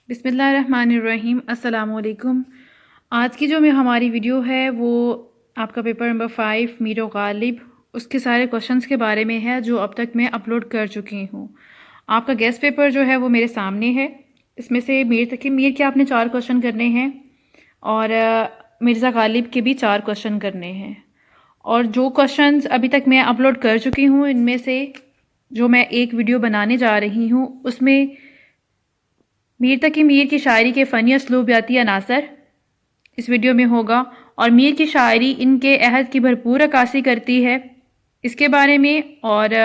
بسم اللہ الرحمن الرحیم۔ السلام علیکم۔ آج کی جو ہماری ویڈیو ہے وہ آپ کا پیپر نمبر 5 میر و غالب اس کے سارے کوشچنز کے بارے میں ہے جو اب تک میں اپلوڈ کر چکی ہوں۔ آپ کا گیسٹ پیپر جو ہے وہ میرے سامنے ہے۔ اس میں سے میر تک میر کے آپ نے 4 کوشچن کرنے ہیں اور مرزا غالب کے بھی 4 کوشچن کرنے ہیں، اور جو کوشچنز ابھی تک میں اپلوڈ کر چکی ہوں ان میں سے جو میں ایک ویڈیو بنانے جا رہی ہوں اس میں میر تقی میر کی شاعری کے فنی اسلوبیاتی عناصر اس ویڈیو میں ہوگا، اور میر کی شاعری ان کے عہد کی بھرپور عکاسی کرتی ہے اس کے بارے میں، اور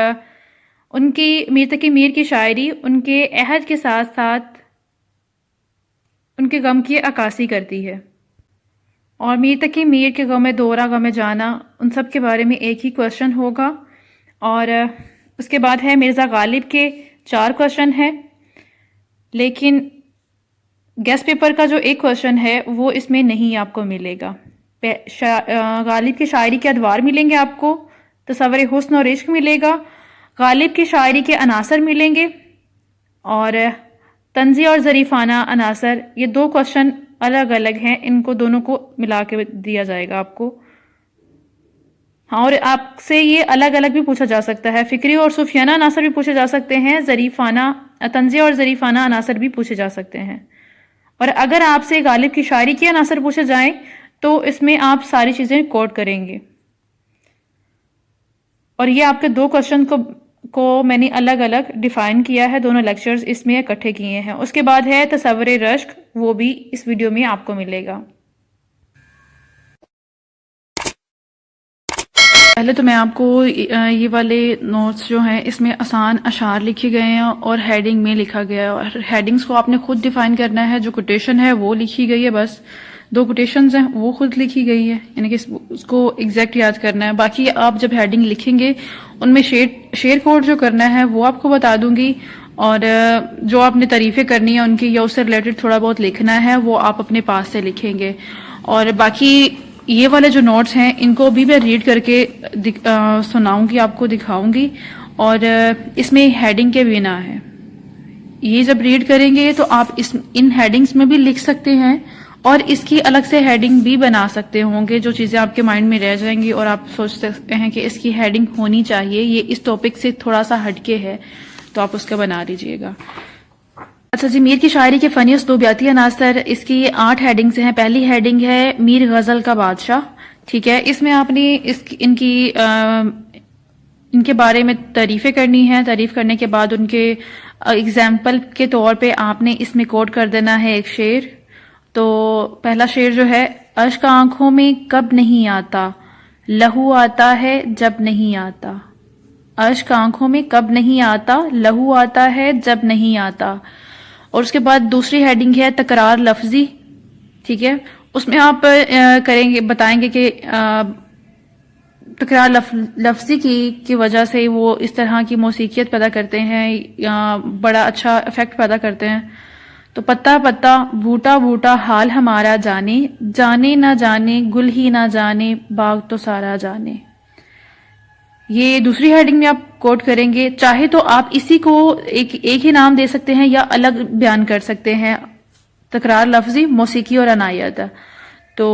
ان کی میر تقی میر کی شاعری ان کے عہد کے ساتھ ساتھ ان کے غم کی عکاسی کرتی ہے، اور میر تقی میر کے غم دورہ غم جانا ان سب کے بارے میں ایک ہی کوشچن ہوگا، اور اس کے بعد ہے مرزا غالب کے 4 کوشچن ہیں، لیکن گیسٹ پیپر کا جو ایک کوشچن ہے وہ اس میں نہیں آپ کو ملے گا۔ غالب کی شاعری کے ادوار ملیں گے، آپ کو تصور حسن اور عشق ملے گا، غالب کی شاعری کے عناصر ملیں گے، اور طنزی اور ظریفانہ عناصر، یہ 2 کوشچن الگ الگ ہیں، ان کو دونوں کو ملا کے دیا جائے گا آپ کو۔ ہاں، اور آپ سے یہ الگ الگ بھی پوچھا جا سکتا ہے، فکری اور صوفیانہ عناصر بھی پوچھے جا سکتے ہیں، طنزی اور ظریفانہ عناصر بھی پوچھے جا سکتے ہیں، اور اگر آپ سے غالب کی شاعری کے عناصر پوچھے جائیں تو اس میں آپ ساری چیزیں کوٹ کریں گے، اور یہ آپ کے 2 کوشچن کو میں نے الگ الگ ڈیفائن کیا ہے، دونوں لیکچرز اس میں اکٹھے کیے ہیں۔ اس کے بعد ہے تصور رشک، وہ بھی اس ویڈیو میں آپ کو ملے گا۔ پہلے تو میں آپ کو یہ والے نوٹس جو ہیں اس میں آسان اشعار لکھے گئے ہیں اور ہیڈنگ میں لکھا گیا ہے، اور ہیڈنگز کو آپ نے خود ڈیفائن کرنا ہے۔ جو کوٹیشن ہے وہ لکھی گئی ہے، بس 2 کوٹیشنز ہیں وہ خود لکھی گئی ہے، یعنی کہ اس کو ایگزیکٹ یاد کرنا ہے۔ باقی آپ جب ہیڈنگ لکھیں گے ان میں شیئر کوڈ جو کرنا ہے وہ آپ کو بتا دوں گی، اور جو آپ نے تعریفیں کرنی ہیں ان کی یا اس سے ریلیٹڈ تھوڑا بہت لکھنا ہے وہ آپ اپنے پاس سے لکھیں گے، اور باقی یہ والے جو نوٹس ہیں ان کو بھی میں ریڈ کر کے سناؤں گی، آپ کو دکھاؤں گی، اور اس میں ہیڈنگ کے بنا ہے۔ یہ جب ریڈ کریں گے تو آپ ان ہیڈنگز میں بھی لکھ سکتے ہیں، اور اس کی الگ سے ہیڈنگ بھی بنا سکتے ہوں گے، جو چیزیں آپ کے مائنڈ میں رہ جائیں گی اور آپ سوچ سکتے ہیں کہ اس کی ہیڈنگ ہونی چاہیے، یہ اس ٹاپک سے تھوڑا سا ہٹ کے ہے، تو آپ اس کا بنا لیجئے گا۔ اچھا جی، میر کی شاعری کے فنی اسلوبیاتی عناصر، اس کی 8 ہیڈنگز ہیں۔ پہلی ہیڈنگ ہے میر غزل کا بادشاہ، ٹھیک ہے۔ اس میں آپ نے ان کے بارے میں تعریفیں کرنی ہیں، تعریف کرنے کے بعد ان کے اگزامپل کے طور پہ آپ نے اس میں کوٹ کر دینا ہے ایک شعر۔ تو پہلا شعر جو ہے، اشک آنکھوں میں کب نہیں آتا، لہو آتا ہے جب نہیں آتا۔ اشک آنکھوں میں کب نہیں آتا، لہو آتا ہے جب نہیں آتا۔ اور اس کے بعد دوسری ہیڈنگ ہے تکرار لفظی، ٹھیک ہے۔ اس میں آپ بتائیں گے کہ تکرار لفظی کی وجہ سے وہ اس طرح کی موسیقیت پیدا کرتے ہیں یا بڑا اچھا افیکٹ پیدا کرتے ہیں۔ تو پتا پتا بوٹا بوٹا حال ہمارا جانے، جانے نہ جانے گل ہی نہ جانے باغ تو سارا جانے۔ یہ دوسری ہیڈنگ میں آپ کوٹ کریں گے، چاہے تو آپ اسی کو ایک ہی نام دے سکتے ہیں یا الگ بیان کر سکتے ہیں، تکرار لفظی، موسیقی اور عنایت۔ تو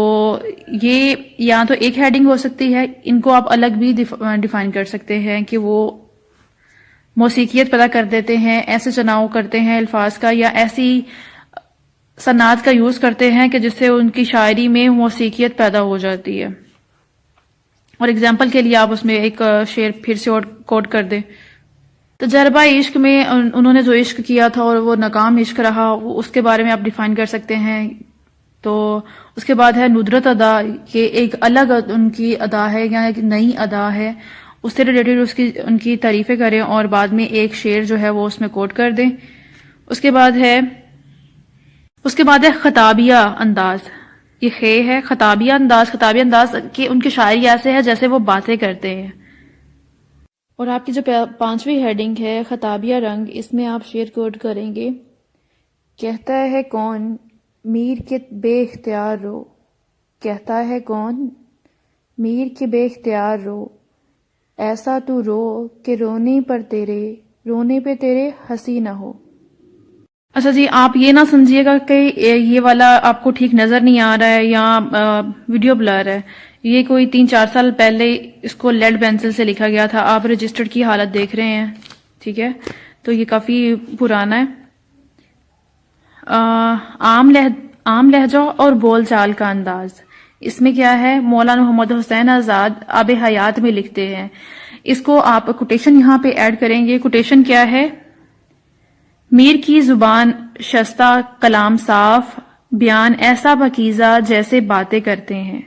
یہ یا تو ایک ہیڈنگ ہو سکتی ہے، ان کو آپ الگ بھی ڈیفائن کر سکتے ہیں کہ وہ موسیقیت پیدا کر دیتے ہیں، ایسے چناؤ کرتے ہیں الفاظ کا، یا ایسی صنعت کا یوز کرتے ہیں کہ جس سے ان کی شاعری میں موسیقیت پیدا ہو جاتی ہے۔ اور اگزامپل کے لیے آپ اس میں ایک شعر پھر سے کوٹ کر دیں۔ تجربہ عشق میں انہوں نے جو عشق کیا تھا اور وہ ناکام عشق رہا، اس کے بارے میں آپ ڈیفائن کر سکتے ہیں۔ تو اس کے بعد ہے ندرت ادا، کہ ایک الگ ان کی ادا ہے یا ایک نئی ادا ہے، اس سے ریلیٹڈ ان کی تعریفیں کریں اور بعد میں ایک شعر جو ہے وہ اس میں کوٹ کر دیں۔ اس کے بعد ہے خطابیہ انداز، یہ ہے خطابیہ انداز کہ ان کی شاعری ایسے ہے جیسے وہ باتیں کرتے ہیں۔ اور آپ کی جو 5ویں ہیڈنگ ہے خطابیہ رنگ، اس میں آپ شعر کوٹ کریں گے، کہتا ہے کون میر کے بے اختیار رو، کہتا ہے کون میر کے بے اختیار رو، ایسا تو رو کہ رونے پہ تیرے ہنسی نہ ہو۔ اچھا جی، آپ یہ نہ سمجھیے گا کہ یہ والا آپ کو ٹھیک نظر نہیں آ رہا ہے یا ویڈیو بلر ہے. یہ کوئی 3-4 سال پہلے اس کو لیڈ پینسل سے لکھا گیا تھا. آپ رجسٹرڈ کی حالت دیکھ رہے ہیں، ٹھیک ہے، تو یہ کافی پرانا ہے. عام لہجہ اور بول چال کا انداز. اس میں کیا ہے، مولانا محمد حسین آزاد آب حیات میں لکھتے ہیں. اس کو آپ کوٹیشن یہاں پہ ایڈ کریں گے. کوٹیشن کیا ہے، میر کی زبان شستہ، کلام صاف، بیان ایسا پاکیزہ جیسے باتیں کرتے ہیں.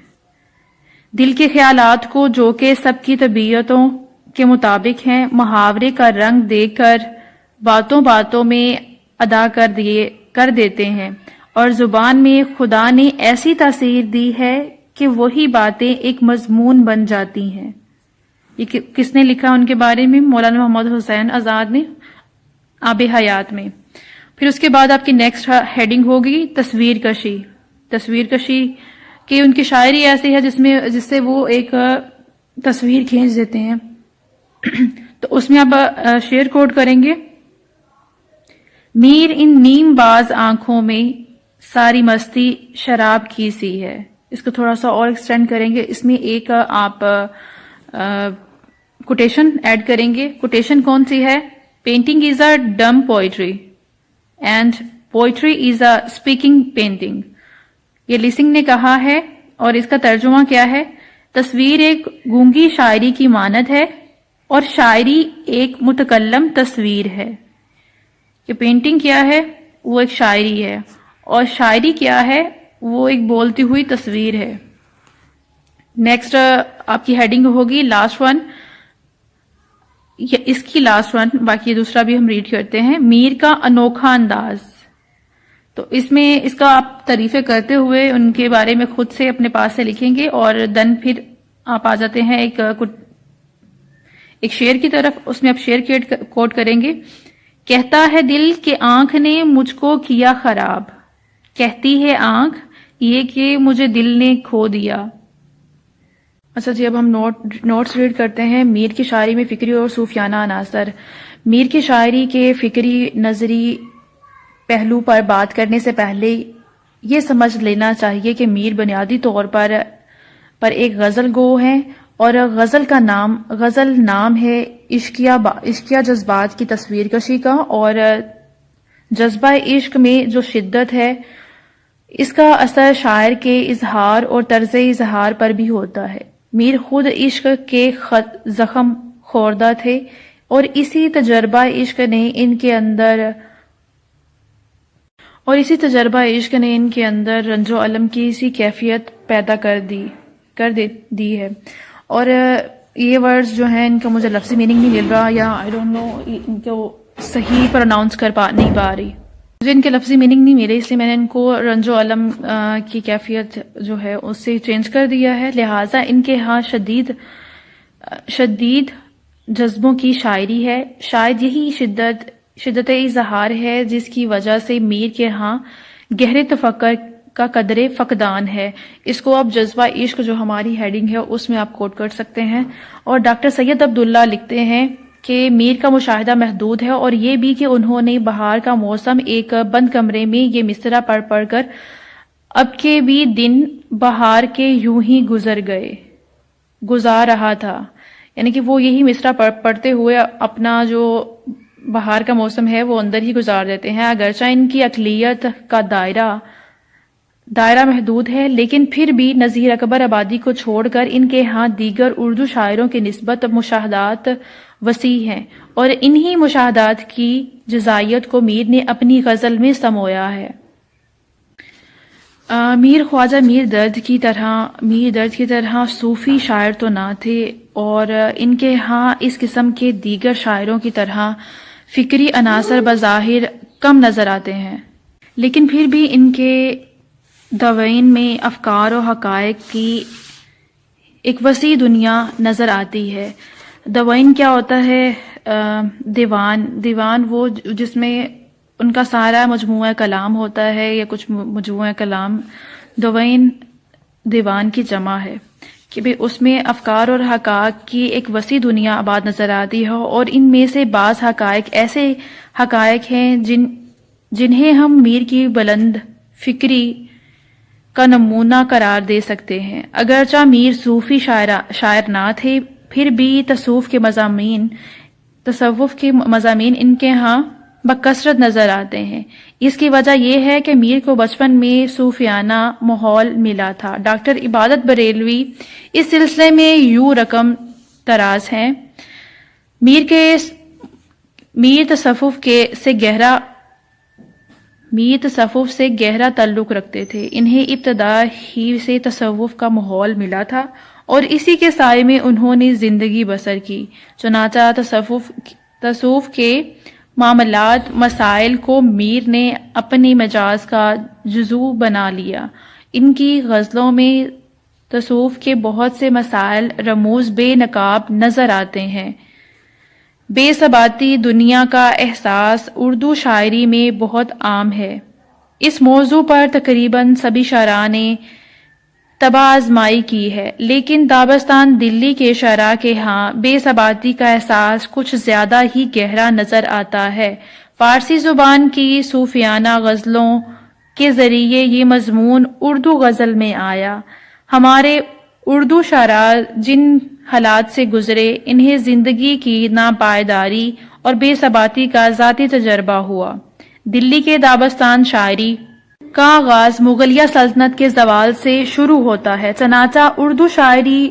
دل کے خیالات کو جو کہ سب کی طبیعتوں کے مطابق ہیں، محاورے کا رنگ دے کر باتوں باتوں میں ادا کر دیتے ہیں. اور زبان میں خدا نے ایسی تاثیر دی ہے کہ وہی باتیں ایک مضمون بن جاتی ہیں. یہ کس نے لکھا ان کے بارے میں؟ مولانا محمد حسین آزاد نے آب حیات میں. پھر اس کے بعد آپ کی نیکسٹ ہیڈنگ ہوگی تصویر کشی. تصویر کشی کہ ان کی شاعری ایسی ہے جس سے وہ ایک تصویر کھینچ دیتے ہیں. تو اس میں آپ شعر کوٹ کریں گے. میر ان نیم باز آنکھوں میں ساری مستی شراب کی سی ہے. اس کو تھوڑا سا اور ایکسٹینڈ کریں گے. اس میں ایک آپ کوٹیشن ایڈ کریں گے. کوٹیشن کون سی ہے؟ Painting is a dumb poetry and poetry is a speaking painting. یہ لیسنگ نے کہا ہے اور اس کا ترجمہ کیا ہے؟ تصویر ایک گونگی شاعری کی مانند ہے اور شاعری ایک متکلم تصویر ہے. کہ پینٹنگ کیا ہے؟ وہ ایک شاعری ہے، اور شاعری کیا ہے؟ وہ ایک بولتی ہوئی تصویر ہے. نیکسٹ آپ کی ہیڈنگ ہوگی لاسٹ ون، اس کی لاسٹ ون، باقی دوسرا بھی ہم ریڈ کرتے ہیں. میر کا انوکھا انداز. تو اس میں اس کا آپ تعریفیں کرتے ہوئے ان کے بارے میں خود سے اپنے پاس سے لکھیں گے، اور دن پھر آپ آ جاتے ہیں ایک شعر کی طرف. اس میں آپ شعر کوٹ کریں گے. کہتا ہے دل کہ آنکھ نے مجھ کو کیا خراب، کہتی ہے آنکھ یہ کہ مجھے دل نے کھو دیا. اچھا جی، اب ہم نوٹس ریڈ کرتے ہیں. میر کی شاعری میں فکری اور صوفیانہ عناصر. میر کی شاعری کے فکری نظری پہلو پر بات کرنے سے پہلے یہ سمجھ لینا چاہیے کہ میر بنیادی طور پر ایک غزل گو ہے، اور غزل نام ہے عشقیہ جذبات کی تصویر کشی کا. اور جذبہ عشق میں جو شدت ہے، اس کا اثر شاعر کے اظہار اور طرز اظہار پر بھی ہوتا ہے. میر خود عشق کے زخم خوردہ تھے، اور اسی تجربہ عشق نے ان کے اندر رنج و الم کی اسی کیفیت پیدا کر دی ہے. اور یہ ورڈز جو ہیں ان کا مجھے لفظی میننگ نہیں مل رہا، یا آئی ڈونٹ نو ان کو صحیح پروناؤنس نہیں پا رہی. مجھے ان کے لفظی میننگ نہیں ملے، اس لیے میں نے ان کو رنج و الم کی کیفیت جو ہے اس سے چینج کر دیا ہے. لہٰذا ان کے ہاں شدید جذبوں کی شاعری ہے. شاید یہی شدت اظہار ہے جس کی وجہ سے میر کے ہاں گہرے تفکر کا قدر فقدان ہے. اس کو آپ جذبہ عشق جو ہماری ہیڈنگ ہے اس میں آپ کوٹ کر سکتے ہیں. اور ڈاکٹر سید عبداللہ لکھتے ہیں کہ میر کا مشاہدہ محدود ہے، اور یہ بھی کہ انہوں نے بہار کا موسم ایک بند کمرے میں یہ مصرع پڑھ کر اب کے بھی دن بہار کے یوں ہی گزار رہا تھا. یعنی کہ وہ یہی مصرع پڑھتے ہوئے اپنا جو بہار کا موسم ہے وہ اندر ہی گزار دیتے ہیں. اگرچہ ان کی اقلیت کا دائرہ محدود ہے، لیکن پھر بھی نذیر اکبر آبادی کو چھوڑ کر ان کے ہاں دیگر اردو شاعروں کی نسبت مشاہدات وسیع ہیں، اور انہی مشاہدات کی جزائیت کو میر نے اپنی غزل میں سمویا ہے. میر خواجہ میر درد کی طرح صوفی شاعر تو نہ تھے، اور ان کے ہاں اس قسم کے دیگر شاعروں کی طرح فکری عناصر بظاہر کم نظر آتے ہیں، لیکن پھر بھی ان کے دوائن میں افکار و حقائق کی ایک وسیع دنیا نظر آتی ہے. دوائن کیا ہوتا ہے؟ دیوان وہ جس میں ان کا سارا مجموعہ کلام ہوتا ہے، یا کچھ مجموعہ کلام. دوائن دیوان کی جمع ہے کہ اس میں افکار اور حقائق کی ایک وسیع دنیا آباد نظر آتی ہے، اور ان میں سے بعض حقائق ایسے حقائق ہیں جنہیں ہم میر کی بلند فکری کا نمونہ قرار دے سکتے ہیں۔ اگرچہ میر صوفی شاعر نہ تھے، پھر بھی تصوف کے مضامین ان کے ہاں بکثرت نظر آتے ہیں۔ اس کی وجہ یہ ہے کہ میر کو بچپن میں صوفیانہ ماحول ملا تھا۔ ڈاکٹر عبادت بریلوی اس سلسلے میں یوں رقم تراز ہیں۔ میر تصوف سے گہرا تعلق رکھتے تھے۔ انہیں ابتدا ہی سے تصوف کا ماحول ملا تھا اور اسی کے سائے میں انہوں نے زندگی بسر کی۔ چنانچہ تصوف کے معاملات مسائل کو میر نے اپنی مجاز کا جزو بنا لیا۔ ان کی غزلوں میں تصوف کے بہت سے مسائل رموز بے نقاب نظر آتے ہیں۔ بے ثباتی دنیا کا احساس اردو شاعری میں بہت عام ہے۔ اس موضوع پر تقریباً سبھی شاعراء نے طبع آزمائی کی ہے، لیکن دابستان دلی کے شاعراء کے ہاں بے ثباتی کا احساس کچھ زیادہ ہی گہرا نظر آتا ہے۔ فارسی زبان کی صوفیانہ غزلوں کے ذریعے یہ مضمون اردو غزل میں آیا۔ ہمارے اردو شاعراء جن حالات سے گزرے، انہیں زندگی کی ناپائیداری اور بے ثباتی کا ذاتی تجربہ ہوا۔ دلی کے دابستان شاعری کا آغاز مغلیہ سلطنت کے زوال سے شروع ہوتا ہے، چنانچہ اردو شاعری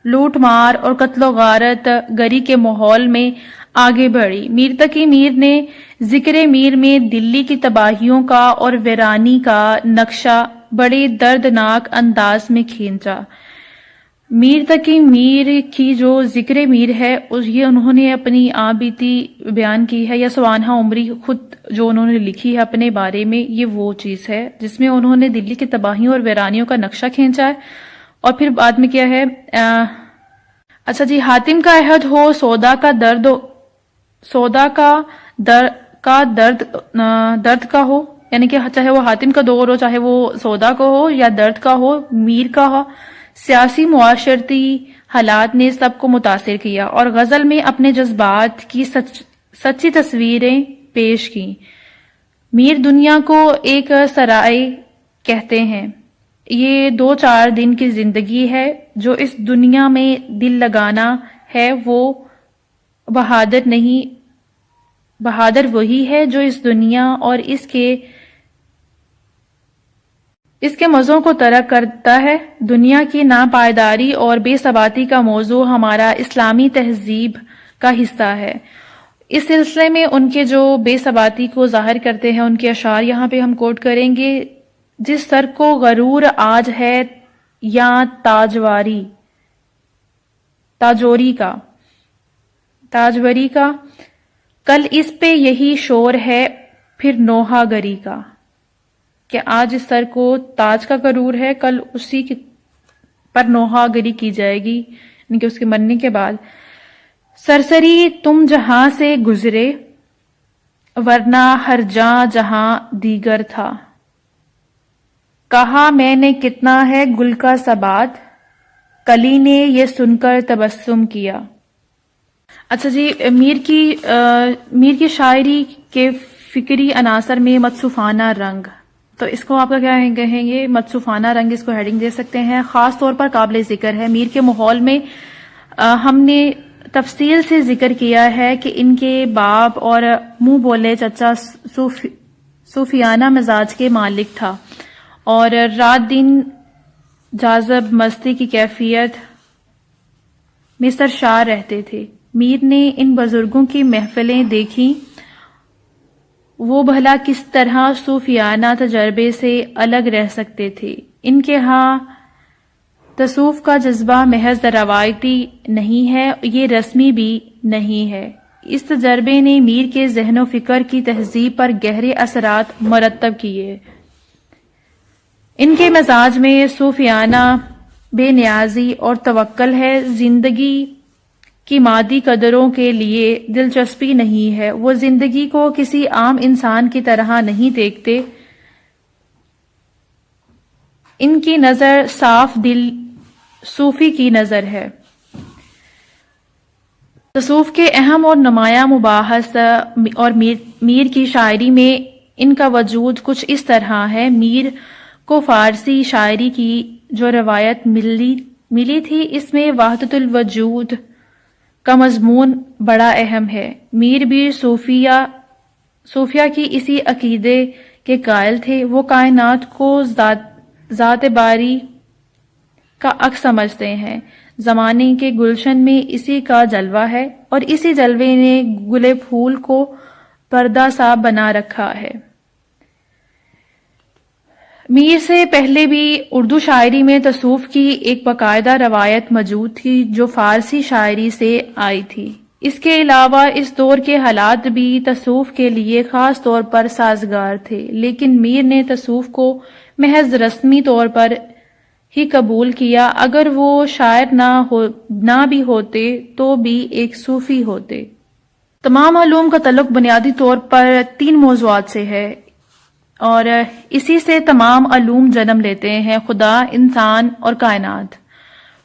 لوٹ مار اور قتل و غارت گری کے ماحول میں آگے بڑھی۔ میر تقی میر نے ذکر میر میں دلی کی تباہیوں کا اور ویرانی کا نقشہ بڑے دردناک انداز میں کھینچا۔ میر تقی میر کی جو ذکر میر ہے یہ انہوں نے اپنی آپ بیتی بیان کی ہے، یا سوانح عمری خود جو انہوں نے لکھی ہے اپنے بارے میں، یہ وہ چیز ہے جس میں انہوں نے دلی کی تباہیوں اور ویرانیوں کا نقشہ کھینچا ہے۔ اور پھر بعد میں کیا ہے، اچھا جی، حاتم کا عہد ہو سودا کا درد کا ہو، یعنی کہ چاہے وہ حاتم کا دور ہو، چاہے وہ سودا کا ہو یا درد کا ہو، میر کا ہو، سیاسی معاشرتی حالات نے سب کو متاثر کیا اور غزل میں اپنے جذبات کی سچی تصویریں پیش کی۔ میر دنیا کو ایک سرائے کہتے ہیں۔ یہ 2-4 دن کی زندگی ہے۔ جو اس دنیا میں دل لگانا ہے وہ بہادر وہی ہے جو اس دنیا اور اس کے مزوں کو ترک کرتا ہے۔ دنیا کی ناپائیداری اور بے ثباتی کا موضوع ہمارا اسلامی تہذیب کا حصہ ہے۔ اس سلسلے میں ان کے جو بے ثباتی کو ظاہر کرتے ہیں ان کے اشعار یہاں پہ ہم کوٹ کریں گے۔ جس سر کو غرور آج ہے یا تاجوری کا، کل اس پہ یہی شور ہے پھر نوحہ گری کا، کہ آج اس سر کو تاج کا غرور ہے، کل اسی پر نوحہ گری کی جائے گی، یعنی کہ اس کے مرنے کے بعد۔ سرسری تم جہاں سے گزرے ورنہ ہر جہاں دیگر تھا، کہا میں نے کتنا ہے گل کا ثبات، کلی نے یہ سن کر تبسم کیا۔ اچھا جی، میر کی شاعری کے فکری عناصر میں متصوفانہ رنگ، تو اس کو آپ کا کیا کہیں گے؟ متصوفانہ رنگ، اس کو ہیڈنگ دے سکتے ہیں۔ خاص طور پر قابل ذکر ہے میر کے ماحول میں ہم نے تفصیل سے ذکر کیا ہے کہ ان کے باپ اور منہ بولے چچا صوفیانہ مزاج کے مالک تھا اور رات دن جاذب مستی کی کیفیت میں سرشار رہتے تھے۔ میر نے ان بزرگوں کی محفلیں دیکھیں، وہ بھلا کس طرح صوفیانہ تجربے سے الگ رہ سکتے تھے۔ ان کے ہاں تصوف کا جذبہ محض روایتی نہیں ہے، یہ رسمی بھی نہیں ہے۔ اس تجربے نے میر کے ذہن و فکر کی تہذیب پر گہرے اثرات مرتب کیے۔ ان کے مزاج میں صوفیانہ بے نیازی اور توکل ہے، زندگی کی مادی قدروں کے لیے دلچسپی نہیں ہے، وہ زندگی کو کسی عام انسان کی طرح نہیں دیکھتے۔ ان کی نظر صاف دل صوفی کی نظر ہے۔ تصوف کے اہم اور نمایاں مباحث اور میر کی شاعری میں ان کا وجود کچھ اس طرح ہے۔ میر کو فارسی شاعری کی جو روایت ملی تھی، اس میں وحدت الوجود کا مضمون بڑا اہم ہے۔ میر بھی صوفیہ کی اسی عقیدے کے قائل تھے۔ وہ کائنات کو ذات باری کا عکس سمجھتے ہیں۔ زمانے کے گلشن میں اسی کا جلوہ ہے، اور اسی جلوے نے گلے پھول کو پردہ سا بنا رکھا ہے۔ میر سے پہلے بھی اردو شاعری میں تصوف کی ایک باقاعدہ روایت موجود تھی جو فارسی شاعری سے آئی تھی۔ اس کے علاوہ اس دور کے حالات بھی تصوف کے لیے خاص طور پر سازگار تھے، لیکن میر نے تصوف کو محض رسمی طور پر ہی قبول کیا۔ اگر وہ شاعر نہ بھی ہوتے تو بھی ایک صوفی ہوتے۔ تمام علوم کا تعلق بنیادی طور پر 3 موضوعات سے ہے، اور اسی سے تمام علوم جنم لیتے ہیں: خدا، انسان اور کائنات۔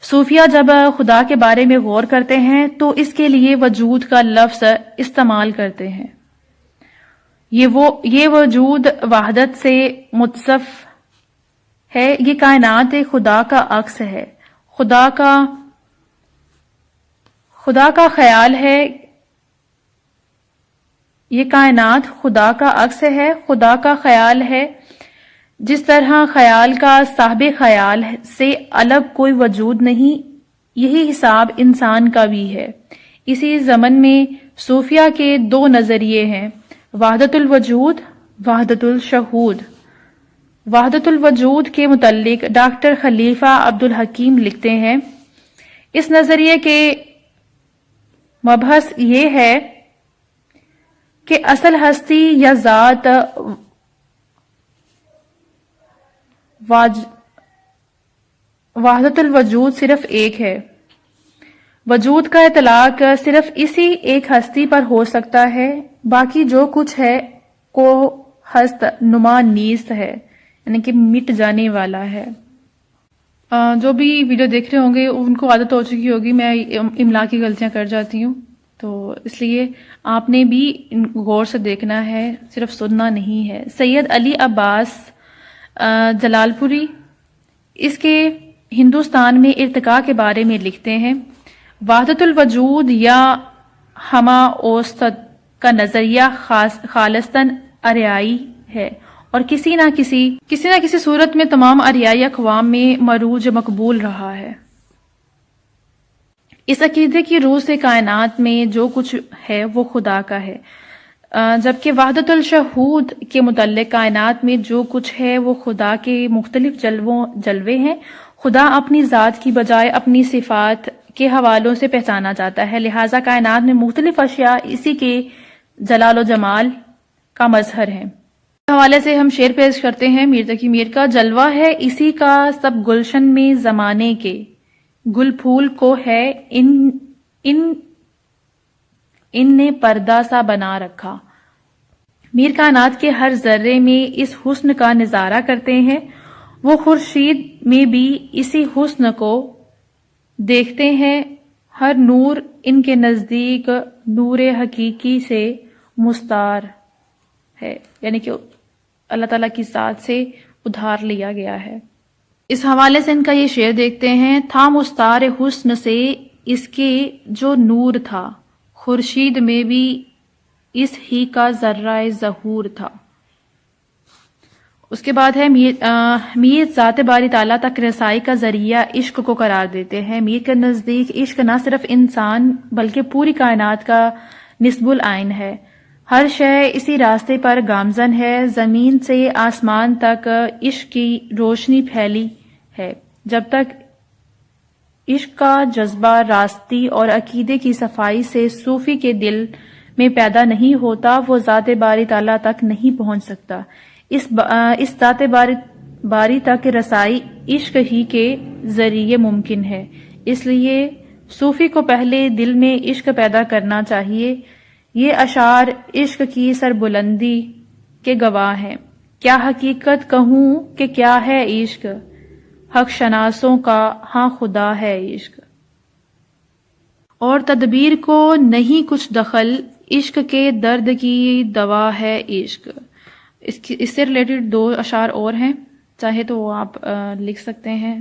صوفیہ جب خدا کے بارے میں غور کرتے ہیں تو اس کے لیے وجود کا لفظ استعمال کرتے ہیں۔ یہ وجود وحدت سے متصف ہے۔ یہ کائنات خدا کا عکس ہے۔ خدا کا خیال ہے۔ یہ کائنات خدا کا عکس ہے، خدا کا خیال ہے۔ جس طرح خیال کا صاحب خیال سے الگ کوئی وجود نہیں، یہی حساب انسان کا بھی ہے۔ اسی ضمن میں صوفیہ کے 2 نظریے ہیں: وحدت الوجود، وحدت الشہود۔ وحدت الوجود کے متعلق ڈاکٹر خلیفہ عبدالحکیم لکھتے ہیں: اس نظریے کے مبحث یہ ہے کہ اصل ہستی یا ذات وحدت الوجود صرف ایک ہے۔ وجود کا اطلاق صرف اسی ایک ہستی پر ہو سکتا ہے، باقی جو کچھ ہے کو ہست نما نیست ہے، یعنی کہ مٹ جانے والا ہے۔ جو بھی ویڈیو دیکھ رہے ہوں گے ان کو عادت ہو چکی ہوگی میں املا کی غلطیاں کر جاتی ہوں، تو اس لیے آپ نے بھی غور سے دیکھنا ہے، صرف سننا نہیں ہے۔ سید علی عباس جلال پوری اس کے ہندوستان میں ارتقاء کے بارے میں لکھتے ہیں: وحدت الوجود یا ہما اوسط کا نظریہ خالصتاً آریائی ہے، اور کسی نہ کسی صورت میں تمام آریائی اقوام میں مروج مقبول رہا ہے۔ اس عقیدے کی روح سے کائنات میں جو کچھ ہے وہ خدا کا ہے، جبکہ وحدت الشہود کے متعلق کائنات میں جو کچھ ہے وہ خدا کے مختلف جلوے ہیں۔ خدا اپنی ذات کی بجائے اپنی صفات کے حوالوں سے پہچانا جاتا ہے، لہٰذا کائنات میں مختلف اشیاء اسی کے جلال و جمال کا مظہر ہیں۔ اس حوالے سے ہم شعر پیش کرتے ہیں میر تقی میر کا: جلوہ ہے اسی کا سب گلشن میں زمانے کے، گل پھول کو ہے ان نے پردہ سا بنا رکھا۔ میر کائنات کے ہر ذرے میں اس حسن کا نظارہ کرتے ہیں۔ وہ خورشید میں بھی اسی حسن کو دیکھتے ہیں۔ ہر نور ان کے نزدیک نور حقیقی سے مستعار ہے، یعنی کہ اللہ تعالیٰ کی ذات سے ادھار لیا گیا ہے۔ اس حوالے سے ان کا یہ شعر دیکھتے ہیں: تھا مستعار حسن سے اس کے جو نور تھا، خورشید میں بھی اس ہی کا ذرہ ظہور تھا۔ اس کے بعد ہے میر ذات باری تعالیٰ تک رسائی کا ذریعہ عشق کو قرار دیتے ہیں۔ میر کے نزدیک عشق نہ صرف انسان بلکہ پوری کائنات کا نصب العین ہے۔ ہر شے اسی راستے پر گامزن ہے۔ زمین سے آسمان تک عشق کی روشنی پھیلی ہے۔ جب تک عشق کا جذبہ راستی اور عقیدے کی صفائی سے صوفی کے دل میں پیدا نہیں ہوتا، وہ ذات باری تعالیٰ تک نہیں پہنچ سکتا۔ اس ذات باری تک رسائی عشق ہی کے ذریعے ممکن ہے۔ اس لیے صوفی کو پہلے دل میں عشق پیدا کرنا چاہیے۔ یہ اشعار عشق کی سربلندی کے گواہ ہیں۔ کیا حقیقت کہوں کہ کیا ہے عشق، حق شناسوں کا ہاں خدا ہے عشق۔ اور تدبیر کو نہیں کچھ دخل، عشق کے درد کی دوا ہے عشق۔ اس سے ریلیٹڈ 2 اشعار اور ہیں، چاہے تو وہ آپ لکھ سکتے ہیں۔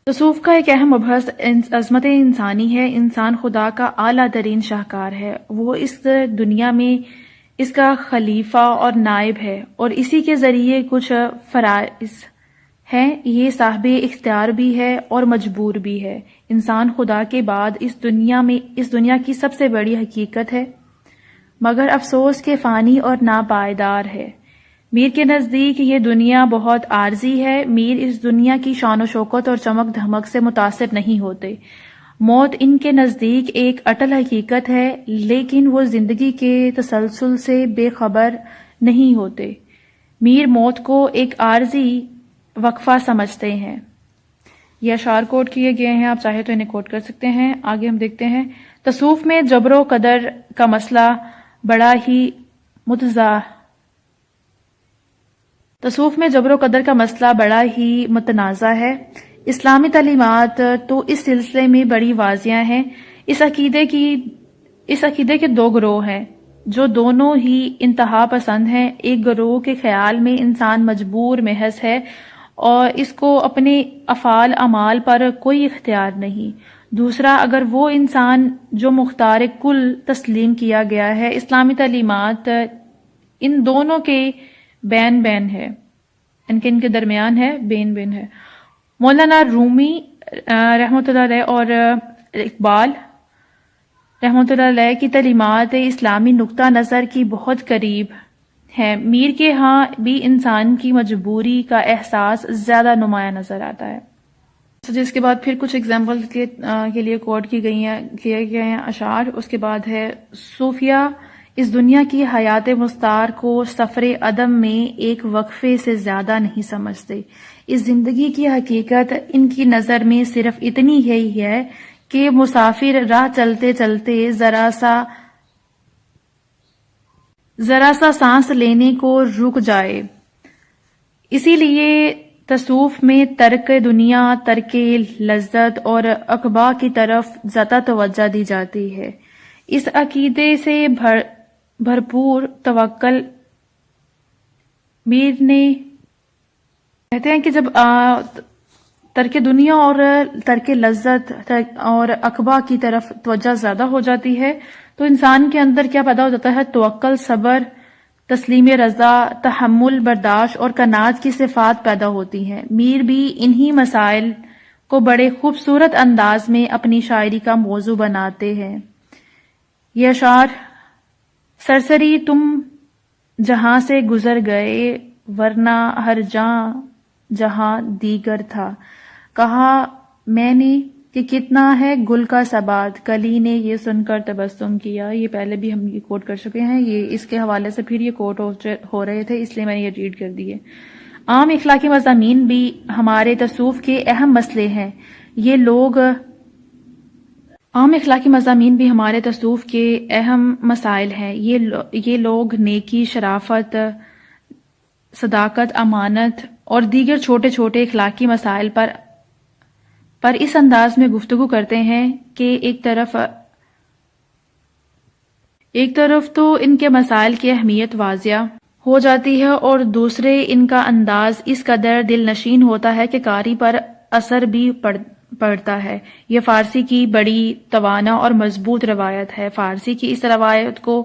تصوف کا ایک اہم مبحث عظمت انسانی ہے۔ انسان خدا کا اعلیٰ ترین شاہکار ہے، وہ اس دنیا میں اس کا خلیفہ اور نائب ہے، اور اسی کے ذریعے کچھ فرائض ہے، یہ صاحب اختیار بھی ہے اور مجبور بھی ہے۔ انسان خدا کے بعد اس دنیا کی سب سے بڑی حقیقت ہے، مگر افسوس کہ فانی اور ناپائیدار ہے۔ میر کے نزدیک یہ دنیا بہت عارضی ہے۔ میر اس دنیا کی شان و شوکت اور چمک دھمک سے متاثر نہیں ہوتے۔ موت ان کے نزدیک ایک اٹل حقیقت ہے، لیکن وہ زندگی کے تسلسل سے بے خبر نہیں ہوتے۔ میر موت کو ایک عارضی وقفہ سمجھتے ہیں۔ یہ اشعار کوٹ کیے گئے ہیں، آپ چاہے تو انہیں کوٹ کر سکتے ہیں۔ آگے ہم دیکھتے ہیں، تصوف میں جبر و قدر کا مسئلہ بڑا ہی متنازع ہے۔ اسلامی تعلیمات تو اس سلسلے میں بڑی واضح ہیں۔ اس عقیدے کے 2 گروہ ہیں جو دونوں ہی انتہا پسند ہیں۔ ایک گروہ کے خیال میں انسان مجبور محض ہے اور اس کو اپنے افعال اعمال پر کوئی اختیار نہیں۔ دوسرا، اگر وہ انسان جو مختار کل تسلیم کیا گیا ہے۔ اسلامی تعلیمات ان دونوں کے بین ہے، ان کے درمیان ہے، بین ہے۔ مولانا رومی رحمۃ اللہ علیہ اور اقبال رحمۃ اللہ علیہ کی تعلیمات اسلامی نقطہ نظر کی بہت قریب ہے۔ میر کے ہاں بھی انسان کی مجبوری کا احساس زیادہ نمایاں نظر آتا ہے۔ جس کے بعد پھر کچھ ایگزامپل کے لیے کوٹ کیے گئے ہیں اشعار۔ اس کے بعد ہے، صوفیہ اس دنیا کی حیات مستعار کو سفر عدم میں ایک وقفے سے زیادہ نہیں سمجھتے۔ اس زندگی کی حقیقت ان کی نظر میں صرف اتنی ہی ہے کہ مسافر راہ چلتے چلتے ذرا سا سانس لینے کو رک جائے۔ اسی لیے تصوف میں ترک دنیا، ترک لذت اور عقبہ کی طرف زیادہ توجہ دی جاتی ہے۔ اس عقیدے سے بھرپور توکل میر نے کہتے ہیں کہ جب ترک دنیا اور ترک لذت اور عقبہ کی طرف توجہ زیادہ ہو جاتی ہے تو انسان کے اندر کیا پیدا ہو جاتا ہے؟ توکل، صبر، تسلیم رضا، تحمل، برداشت اور قناعت کی صفات پیدا ہوتی ہیں۔ میر بھی انہی مسائل کو بڑے خوبصورت انداز میں اپنی شاعری کا موضوع بناتے ہیں۔ یہ اشعار، سرسری تم جہاں سے گزر گئے ورنہ ہر جہاں دیگر تھا، کہا میں نے کہ کتنا ہے گل کا ثبات، کلی نے یہ سن کر تبسم کیا۔ یہ پہلے بھی ہم یہ کوٹ کر چکے ہیں، یہ اس کے حوالے سے پھر یہ کوٹ ہو رہے تھے، اس لیے میں نے یہ ریڈ کر دیے۔ عام اخلاقی مضامین بھی ہمارے تصوف کے اہم مسئلے ہیں۔ عام اخلاقی مضامین بھی ہمارے تصوف کے اہم مسائل ہیں۔ یہ لوگ نیکی، شرافت، صداقت، امانت اور دیگر چھوٹے چھوٹے اخلاقی مسائل پر اس انداز میں گفتگو کرتے ہیں کہ ایک طرف تو ان کے مسائل کی اہمیت واضح ہو جاتی ہے اور دوسرے ان کا انداز اس قدر دل نشین ہوتا ہے کہ قاری پر اثر بھی پڑتا ہے۔ یہ فارسی کی بڑی توانا اور مضبوط روایت ہے۔ فارسی کی اس روایت کو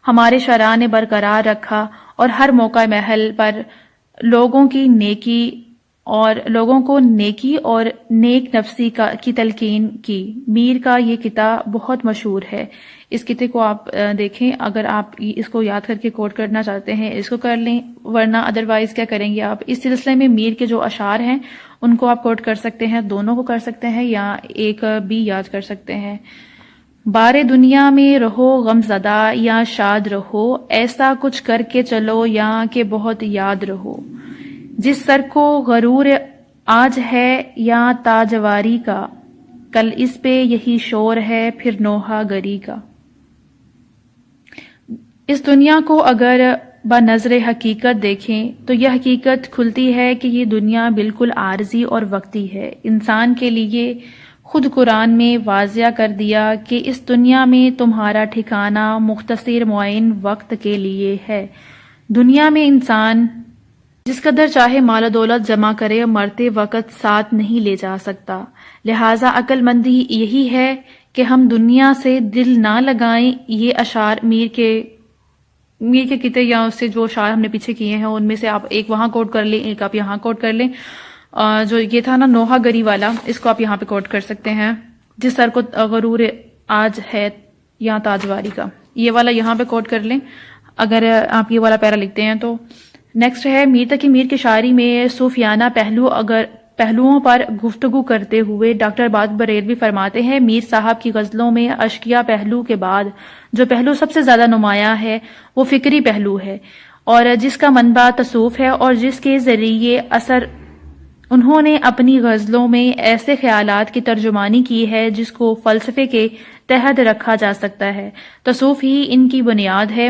ہمارے شاعراں نے برقرار رکھا اور ہر موقع محل پر لوگوں کو نیکی اور نیک نفسی کی تلقین کی۔ میر کا یہ قطعہ بہت مشہور ہے، اس قطعے کو آپ دیکھیں۔ اگر آپ اس کو یاد کر کے کوٹ کرنا چاہتے ہیں اس کو کر لیں، ورنہ ادروائز کیا کریں گے آپ اس سلسلے میں میر کے جو اشعار ہیں ان کو آپ کوٹ کر سکتے ہیں، دونوں کو کر سکتے ہیں یا ایک بھی یاد کر سکتے ہیں۔ بارے دنیا میں رہو غم زدہ یا شاد رہو، ایسا کچھ کر کے چلو یا کہ بہت یاد رہو، جس سر کو غرور آج ہے یا تاجواری کا، کل اس پہ یہی شور ہے پھر نوحہ گری کا۔ اس دنیا کو اگر بنظر حقیقت دیکھیں تو یہ حقیقت کھلتی ہے کہ یہ دنیا بالکل عارضی اور وقتی ہے۔ انسان کے لیے خود قرآن میں واضح کر دیا کہ اس دنیا میں تمہارا ٹھکانہ مختصر معین وقت کے لیے ہے۔ دنیا میں انسان جس قدر چاہے مال و دولت جمع کرے مرتے وقت ساتھ نہیں لے جا سکتا، لہٰذا عقل مندی یہی ہے کہ ہم دنیا سے دل نہ لگائیں۔ یہ اشعار میر کے قطعے یا اس سے جو اشعار ہم نے پیچھے کیے ہیں ان میں سے آپ ایک وہاں کوٹ کر لیں، ایک آپ یہاں کوٹ کر لیں۔ جو یہ تھا نا نوحہ گری والا، اس کو آپ یہاں پہ کوٹ کر سکتے ہیں، جس سر کو غرور آج ہے یا تاجواری کا، یہ والا یہاں پہ کوٹ کر لیں اگر آپ یہ والا پیرا لکھتے ہیں تو۔ نیکسٹ ہے میر تقی میر کی شاعری میں صوفیانہ پہلوؤں پر گفتگو کرتے ہوئے ڈاکٹر عباد بریلوی فرماتے ہیں، میر صاحب کی غزلوں میں اشقیہ پہلو کے بعد جو پہلو سب سے زیادہ نمایاں ہے وہ فکری پہلو ہے، اور جس کا منبع تصوف ہے، اور جس کے ذریعے انہوں نے اپنی غزلوں میں ایسے خیالات کی ترجمانی کی ہے جس کو فلسفے کے تحت رکھا جا سکتا ہے۔ تصوف ہی ان کی بنیاد ہے۔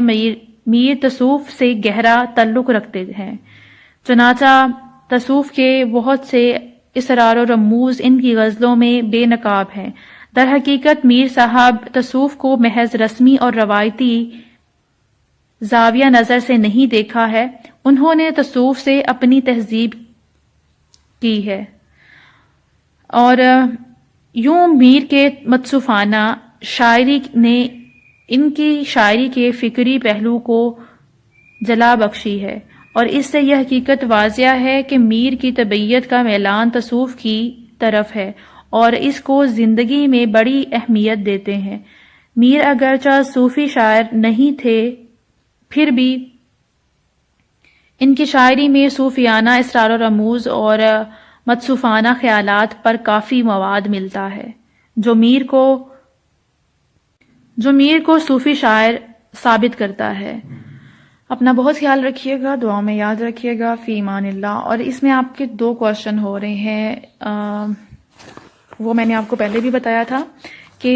میر تصوف سے گہرا تعلق رکھتے ہیں، چنانچہ تصوف کے بہت سے اسرار و رموز ان کی غزلوں میں بے نقاب ہیں۔ در حقیقت میر صاحب تصوف کو محض رسمی اور روایتی زاویہ نظر سے نہیں دیکھا ہے، انہوں نے تصوف سے اپنی تہذیب کی ہے، اور یوں میر کے متصوفانہ شاعری نے ان کی شاعری کے فکری پہلو کو جلا بخشی ہے، اور اس سے یہ حقیقت واضح ہے کہ میر کی طبیعت کا میلان تصوف کی طرف ہے اور اس کو زندگی میں بڑی اہمیت دیتے ہیں۔ میر اگرچہ صوفی شاعر نہیں تھے، پھر بھی ان کی شاعری میں صوفیانہ اسرار و رموز اور متصوفانہ خیالات پر کافی مواد ملتا ہے، جو میر کو صوفی شاعر ثابت کرتا ہے۔ اپنا بہت خیال رکھیے گا، دعا میں یاد رکھیے گا، فی امان اللہ۔ اور اس میں آپ کے 2 کوشچن ہو رہے ہیں، وہ میں نے آپ کو پہلے بھی بتایا تھا کہ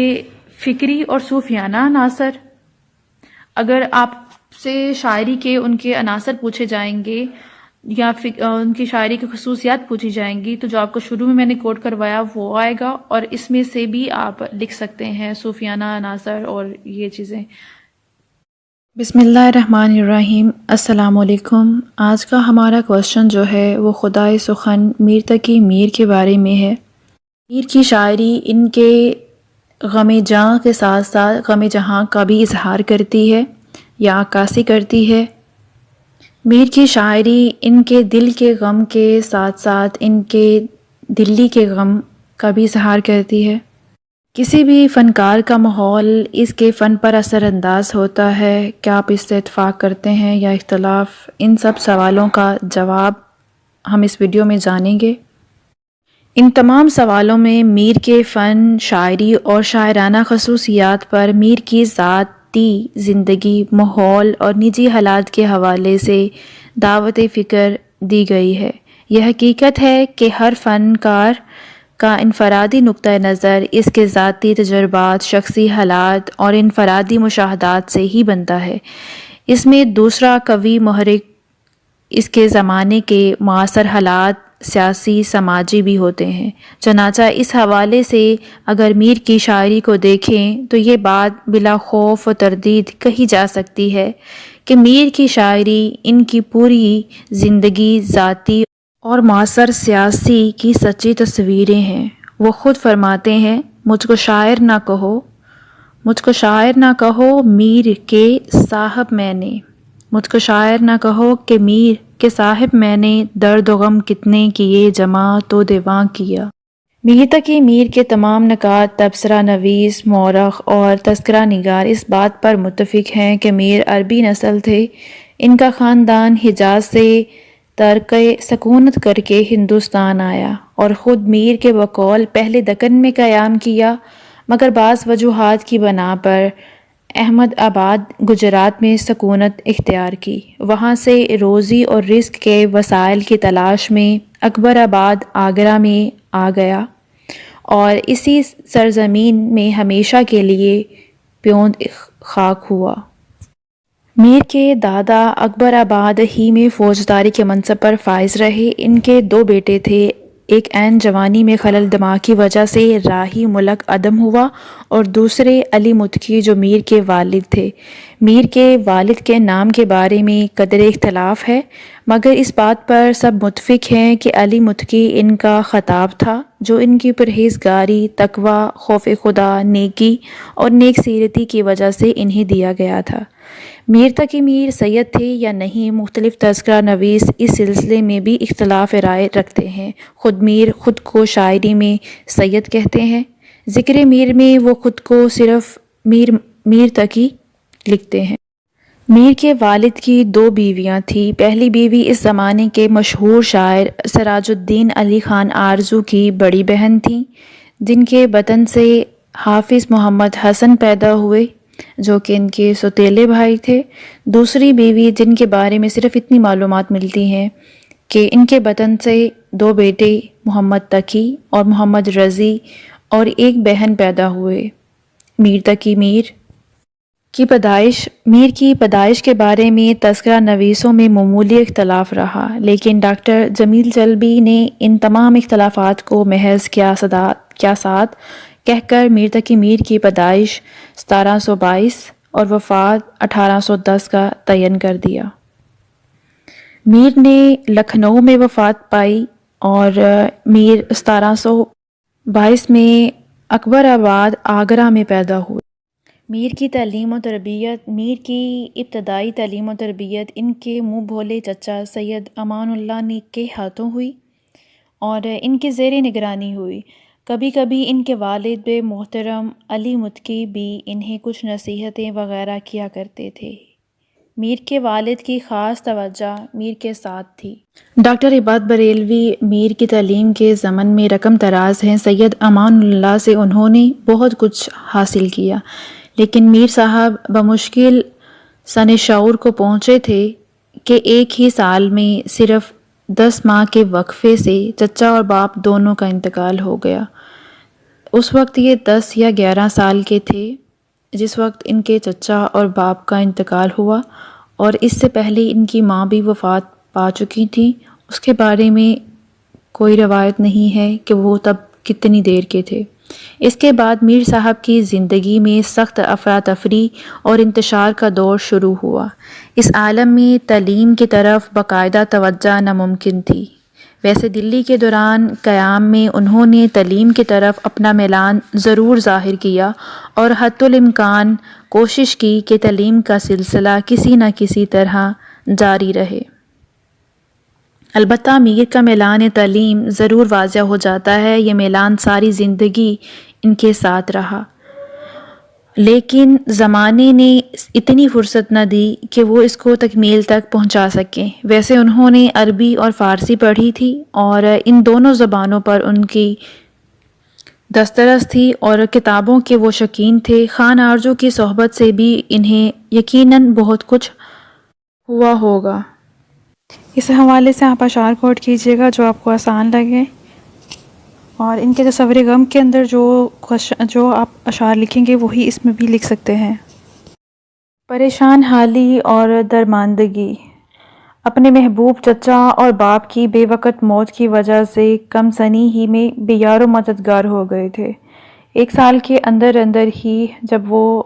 فکری اور صوفیانہ عناصر، اگر آپ سے شاعری کے ان کے عناصر پوچھے جائیں گے یا ان کی شاعری کی خصوصیات پوچھی جائیں گی تو جو آپ کو شروع میں نے کوٹ کروایا وہ آئے گا، اور اس میں سے بھی آپ لکھ سکتے ہیں صوفیانہ عناصر اور یہ چیزیں۔ بسم اللہ الرحمن الرحیم۔ السلام علیکم۔ آج کا ہمارا کوشچن جو ہے وہ خدائے سخن میر تقی میر کے بارے میں ہے۔ میر کی شاعری ان کے غم جاں کے ساتھ ساتھ غم جہاں کا بھی اظہار کرتی ہے یا عکاسی کرتی ہے۔ میر کی شاعری ان کے دل کے غم کے ساتھ ساتھ ان کے دلی کے غم کا بھی اظہار کرتی ہے۔ کسی بھی فنکار کا ماحول اس کے فن پر اثر انداز ہوتا ہے۔ کیا آپ اس سے اتفاق کرتے ہیں یا اختلاف؟ ان سب سوالوں کا جواب ہم اس ویڈیو میں جانیں گے۔ ان تمام سوالوں میں میر کے فن، شاعری اور شاعرانہ خصوصیات پر میر کی ذاتی زندگی، ماحول اور نجی حالات کے حوالے سے دعوت فکر دی گئی ہے۔ یہ حقیقت ہے کہ ہر فنکار کا انفرادی نقطہ نظر اس کے ذاتی تجربات، شخصی حالات اور انفرادی مشاہدات سے ہی بنتا ہے۔ اس میں دوسرا قوی محرک اس کے زمانے کے معاصر حالات سیاسی، سماجی بھی ہوتے ہیں۔ چنانچہ اس حوالے سے اگر میر کی شاعری کو دیکھیں تو یہ بات بلا خوف و تردید کہی جا سکتی ہے کہ میر کی شاعری ان کی پوری زندگی، ذاتی اور معاصر سیاسی کی سچی تصویریں ہیں۔ وہ خود فرماتے ہیں، مجھ کو شاعر نہ کہو میر کے صاحب میں نے، مجھ کو شاعر نہ کہو کہ میر کے صاحب میں نے، درد و غم کتنے کیے جمع تو دیواں کیا۔ میر تقی میر کے تمام نکات، تبصرہ نویس، مورخ اور تذکرہ نگار اس بات پر متفق ہیں کہ میر عربی نسل تھے۔ ان کا خاندان حجاز سے ترک سکونت کر کے ہندوستان آیا اور خود میر کے بقول پہلے دکن میں قیام کیا، مگر بعض وجوہات کی بنا پر احمد آباد گجرات میں سکونت اختیار کی۔ وہاں سے روزی اور رزق کے وسائل کی تلاش میں اکبر آباد آگرہ میں آ گیا اور اسی سرزمین میں ہمیشہ کے لیے پیوند خاک ہوا۔ میر کے دادا اکبر آباد ہی میں فوجداری کے منصب پر فائز رہے۔ ان کے 2 بیٹے تھے، ایک عین جوانی میں خلل دماغ کی وجہ سے راہی ملک عدم ہوا، اور دوسرے علی متقی جو میر کے والد تھے۔ میر کے والد کے نام کے بارے میں قدرے اختلاف ہے، مگر اس بات پر سب متفق ہیں کہ علی متقی ان کا خطاب تھا، جو ان کی پرہیزگاری، تقوی، خوف خدا، نیکی اور نیک سیرتی کی وجہ سے انہیں دیا گیا تھا۔ میر تقی میر سید تھے یا نہیں، مختلف تذکرہ نویس اس سلسلے میں بھی اختلاف رائے رکھتے ہیں۔ خود میر خود کو شاعری میں سید کہتے ہیں، ذکر میر میں وہ خود کو صرف میر تقی لکھتے ہیں۔ میر کے والد کی 2 بیویاں تھیں۔ پہلی بیوی اس زمانے کے مشہور شاعر سراج الدین علی خان آرزو کی بڑی بہن تھیں، جن کے بطن سے حافظ محمد حسن پیدا ہوئے، جو کہ ان کے سوتیلے بھائی تھے۔ دوسری بیوی، جن کے بارے میں صرف اتنی معلومات ملتی ہیں کہ ان کے بطن سے 2 بیٹے محمد تقی اور محمد رضی اور ایک بہن پیدا ہوئے۔ میر تقی میر کی پیدائش کے بارے میں تذکرہ نویسوں میں معمولی اختلاف رہا، لیکن ڈاکٹر جمیل چلبی نے ان تمام اختلافات کو محض قیاسات کہہ کر میر تقی میر کی پیدائش 1722 اور وفات 1810 کا تعین کر دیا۔ میر نے لکھنؤ میں وفات پائی اور میر 1722 میں اکبر آباد آگرہ میں پیدا ہوئے۔ میر کی ابتدائی تعلیم و تربیت ان کے منہ بھولے چچا سید امان اللہ کے ہاتھوں ہوئی اور ان کی زیر نگرانی ہوئی۔ کبھی کبھی ان کے والد محترم علی متقی بھی انہیں کچھ نصیحتیں وغیرہ کیا کرتے تھے۔ میر کے والد کی خاص توجہ میر کے ساتھ تھی۔ ڈاکٹر عباد بریلوی میر کی تعلیم کے ضمن میں رقم دراز ہیں۔ سید امان اللہ سے انہوں نے بہت کچھ حاصل کیا، لیکن میر صاحب بمشکل سن شعور کو پہنچے تھے کہ ایک ہی سال میں صرف 10 ماہ کے وقفے سے چچا اور باپ دونوں کا انتقال ہو گیا۔ اس وقت یہ 10 یا 11 سال کے تھے جس وقت ان کے چچا اور باپ کا انتقال ہوا، اور اس سے پہلے ان کی ماں بھی وفات پا چکی تھی۔ اس کے بارے میں کوئی روایت نہیں ہے کہ وہ تب کتنی دیر کے تھے۔ اس کے بعد میر صاحب کی زندگی میں سخت افراتفری اور انتشار کا دور شروع ہوا۔ اس عالم میں تعلیم کی طرف باقاعدہ توجہ ناممکن تھی۔ ویسے دلی کے دوران قیام میں انہوں نے تعلیم کی طرف اپنا میلان ضرور ظاہر کیا اور حتی الامکان کوشش کی کہ تعلیم کا سلسلہ کسی نہ کسی طرح جاری رہے۔ البتہ میر کا میلان تعلیم ضرور واضح ہو جاتا ہے، یہ میلان ساری زندگی ان کے ساتھ رہا، لیکن زمانے نے اتنی فرصت نہ دی کہ وہ اس کو تکمیل تک پہنچا سکیں۔ ویسے انہوں نے عربی اور فارسی پڑھی تھی اور ان دونوں زبانوں پر ان کی دسترس تھی، اور کتابوں کے وہ شوقین تھے۔ خان آرزو کی صحبت سے بھی انہیں یقیناً بہت کچھ ہوا ہوگا۔ اس حوالے سے آپ اشعار کوٹ کیجیے گا جو آپ کو آسان لگے، اور ان کے تصور غم کے اندر جو آپ اشعار لکھیں گے وہی اس میں بھی لکھ سکتے ہیں۔ پریشان حالی اور درماندگی۔ اپنے محبوب چچا اور باپ کی بے وقت موت کی وجہ سے کم سنی ہی میں بے یار و مددگار ہو گئے تھے۔ 1 سال کے اندر ہی جب وہ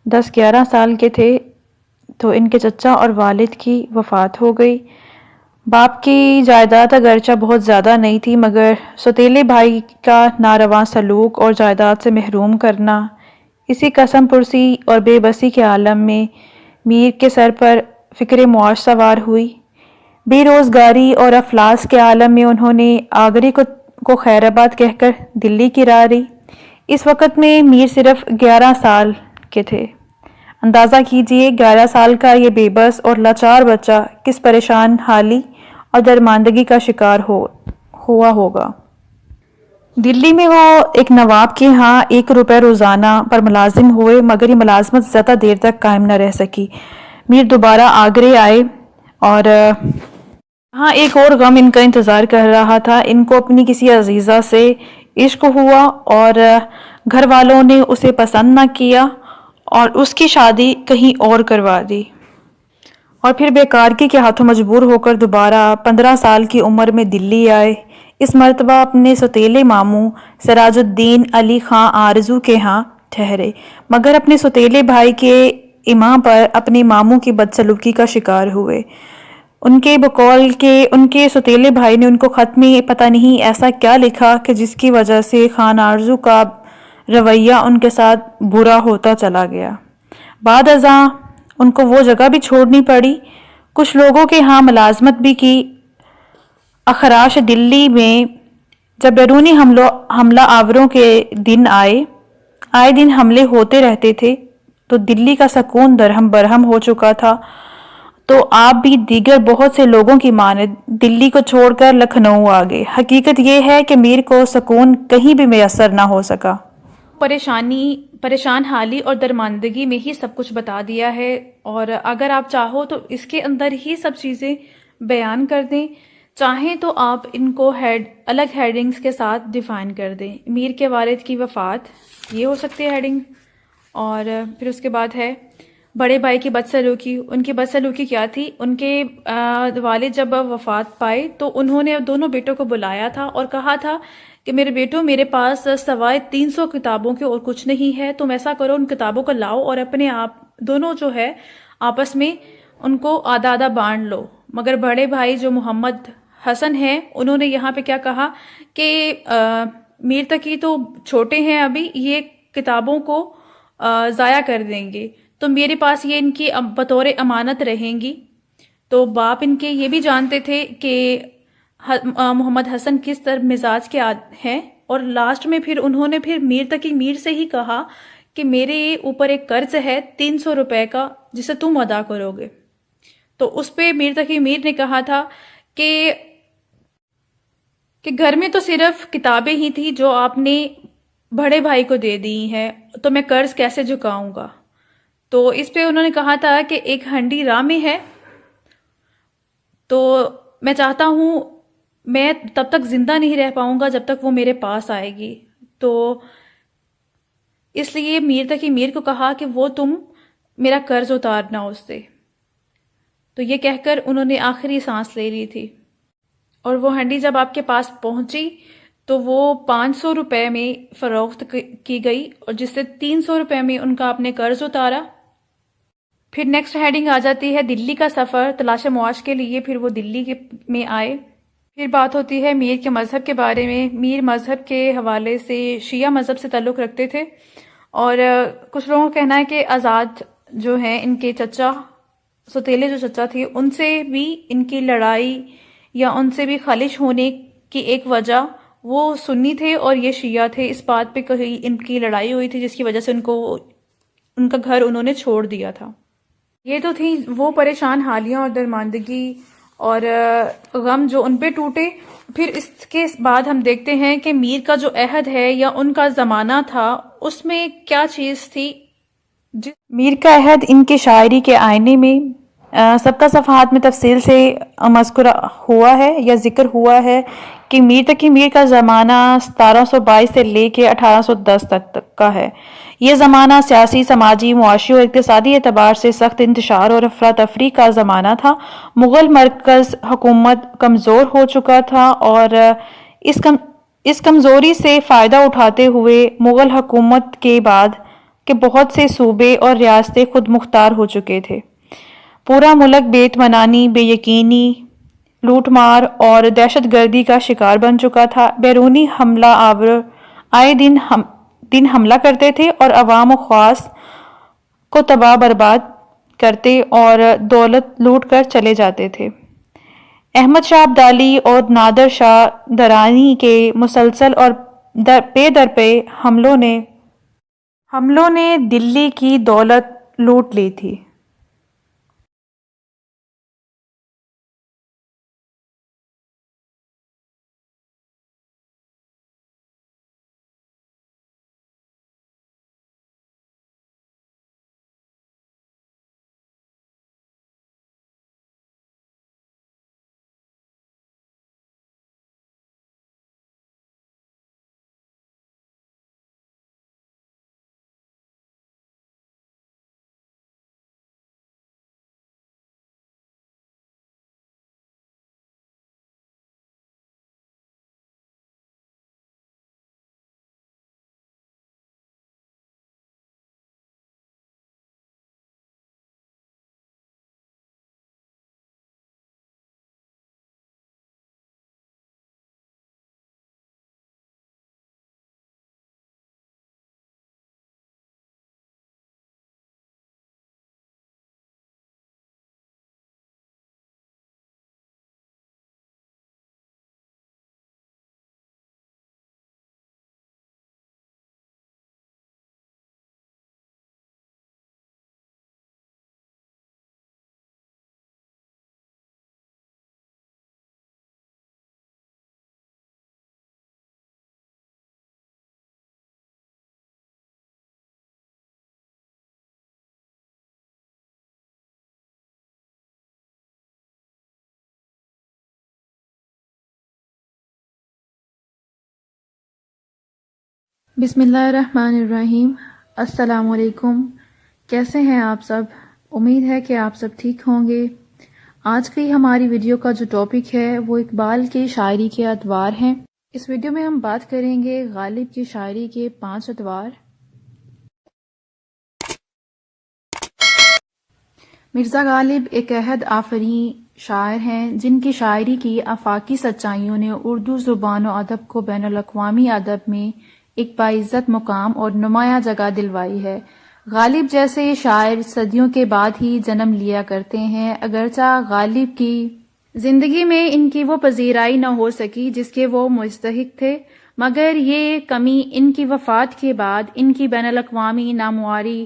10-11 سال کے تھے تو ان کے چچا اور والد کی وفات ہو گئی۔ باپ کی جائیداد اگرچہ بہت زیادہ نہیں تھی، مگر سوتیلے بھائی کا ناروا سلوک اور جائیداد سے محروم کرنا، اسی قسم پرسی اور بے بسی کے عالم میں میر کے سر پر فکر معاش سوار ہوئی۔ بے روزگاری اور افلاس کے عالم میں انہوں نے آگرے کو خیر آباد کہہ کر دلی گرا دی۔ اس وقت میں میر صرف 11 سال کے تھے۔ اندازہ کیجئے 11 سال کا یہ بے بس اور لاچار بچہ کس پریشان حالی اور درماندگی کا شکار ہوا ہوگا۔ دلی میں وہ ایک نواب کے ہاں 1 روپے روزانہ پر ملازم ہوئے، مگر یہ ملازمت زیادہ دیر تک قائم نہ رہ سکی۔ میر دوبارہ آگرے آئے اور ہاں ایک اور غم ان کا انتظار کر رہا تھا۔ ان کو اپنی کسی عزیزہ سے عشق ہوا اور گھر والوں نے اسے پسند نہ کیا اور اس کی شادی کہیں اور کروا دی، اور پھر بیکارگی کے ہاتھوں مجبور ہو کر دوبارہ 15 سال کی عمر میں دلی آئے۔ اس مرتبہ اپنے سوتیلے ماموں سراج الدین علی خان آرزو کے ہاں ٹھہرے، مگر اپنے سوتیلے بھائی کے اماں پر اپنے ماموں کی بدسلوکی کا شکار ہوئے۔ ان کے بقول کہ ان کے سوتیلے بھائی نے ان کو خط میں پتہ نہیں ایسا کیا لکھا کہ جس کی وجہ سے خان آرزو کا رویہ ان کے ساتھ برا ہوتا چلا گیا۔ بعد ازاں ان کو وہ جگہ بھی چھوڑنی پڑی، کچھ لوگوں کے ہاں ملازمت بھی کی۔ اخراش دلی میں جب بیرونی حملہ آوروں کے دن آئے دن حملے ہوتے رہتے تھے تو دلی کا سکون درہم برہم ہو چکا تھا، تو آپ بھی دیگر بہت سے لوگوں کی مانند دلی کو چھوڑ کر لکھنؤ آ گئے۔ حقیقت یہ ہے کہ میر کو سکون کہیں بھی میسر نہ ہو سکا۔ پریشان حالی اور درماندگی میں ہی سب کچھ بتا دیا ہے، اور اگر آپ چاہو تو اس کے اندر ہی سب چیزیں بیان کر دیں، چاہیں تو آپ ان کو الگ ہیڈنگز کے ساتھ ڈیفائن کر دیں۔ میر کے والد کی وفات، یہ ہو سکتی ہے ہیڈنگ، اور پھر اس کے بعد ہے بڑے بھائی کی بدسلوکی۔ ان کی بدسلوکی کیا تھی؟ ان کے والد جب وفات پائے تو انہوں نے دونوں بیٹوں کو بلایا تھا اور کہا تھا کہ میرے بیٹوں، میرے پاس سوائے 300 کتابوں کے اور کچھ نہیں ہے، تم ایسا کرو ان کتابوں کو لاؤ اور اپنے آپ دونوں جو ہے آپس میں ان کو آدھا آدھا بانٹ لو۔ مگر بڑے بھائی جو محمد حسن ہیں، انہوں نے یہاں پہ کیا کہا کہ میر تقی تو چھوٹے ہیں ابھی، یہ کتابوں کو ضائع کر دیں گے، تو میرے پاس یہ ان کی بطور امانت رہیں گی۔ تو باپ ان کے یہ بھی جانتے تھے کہ محمد حسن کس طرح مزاج کے ہیں، اور لاسٹ میں پھر انہوں نے پھر میر تقی میر سے ہی کہا کہ میرے اوپر ایک قرض ہے 300 روپے کا جسے تم ادا کرو گے۔ تو اس پہ میر تقی میر نے کہا تھا کہ گھر میں تو صرف کتابیں ہی تھی جو آپ نے بڑے بھائی کو دے دی ہیں، تو میں قرض کیسے چکاؤں گا؟ تو اس پہ انہوں نے کہا تھا کہ ایک ہنڈی راہ میں ہے، تو میں چاہتا ہوں میں تب تک زندہ نہیں رہ پاؤں گا جب تک وہ میرے پاس آئے گی۔ تو اس لیے میر تقی میر کو کہا کہ وہ تم میرا قرض اتارنا اس سے۔ تو یہ کہہ کر انہوں نے آخری سانس لے لی تھی، اور وہ ہنڈی جب آپ کے پاس پہنچی تو وہ 500 روپے میں فروخت کی گئی، اور جس سے 300 روپے میں ان کا آپ نے قرض اتارا۔ پھر نیکسٹ ہیڈنگ آ جاتی ہے دلی کا سفر تلاش معاش کے لیے۔ پھر وہ دلی میں آئے۔ پھر بات ہوتی ہے میر کے مذہب کے بارے میں۔ میر مذہب کے حوالے سے شیعہ مذہب سے تعلق رکھتے تھے، اور کچھ لوگوں کا کہنا ہے کہ آزاد جو ہیں ان کے چچا، سوتیلے جو چچا تھے، ان سے بھی ان کی لڑائی یا ان سے بھی خالش ہونے کی ایک وجہ وہ سنی تھے اور یہ شیعہ تھے۔ اس بات پہ کہیں ان کی لڑائی ہوئی تھی جس کی وجہ سے ان کا گھر انہوں نے چھوڑ دیا تھا۔ یہ تو تھی وہ پریشان حالیاں اور درماندگی اور غم جو ان پہ ٹوٹے۔ پھر اس کے بعد ہم دیکھتے ہیں کہ میر کا جو عہد ہے یا ان کا زمانہ تھا، اس میں کیا چیز تھی۔ میر کا عہد ان کی شاعری کے آئینے میں سب کا صفحات میں تفصیل سے مذکور ہوا ہے یا ذکر ہوا ہے کہ میر تقی میر کا زمانہ 1722 سے لے کے 1810 تک کا ہے۔ یہ زمانہ سیاسی، سماجی، معاشی اور اقتصادی اعتبار سے سخت انتشار اور افراتفری کا زمانہ تھا۔ مغل مرکز حکومت کمزور ہو چکا تھا، اور اس کمزوری سے فائدہ اٹھاتے ہوئے مغل حکومت کے بعد کے بہت سے صوبے اور ریاستیں خود مختار ہو چکے تھے۔ پورا ملک بے اطمینانی، بے یقینی، لوٹ مار اور دہشت گردی کا شکار بن چکا تھا۔ بیرونی حملہ آور آئے دن حملہ کرتے تھے اور عوام و خواص کو تباہ برباد کرتے اور دولت لوٹ کر چلے جاتے تھے۔ احمد شاہ ابدالی اور نادر شاہ درانی کے مسلسل اور پے در پے حملوں نے دلی کی دولت لوٹ لی تھی۔ بسم اللہ الرحمن الرحیم۔ السلام علیکم، کیسے ہیں آپ سب؟ امید ہے کہ آپ سب ٹھیک ہوں گے۔ آج کی ہماری ویڈیو کا جو ٹاپک ہے وہ اقبال کی شاعری کے ادوار ہیں۔ اس ویڈیو میں ہم بات کریں گے غالب کی شاعری کے 5 ادوار۔ مرزا غالب ایک عہد آفریں شاعر ہیں جن کی شاعری کی آفاقی سچائیوں نے اردو زبان و ادب کو بین الاقوامی ادب میں ایک باعزت مقام اور نمایاں جگہ دلوائی ہے۔ غالب جیسے شاعر صدیوں کے بعد ہی جنم لیا کرتے ہیں، اگرچہ غالب کی زندگی میں ان کی وہ پذیرائی نہ ہو سکی جس کے وہ مستحق تھے، مگر یہ کمی ان کی وفات کے بعد ان کی بین الاقوامی ناموری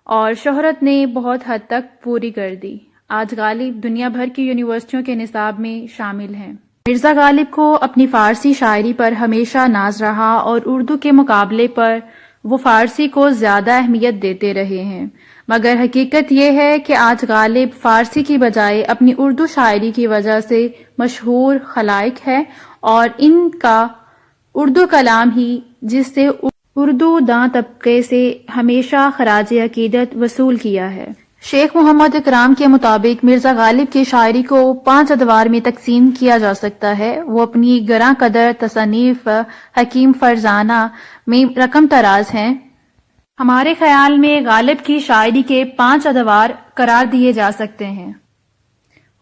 اور شہرت نے بہت حد تک پوری کر دی۔ آج غالب دنیا بھر کی یونیورسٹیوں کے نصاب میں شامل ہیں۔ مرزا غالب کو اپنی فارسی شاعری پر ہمیشہ ناز رہا اور اردو کے مقابلے پر وہ فارسی کو زیادہ اہمیت دیتے رہے ہیں، مگر حقیقت یہ ہے کہ آج غالب فارسی کی بجائے اپنی اردو شاعری کی وجہ سے مشہور خلائق ہے اور ان کا اردو کلام ہی جس سے اردو داں طبقے سے ہمیشہ خراج عقیدت وصول کیا ہے۔ شیخ محمد اکرام کے مطابق مرزا غالب کی شاعری کو 5 ادوار میں تقسیم کیا جا سکتا ہے۔ وہ اپنی گراں قدر تصانیف حکیم فرزانہ میں رقم تراز ہیں۔ ہمارے خیال میں غالب کی شاعری کے 5 ادوار قرار دیے جا سکتے ہیں،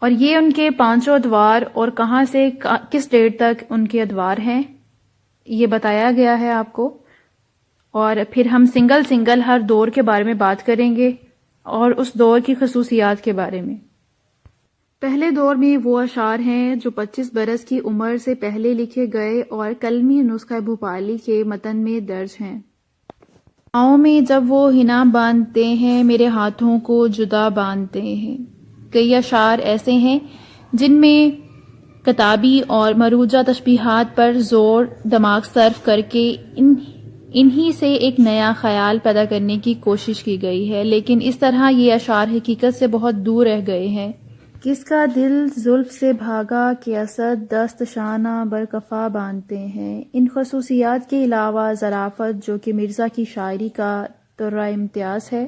اور یہ ان کے 5 ادوار اور کہاں سے کس ڈیٹ تک ان کے ادوار ہیں یہ بتایا گیا ہے آپ کو، اور پھر ہم سنگل ہر دور کے بارے میں بات کریں گے اور اس دور کی خصوصیات کے بارے میں۔ پہلے دور میں وہ اشعار ہیں جو 25 برس کی عمر سے پہلے لکھے گئے اور کلمی نسخہ بھوپالی کے متن میں درج ہیں۔ پاؤں میں جب وہ حنا باندھتے ہیں میرے ہاتھوں کو جدا باندھتے ہیں۔ کئی اشعار ایسے ہیں جن میں کتابی اور مروجہ تشبیہات پر زور دماغ صرف کر کے انہی سے ایک نیا خیال پیدا کرنے کی کوشش کی گئی ہے، لیکن اس طرح یہ اشعار حقیقت سے بہت دور رہ گئے ہیں۔ کس کا دل زلف سے بھاگا کہ اسد دست شانہ برکفا باندھتے ہیں۔ ان خصوصیات کے علاوہ ظرافت جو کہ مرزا کی شاعری کا طرح امتیاز ہے،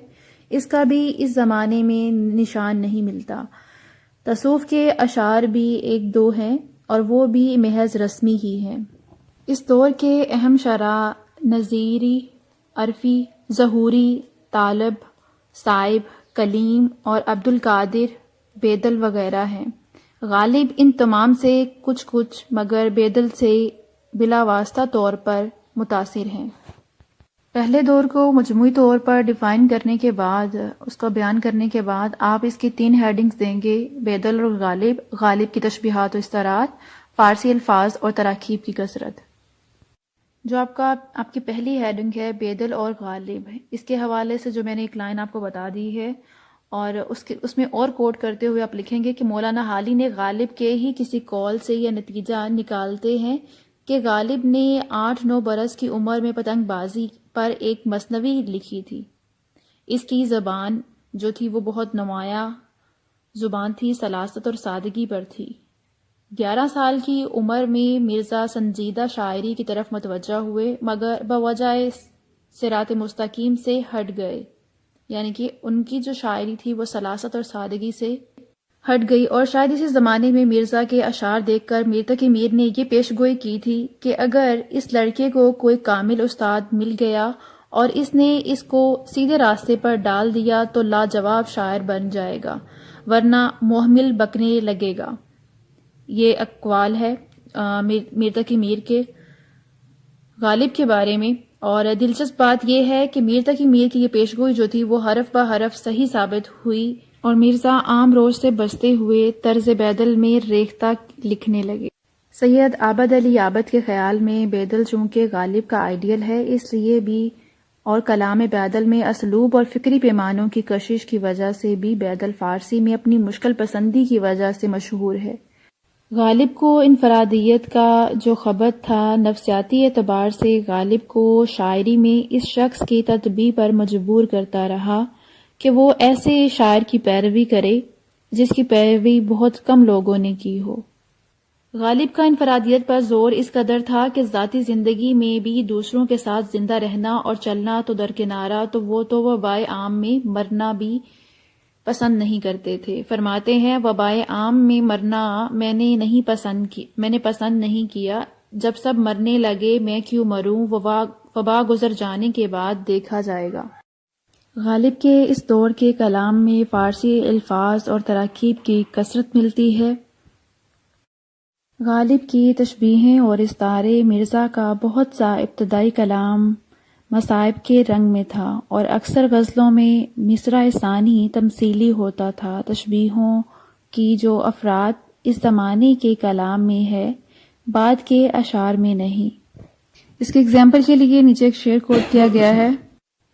اس کا بھی اس زمانے میں نشان نہیں ملتا۔ تصوف کے اشعار بھی 1-2 ہیں اور وہ بھی محض رسمی ہی ہیں۔ اس دور کے اہم شعراء نظیری، عرفی، ظہوری، طالب، صائب، کلیم اور عبد القادر بیدل وغیرہ ہیں۔ غالب ان تمام سے کچھ مگر بیدل سے بلا واسطہ طور پر متاثر ہیں۔ پہلے دور کو مجموعی طور پر ڈیفائن کرنے کے بعد، اس کا بیان کرنے کے بعد آپ اس کی 3 ہیڈنگز دیں گے: بیدل اور غالب کی تشبیہات و استعارات، فارسی الفاظ اور تراکیب کی کثرت۔ جو آپ کی پہلی ہیڈنگ ہے بیدل اور غالب، اس کے حوالے سے جو میں نے ایک لائن آپ کو بتا دی ہے، اور اس میں اور کوٹ کرتے ہوئے آپ لکھیں گے کہ مولانا حالی نے غالب کے ہی کسی قول سے یہ نتیجہ نکالتے ہیں کہ غالب نے 8-9 برس کی عمر میں پتنگ بازی پر ایک مثنوی لکھی تھی۔ اس کی زبان جو تھی وہ بہت نمایاں زبان تھی، سلاست اور سادگی پر تھی۔ 11 سال کی عمر میں مرزا سنجیدہ شاعری کی طرف متوجہ ہوئے، مگر بوجہ صراط مستقیم سے ہٹ گئے، یعنی کہ ان کی جو شاعری تھی وہ سلاست اور سادگی سے ہٹ گئی، اور شاید اسی زمانے میں مرزا کے اشعار دیکھ کر میر تقی میر نے یہ پیش گوئی کی تھی کہ اگر اس لڑکے کو کوئی کامل استاد مل گیا اور اس نے اس کو سیدھے راستے پر ڈال دیا تو لاجواب شاعر بن جائے گا، ورنہ محمل بکنے لگے گا۔ یہ اقوال ہے میر تقی میر کے غالب کے بارے میں، اور دلچسپ بات یہ ہے کہ میر تقی میر کی یہ پیشگوئی جو تھی وہ حرف بہ حرف صحیح ثابت ہوئی، اور مرزا عام روز سے بچتے ہوئے طرز بیدل میں ریختہ لکھنے لگے۔ سید عابد علی عابد کے خیال میں بیدل چونکہ غالب کا آئیڈیل ہے، اس لیے بھی اور کلام بیدل میں اسلوب اور فکری پیمانوں کی کشش کی وجہ سے بھی بیدل فارسی میں اپنی مشکل پسندی کی وجہ سے مشہور ہے۔ غالب کو انفرادیت کا جو خبت تھا، نفسیاتی اعتبار سے غالب کو شاعری میں اس شخص کی تطبیع پر مجبور کرتا رہا کہ وہ ایسے شاعر کی پیروی کرے جس کی پیروی بہت کم لوگوں نے کی ہو۔ غالب کا انفرادیت پر زور اس قدر تھا کہ ذاتی زندگی میں بھی دوسروں کے ساتھ زندہ رہنا اور چلنا تو درکنارہ، تو وبائے عام میں مرنا بھی پسند نہیں کرتے تھے۔ فرماتے ہیں وبائے عام میں مرنا میں نے پسند نہیں کیا، جب سب مرنے لگے میں کیوں مروں، وبا گزر جانے کے بعد دیکھا جائے گا۔ غالب کے اس دور کے کلام میں فارسی الفاظ اور تراکیب کی کثرت ملتی ہے۔ غالب کی تشبیہیں اور استعارے مرزا کا بہت سا ابتدائی کلام مصائب کے رنگ میں تھا، اور اکثر غزلوں میں مصرع ثانی تمثیلی ہوتا تھا۔ تشبیہوں کی جو افراد اس زمانے کے کلام میں ہے، بعد کے اشعار میں نہیں۔ اس کے اگزامپل کے لیے نیچے ایک شعر کوٹ کیا گیا ہے۔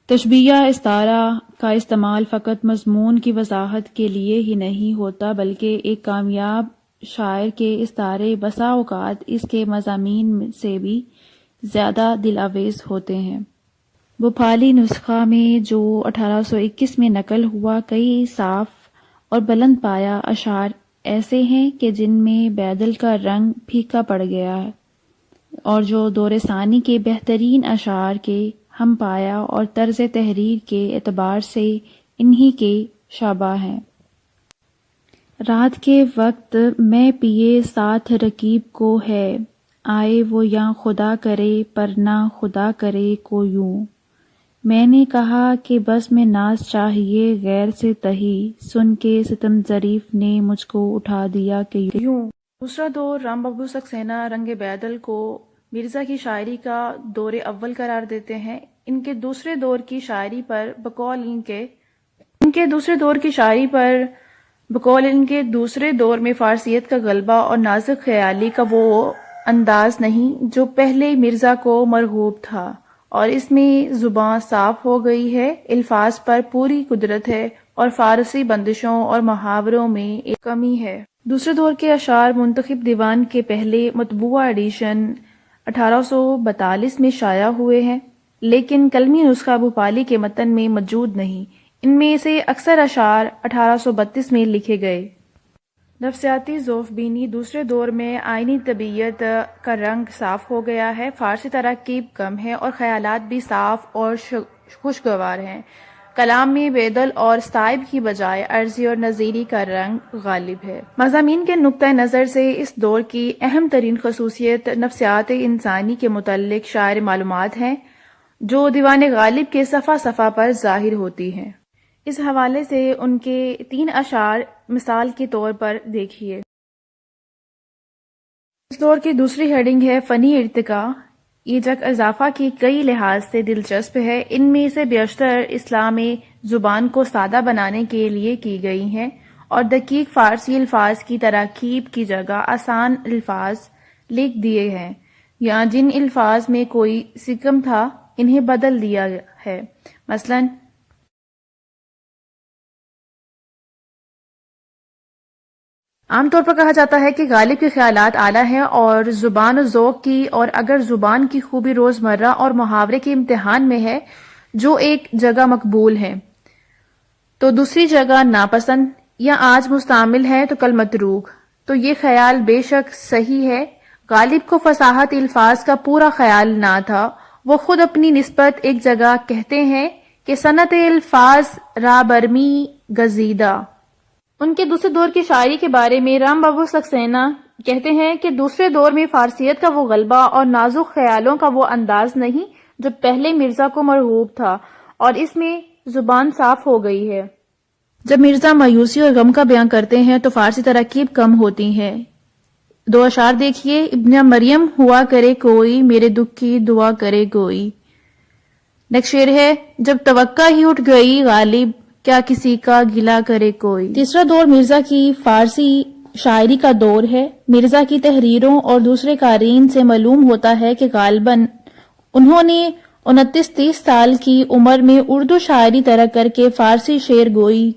تشبیہ استعارہ کا استعمال فقط مضمون کی وضاحت کے لیے ہی نہیں ہوتا، بلکہ ایک کامیاب شاعر کے استعارے بسا اوقات اس کے مضامین سے بھی زیادہ دل آویز ہوتے ہیں۔ بھوپالی نسخہ میں جو 1821 میں نقل ہوا، کئی صاف اور بلند پایا اشعار ایسے ہیں کہ جن میں بیدل کا رنگ پھیکا پڑ گیا ہے، اور جو دور ثانی کے بہترین اشعار کے ہم پایا اور طرز تحریر کے اعتبار سے انہی کے شابہ ہیں۔ رات کے وقت میں پیے ساتھ رکیب کو ہے، آئے وہ یا خدا کرے پر نہ خدا کرے کو یوں۔ میں نے کہا کہ بس میں ناز چاہیے غیر سے تہی، سن کے ستم ظریف نے مجھ کو اٹھا دیا کہ یوں۔ دوسرا دور رام ببو سکسینہ رنگ بیدل کو مرزا کی شاعری کا دور اول قرار دیتے ہیں۔ ان کے دوسرے دور کی شاعری پر بقول ان کے دوسرے دور میں فارسیت کا غلبہ اور نازک خیالی کا وہ انداز نہیں جو پہلے مرزا کو مرغوب تھا، اور اس میں زبان صاف ہو گئی ہے، الفاظ پر پوری قدرت ہے، اور فارسی بندشوں اور محاوروں میں ایک کمی ہے۔ دوسرے دور کے اشعار منتخب دیوان کے پہلے مطبوعہ ایڈیشن 1842 میں شائع ہوئے ہیں، لیکن قلمی نسخہ بھوپالی کے متن میں موجود نہیں۔ ان میں سے اکثر اشعار 1832 میں لکھے گئے۔ نفسیاتی ذوف بینی دوسرے دور میں آئینی طبیعت کا رنگ صاف ہو گیا ہے، فارسی تراکیب کم ہے اور خیالات بھی صاف اور خوشگوار ہیں۔ کلام میں بیدل اور صائب کی بجائے عرضی اور نظیری کا رنگ غالب ہے۔ مضامین کے نقطہ نظر سے اس دور کی اہم ترین خصوصیت نفسیات انسانی کے متعلق شائع معلومات ہیں، جو دیوان غالب کے صفحہ صفحہ پر ظاہر ہوتی ہیں۔ اس حوالے سے ان کے 3 اشعار مثال کے طور پر دیکھیے۔ اس دور کی دوسری ہیڈنگ ہے فنی ارتقاء۔ یہ جگ اضافہ کی کئی لحاظ سے دلچسپ ہے۔ ان میں سے بیشتر اسلام زبان کو سادہ بنانے کے لیے کی گئی ہیں، اور دقیق فارسی الفاظ کی تراکیب کی جگہ آسان الفاظ لکھ دیے ہیں، یا جن الفاظ میں کوئی سکم تھا انہیں بدل دیا ہے۔ مثلاً عام طور پر کہا جاتا ہے کہ غالب کے خیالات اعلیٰ ہیں اور زبان و ذوق کی، اور اگر زبان کی خوبی روزمرہ اور محاورے کے امتحان میں ہے جو ایک جگہ مقبول ہے تو دوسری جگہ ناپسند، یا آج مستعمل ہے تو کل متروک، تو یہ خیال بے شک صحیح ہے۔ غالب کو فصاحت الفاظ کا پورا خیال نہ تھا۔ وہ خود اپنی نسبت ایک جگہ کہتے ہیں کہ صنعت الفاظ را برمی گزیدہ۔ ان کے دوسرے دور کی شاعری کے بارے میں رام ببو سکسینہ کہتے ہیں کہ دوسرے دور میں فارسیت کا وہ غلبہ اور نازک خیالوں کا وہ انداز نہیں جو پہلے مرزا کو مرغوب تھا، اور اس میں زبان صاف ہو گئی ہے۔ جب مرزا مایوسی اور غم کا بیان کرتے ہیں تو فارسی تراکیب کم ہوتی ہیں۔ 2 اشعار دیکھیے۔ ابن مریم ہوا کرے کوئی، میرے دکھ کی دعا کرے کوئی۔ نیکسٹ شعر ہے جب توقع ہی اٹھ گئی غالب، کیا کسی کا گلہ کرے کوئی۔ تیسرا دور مرزا کی فارسی شاعری کا دور ہے۔ مرزا کی تحریروں اور دوسرے قارئین سے معلوم ہوتا ہے کہ غالباً انہوں نے 29-30 سال کی عمر میں اردو شاعری ترک کر کے فارسی شعر گوئی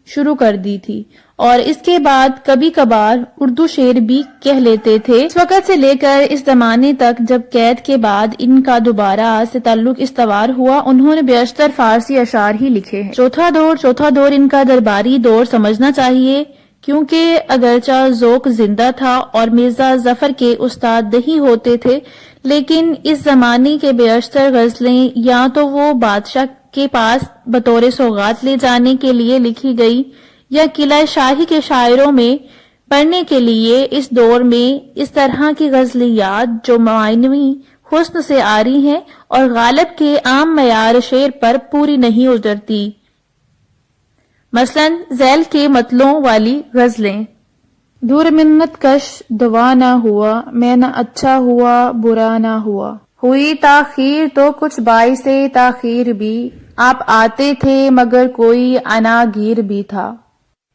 شروع کر دی تھی، اور اس کے بعد کبھی کبھار اردو شعر بھی کہہ لیتے تھے۔ اس وقت سے لے کر اس زمانے تک جب قید کے بعد ان کا دوبارہ سے تعلق استوار ہوا، انہوں نے بیشتر فارسی اشعار ہی لکھے ہیں۔ چوتھا دور ان کا درباری دور سمجھنا چاہیے، کیونکہ اگرچہ ذوق زندہ تھا اور مرزا ظفر کے استاد نہیں ہوتے تھے، لیکن اس زمانے کے بیشتر غزلیں یا تو وہ بادشاہ کے پاس بطور سوغات لے جانے کے لیے لکھی گئی یا قلعہ شاہی کے شاعروں میں پڑھنے کے لیے۔ اس دور میں اس طرح کی غزلیات جو معنوی حسن سے عاری ہیں اور غالب کے عام معیار شعر پر پوری نہیں اترتی، مثلاً ذیل کے مطلوں والی غزلیں: دور منت کش دوا نہ ہوا، میں نہ اچھا ہوا برا نہ ہوا، ہوئی تاخیر تو کچھ باعث تاخیر بھی، آپ آتے تھے مگر کوئی عناگیر بھی تھا۔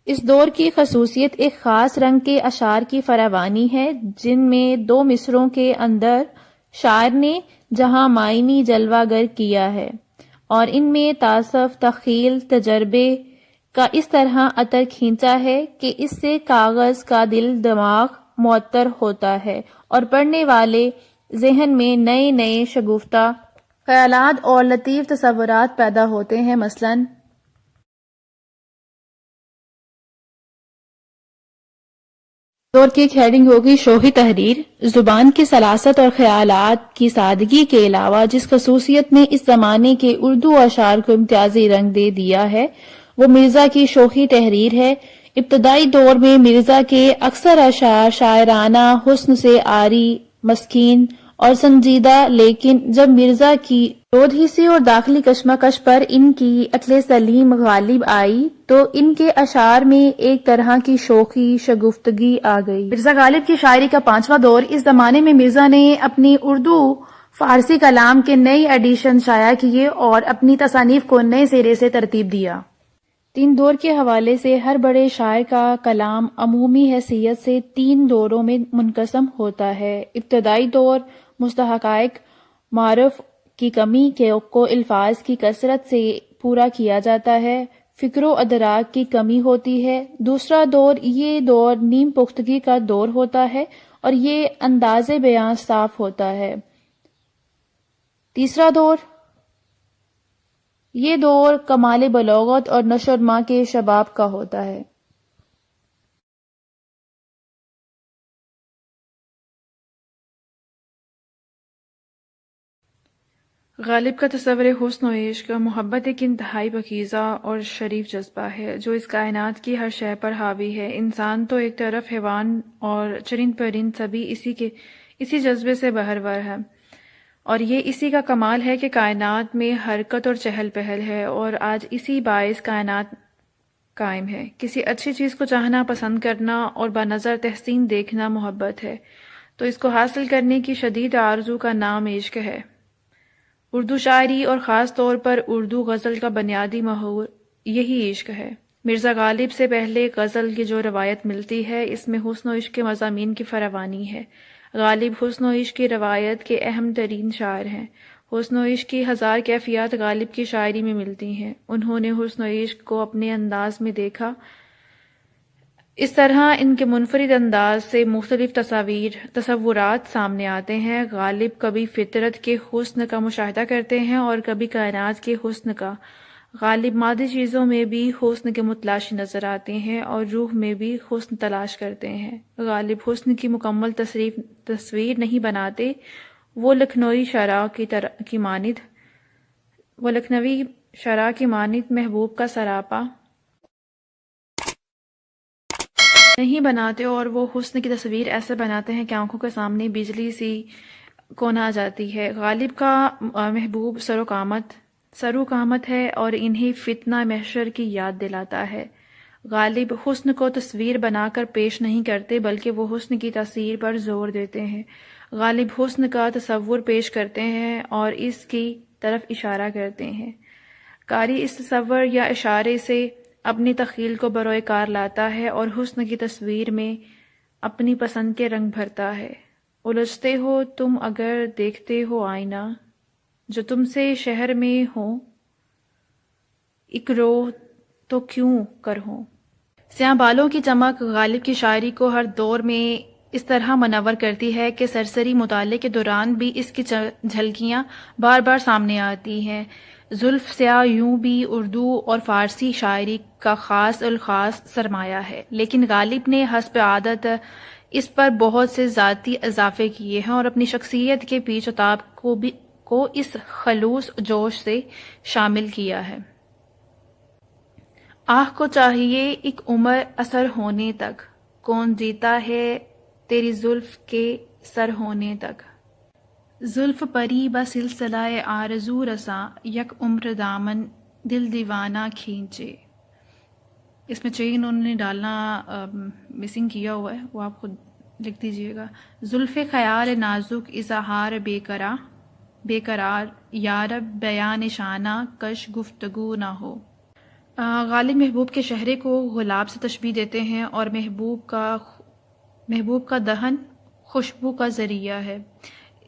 اس دور کی خصوصیت ایک خاص رنگ کے اشعار کی فراوانی ہے، جن میں 2 مصروں کے اندر شاعر نے جہاں معنی جلوہ گر کیا ہے، اور ان میں تعصف، تخیل، تجربے کا اس طرح عطر کھینچا ہے کہ اس سے کاغذ کا دل دماغ معطر ہوتا ہے اور پڑھنے والے ذہن میں نئے نئے شگفتہ خیالات اور لطیف تصورات پیدا ہوتے ہیں۔ مثلاً دور کی ایک ہیڈنگ ہوگی شوخی تحریر۔ زبان کی سلاست اور خیالات کی سادگی کے علاوہ جس خصوصیت نے اس زمانے کے اردو اشعار کو امتیازی رنگ دے دیا ہے وہ مرزا کی شوخی تحریر ہے۔ ابتدائی دور میں مرزا کے اکثر اشعار شاعرانہ حسن سے عاری، مسکین اور سنجیدہ، لیکن جب مرزا کی رود حسی اور داخلی کشمکش پر ان کی عقل سلیم غالب آئی تو ان کے اشعار میں ایک طرح کی شوخی، شگفتگی آ گئی۔ مرزا غالب کی شاعری کا 5واں دور۔ اس زمانے میں مرزا نے اپنی اردو فارسی کلام کے نئے ایڈیشن شائع کیے اور اپنی تصانیف کو نئے سرے سے ترتیب دیا۔ 3 دور کے حوالے سے ہر بڑے شاعر کا کلام عمومی حیثیت سے 3 دوروں میں منقسم ہوتا ہے۔ ابتدائی دور مستحقائق معارف کی کمی کو الفاظ کی کثرت سے پورا کیا جاتا ہے، فکر و ادراک کی کمی ہوتی ہے۔ دوسرا دور، یہ دور نیم پختگی کا دور ہوتا ہے اور یہ انداز بیان صاف ہوتا ہے۔ تیسرا دور، یہ دور کمال بلاغت اور نشو و نما کے شباب کا ہوتا ہے۔ غالب کا تصور حسن و عشق کا محبت ایک انتہائی پاکیزہ اور شریف جذبہ ہے جو اس کائنات کی ہر شے پر حاوی ہے۔ انسان تو ایک طرف، حیوان اور چرند پرند سبھی اسی جذبے سے بہرور ہے، اور یہ اسی کا کمال ہے کہ کائنات میں حرکت اور چہل پہل ہے، اور آج اسی باعث کائنات قائم ہے۔ کسی اچھی چیز کو چاہنا، پسند کرنا اور بنظر تحسین دیکھنا محبت ہے، تو اس کو حاصل کرنے کی شدید آرزو کا نام عشق ہے۔ اردو شاعری اور خاص طور پر اردو غزل کا بنیادی محور یہی عشق ہے۔ مرزا غالب سے پہلے غزل کی جو روایت ملتی ہے اس میں حسن و عشق کے مضامین کی فراوانی ہے۔ غالب حسن و عشق کی روایت کے اہم ترین شاعر ہیں۔ حسن و عشق کی 1000 کیفیات غالب کی شاعری میں ملتی ہیں۔ انہوں نے حسن و عشق کو اپنے انداز میں دیکھا، اس طرح ان کے منفرد انداز سے مختلف تصورات سامنے آتے ہیں۔ غالب کبھی فطرت کے حسن کا مشاہدہ کرتے ہیں اور کبھی کائنات کے حسن کا۔ غالب مادی چیزوں میں بھی حسن کے متلاشی نظر آتے ہیں اور روح میں بھی حسن تلاش کرتے ہیں۔ غالب حسن کی مکمل تصویر نہیں بناتے، وہ لکھنوی شرح کی مانند محبوب کا سراپا نہیں بناتے، اور وہ حسن کی تصویر ایسے بناتے ہیں کہ آنکھوں کے سامنے بجلی سی کون آ جاتی ہے۔ غالب کا محبوب سرو قامت ہے اور انہیں فتنہ محشر کی یاد دلاتا ہے۔ غالب حسن کو تصویر بنا کر پیش نہیں کرتے بلکہ وہ حسن کی تاثیر پر زور دیتے ہیں۔ غالب حسن کا تصور پیش کرتے ہیں اور اس کی طرف اشارہ کرتے ہیں۔ قاری اس تصور یا اشارے سے اپنی تخیل کو بروئے کار لاتا ہے اور حسن کی تصویر میں اپنی پسند کے رنگ بھرتا ہے۔ الجھتے ہو تم اگر دیکھتے ہو آئینہ، جو تم سے شہر میں ہو ایک رو تو کیوں کر ہو۔ سیاہ بالوں کی چمک غالب کی شاعری کو ہر دور میں اس طرح منور کرتی ہے کہ سرسری مطالعے کے دوران بھی اس کی جھلکیاں بار بار سامنے آتی ہیں۔ زلف سیاہ یوں بھی اردو اور فارسی شاعری کا خاص الخاص سرمایہ ہے، لیکن غالب نے حسب عادت اس پر بہت سے ذاتی اضافے کیے ہیں اور اپنی شخصیت کے پیچ و تاب کو اس خلوص جوش سے شامل کیا ہے۔ آہ کو چاہیے ایک عمر اثر ہونے تک، کون جیتا ہے تیری زلف کے سر ہونے تک۔ زلف پری با سلسلہ آرزو رساں، یک عمر دامن دل دیوانہ کھینچے۔ اس میں چین انہوں نے ڈالنا مسنگ کیا ہوا ہے، وہ آپ خود لکھ دیجئے گا۔ زلف خیال نازک اظہار بے قرار، یارب بیان نشانہ کش گفتگو نہ ہو۔ غالب محبوب کے چہرے کو گلاب سے تشبیہ دیتے ہیں اور محبوب کا دہن خوشبو کا ذریعہ ہے۔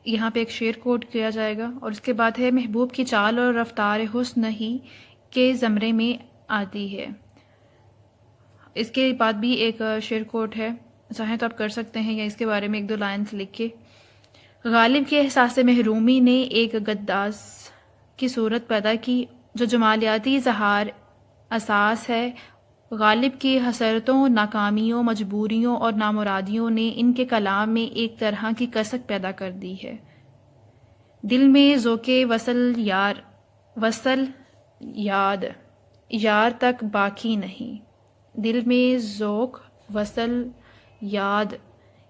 یہاں پہ ایک شعر کوٹ کیا جائے گا اور اس کے بعد ہے محبوب کی چال اور رفتار حسن ہی کے زمرے میں آتی ہے۔ اس کے بعد بھی ایک شعر کوٹ ہے، چاہیں تو آپ کر سکتے ہیں یا اس کے بارے میں ایک دو لائنز لکھ کے۔ غالب کے احساس محرومی نے ایک گداز کی صورت پیدا کی جو جمالیاتی اظہار اساس ہے۔ غالب کی حسرتوں، ناکامیوں، مجبوریوں اور نامرادیوں نے ان کے کلام میں ایک طرح کی کسک پیدا کر دی ہے۔ دل میں ذوق وصل یار تک باقی نہیں، دل میں ذوق وصل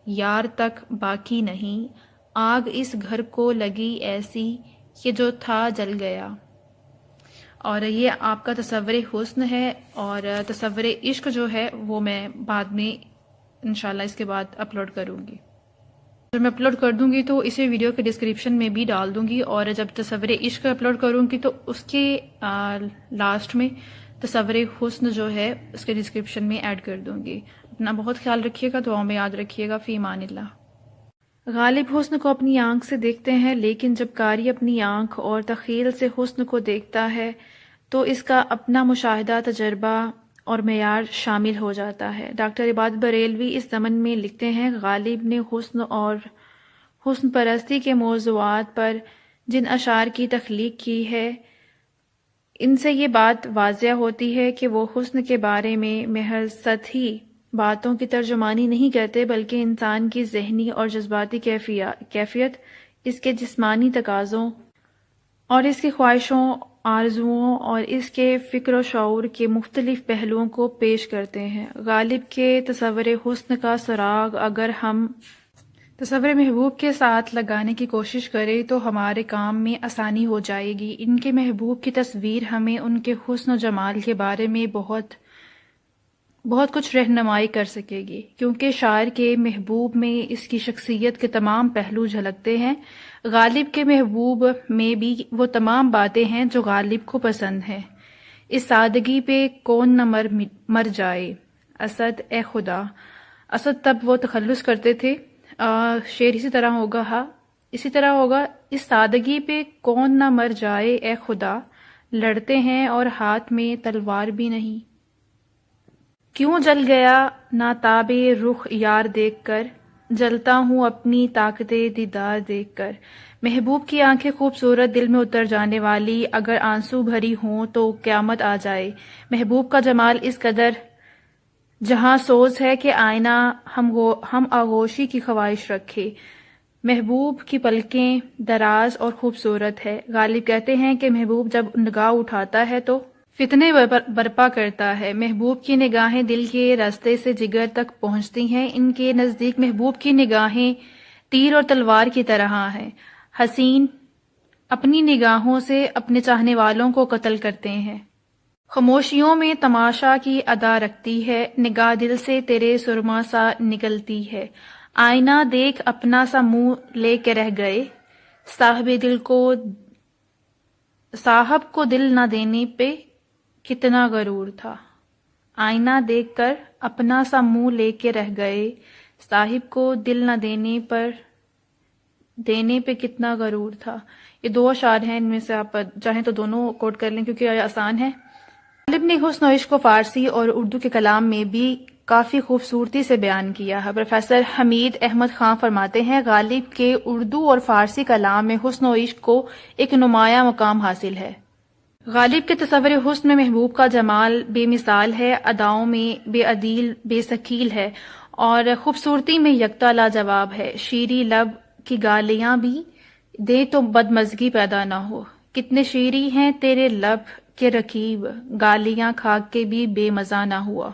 یار تک باقی نہیں، آگ اس گھر کو لگی ایسی کہ جو تھا جل گیا۔ اور یہ آپ کا تصور حسن ہے، اور تصور عشق جو ہے وہ میں بعد میں انشاءاللہ اس کے بعد اپلوڈ کروں گی۔ جب میں اپلوڈ کر دوں گی تو اسی ویڈیو کے ڈسکرپشن میں بھی ڈال دوں گی، اور جب تصور عشق اپلوڈ کروں گی تو اس کے لاسٹ میں تصور حسن جو ہے اس کے ڈسکرپشن میں ایڈ کر دوں گی۔ اپنا بہت خیال رکھیے گا، دعاؤں میں یاد رکھیے گا۔ فی امان اللہ۔ غالب حسن کو اپنی آنکھ سے دیکھتے ہیں، لیکن جب قاری اپنی آنکھ اور تخیل سے حسن کو دیکھتا ہے تو اس کا اپنا مشاہدہ، تجربہ اور معیار شامل ہو جاتا ہے۔ ڈاکٹر عبادت بریلوی اس ضمن میں لکھتے ہیں، غالب نے حسن اور حسن پرستی کے موضوعات پر جن اشعار کی تخلیق کی ہے، ان سے یہ بات واضح ہوتی ہے کہ وہ حسن کے بارے میں محض سطحی باتوں کی ترجمانی نہیں کرتے، بلکہ انسان کی ذہنی اور جذباتی کیفیت، اس کے جسمانی تقاضوں اور اس کی خواہشوں، آرزوؤں اور اس کے فکر و شعور کے مختلف پہلوؤں کو پیش کرتے ہیں۔ غالب کے تصور حسن کا سراغ اگر ہم تصور محبوب کے ساتھ لگانے کی کوشش کریں تو ہمارے کام میں آسانی ہو جائے گی۔ ان کے محبوب کی تصویر ہمیں ان کے حسن و جمال کے بارے میں بہت کچھ رہنمائی کر سکے گی، کیونکہ شاعر کے محبوب میں اس کی شخصیت کے تمام پہلو جھلکتے ہیں۔ غالب کے محبوب میں بھی وہ تمام باتیں ہیں جو غالب کو پسند ہیں۔ اس سادگی پہ کون نہ مر جائے، اسد اے خدا۔ اسد تب وہ تخلص کرتے تھے۔ شعر اسی طرح ہوگا، اس سادگی پہ کون نہ مر جائے اے خدا، لڑتے ہیں اور ہاتھ میں تلوار بھی نہیں۔ کیوں جل گیا ناتاب رخ یار دیکھ کر، جلتا ہوں اپنی طاقت دیدار دیکھ کر۔ محبوب کی آنکھیں خوبصورت، دل میں اتر جانے والی، اگر آنسو بھری ہوں تو قیامت آ جائے۔ محبوب کا جمال اس قدر جہاں سوز ہے کہ آئینہ ہم آغوشی کی خواہش رکھے۔ محبوب کی پلکیں دراز اور خوبصورت ہے۔ غالب کہتے ہیں کہ محبوب جب نگاہ اٹھاتا ہے تو فتنے برپا کرتا ہے۔ محبوب کی نگاہیں دل کے راستے سے جگر تک پہنچتی ہیں۔ ان کے نزدیک محبوب کی نگاہیں تیر اور تلوار کی طرح ہیں۔ حسین اپنی نگاہوں سے اپنے چاہنے والوں کو قتل کرتے ہیں۔ خاموشیوں میں تماشا کی ادا رکھتی ہے، نگاہ دل سے تیرے سرما سا نکلتی ہے۔ آئینہ دیکھ اپنا سا منہ لے کے رہ گئے، صاحب کو دل نہ دینے پہ کتنا غرور تھا۔ آئینہ دیکھ کر اپنا سا منہ لے کے رہ گئے، صاحب کو دل نہ دینے پہ کتنا غرور تھا۔ یہ دو اشعار ہیں، ان میں سے آپ چاہیں تو دونوں کوٹ کر لیں کیونکہ یہ آسان ہے۔ غالب نے حسن و عشق کو فارسی اور اردو کے کلام میں بھی کافی خوبصورتی سے بیان کیا ہے۔ پروفیسر حمید احمد خان فرماتے ہیں غالب کے اردو اور فارسی کلام میں حسن و عشق کو ایک نمایاں مقام حاصل ہے۔ غالب کے تصور حسن میں محبوب کا جمال بے مثال ہے، اداؤں میں بے عدیل بے ثقیل ہے اور خوبصورتی میں یکتا لاجواب ہے۔ شیریں لب کی گالیاں بھی دے تو بدمزگی پیدا نہ ہو، کتنے شیریں ہیں تیرے لب کے رکیب، گالیاں کھا کے بھی بے مزہ نہ ہوا۔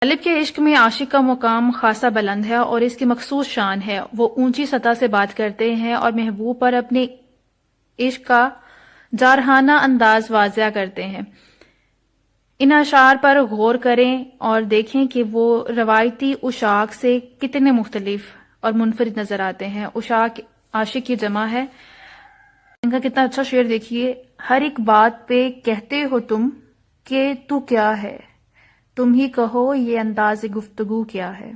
غالب کے عشق میں عاشق کا مقام خاصا بلند ہے اور اس کی مخصوص شان ہے، وہ اونچی سطح سے بات کرتے ہیں اور محبوب پر اپنے عشق کا جارحانہ انداز واضح کرتے ہیں۔ ان اشعار پر غور کریں اور دیکھیں کہ وہ روایتی اشاق سے کتنے مختلف اور منفرد نظر آتے ہیں۔ اشاق عاشق کی جمع ہے۔ ان کا کتنا اچھا شعر دیکھیے۔ ہر ایک بات پہ کہتے ہو تم کہ تو کیا ہے، تم ہی کہو یہ انداز گفتگو کیا ہے۔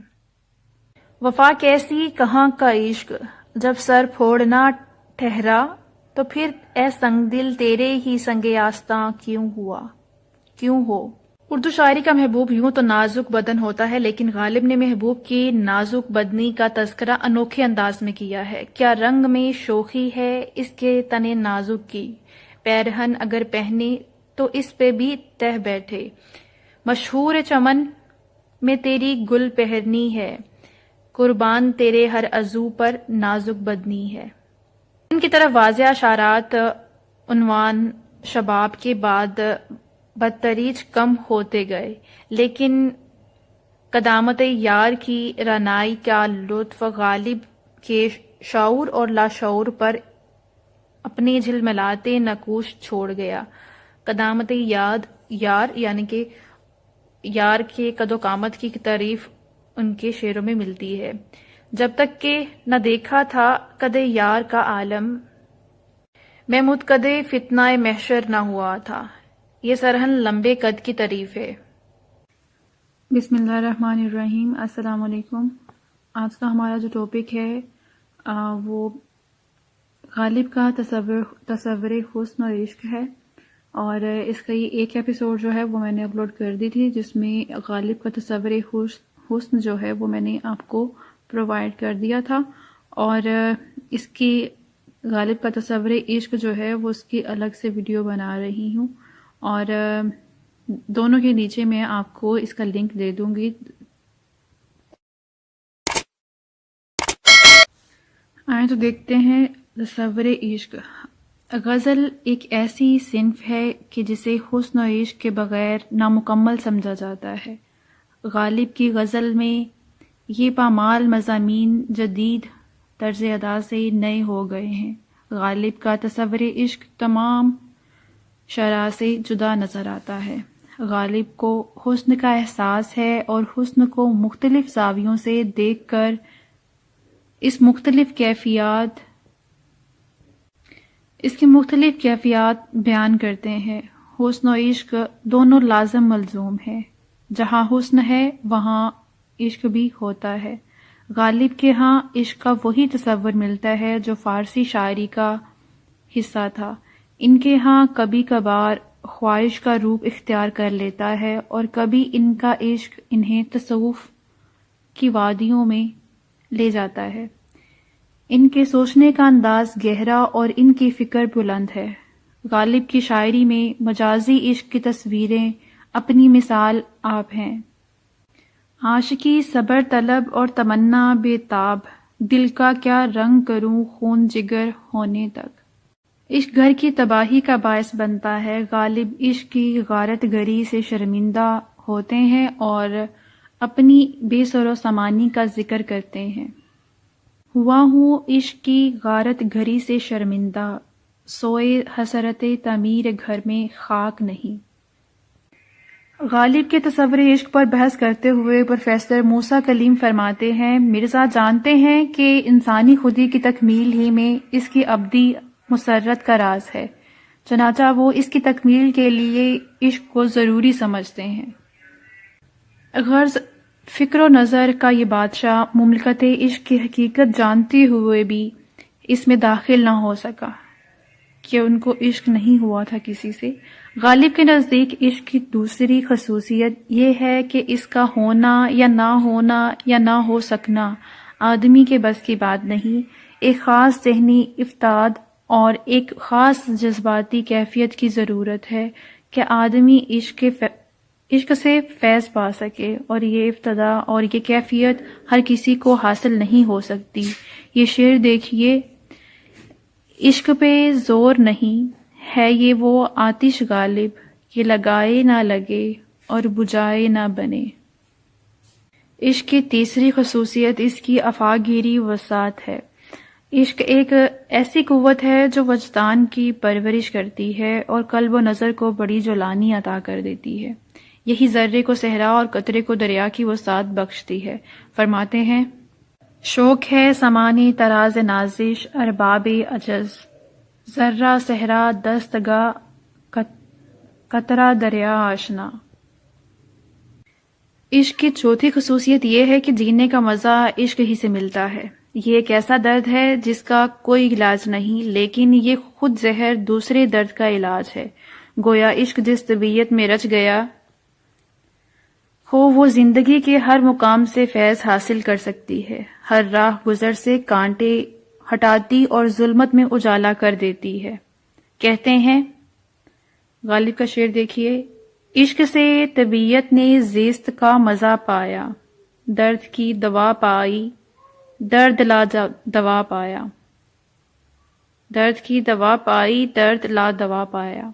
وفا کیسی کہاں کا عشق، جب سر پھوڑنا ٹھہرا تو پھر اے سنگ دل تیرے ہی سنگ آستاں کیوں ہو۔ اردو شاعری کا محبوب یوں تو نازک بدن ہوتا ہے، لیکن غالب نے محبوب کی نازک بدنی کا تذکرہ انوکھے انداز میں کیا ہے۔ کیا رنگ میں شوخی ہے اس کے تن نازک کی، پیرہن اگر پہنے تو اس پہ بھی تہ بیٹھے، مشہور چمن میں تیری گل پہرنی ہے، قربان تیرے ہر عضو پر نازک بدنی ہے۔ ان کی طرف واضح اشارات عنوان شباب کے بعد بدتریج کم ہوتے گئے، لیکن قدامت یار کی رعنائی کا لطف غالب کے شعور اور لاشعور پر اپنے جھلملاتے نقوش چھوڑ گیا۔ قدامت یار یعنی کہ یار کے قد و قامت کی تعریف ان کے شعروں میں ملتی ہے۔ جب تک کہ نہ دیکھا تھا قد یار کا عالم، میں متقد فتنہ محشر نہ ہوا تھا، یہ سرہن لمبے قد کی تعریف ہے۔ بسم اللہ الرحمن الرحیم۔ السلام علیکم۔ آج کا ہمارا جو ٹاپک ہے وہ غالب کا تصور حسن اور عشق ہے، اور اس کا یہ ایک ایپیسوڈ جو ہے وہ میں نے اپلوڈ کر دی تھی، جس میں غالب کا تصور حسن جو ہے وہ میں نے آپ کو پرووائڈ کر دیا تھا، اور اس کی غالب کا تصور عشق جو ہے وہ اس کی الگ سے ویڈیو بنا رہی ہوں، اور دونوں کے نیچے میں آپ کو اس کا لنک دے دوں گی۔ آئیں تو دیکھتے ہیں تصور عشق۔ غزل ایک ایسی صنف ہے کہ جسے حسن و عشق کے بغیر نامکمل سمجھا جاتا ہے۔ غالب کی غزل میں یہ پامال مضامین جدید طرز ادا سے نئے ہو گئے ہیں۔ غالب کا تصور عشق تمام شرح سے جدا نظر آتا ہے۔ غالب کو حسن کا احساس ہے اور حسن کو مختلف زاویوں سے دیکھ کر اس کی مختلف کیفیات بیان کرتے ہیں۔ حسن و عشق دونوں لازم ملزوم ہیں، جہاں حسن ہے وہاں عشق بھی ہوتا ہے۔ غالب کے ہاں عشق کا وہی تصور ملتا ہے جو فارسی شاعری کا حصہ تھا۔ ان کے ہاں کبھی کبھار خواہش کا روپ اختیار کر لیتا ہے اور کبھی ان کا عشق انہیں تصوف کی وادیوں میں لے جاتا ہے۔ ان کے سوچنے کا انداز گہرا اور ان کی فکر بلند ہے۔ غالب کی شاعری میں مجازی عشق کی تصویریں اپنی مثال آپ ہیں۔ عاشقی صبر طلب اور تمنا بے تاب، دل کا کیا رنگ کروں خون جگر ہونے تک۔ عشق گھر کی تباہی کا باعث بنتا ہے۔ غالب عشق کی غارت گری سے شرمندہ ہوتے ہیں اور اپنی بے سر و سامانی کا ذکر کرتے ہیں۔ ہوا ہوں عشق کی غارت گری سے شرمندہ، سوئے حسرت تعمیر گھر میں خاک نہیں۔ غالب کے تصور عشق پر بحث کرتے ہوئے پروفیسر موسیٰ کلیم فرماتے ہیں، مرزا جانتے ہیں کہ انسانی خودی کی تکمیل ہی میں اس کی ابدی مسرت کا راز ہے، چنانچہ وہ اس کی تکمیل کے لیے عشق کو ضروری سمجھتے ہیں۔ غرض فکر و نظر کا یہ بادشاہ مملکت عشق کی حقیقت جانتے ہوئے بھی اس میں داخل نہ ہو سکا۔ کہ ان کو عشق نہیں ہوا تھا کسی سے۔ غالب کے نزدیک عشق کی دوسری خصوصیت یہ ہے کہ اس کا ہونا یا نہ ہو سکنا آدمی کے بس کی بات نہیں۔ ایک خاص ذہنی افتاد اور ایک خاص جذباتی کیفیت کی ضرورت ہے کہ آدمی عشق سے فیض پا سکے، اور یہ ابتدا اور یہ کیفیت ہر کسی کو حاصل نہیں ہو سکتی۔ یہ شعر دیکھیے، عشق پہ زور نہیں ہے یہ وہ آتش غالب کہ لگائے نہ لگے اور بجھائے نہ بنے۔ عشق کی تیسری خصوصیت اس کی افاقگیری وسعت ہے۔ عشق ایک ایسی قوت ہے جو وجدان کی پرورش کرتی ہے اور قلب و نظر کو بڑی جولانی عطا کر دیتی ہے۔ یہی ذرے کو صحرا اور قطرے کو دریا کی وسعت بخشتی ہے۔ فرماتے ہیں، شوق ہے سمانی تراز نازش ارباب عجز، ذرہ صحرا دستگاہ قطرہ دریا آشنا۔ عشق کی چوتھی خصوصیت یہ ہے کہ جینے کا مزہ عشق ہی سے ملتا ہے۔ یہ ایک ایسا درد ہے جس کا کوئی علاج نہیں، لیکن یہ خود زہر دوسرے درد کا علاج ہے۔ گویا عشق جس طبیعت میں رچ گیا ہو وہ زندگی کے ہر مقام سے فیض حاصل کر سکتی ہے، ہر راہ گزر سے کانٹے ہٹاتی اور ظلمت میں اجالا کر دیتی ہے۔ کہتے ہیں، غالب کا شعر دیکھیے، عشق سے طبیعت نے زیست کا مزہ پایا، درد کی دوا پائی، درد لا دوا پایا، درد کی دوا پائی، درد لا دوا پایا۔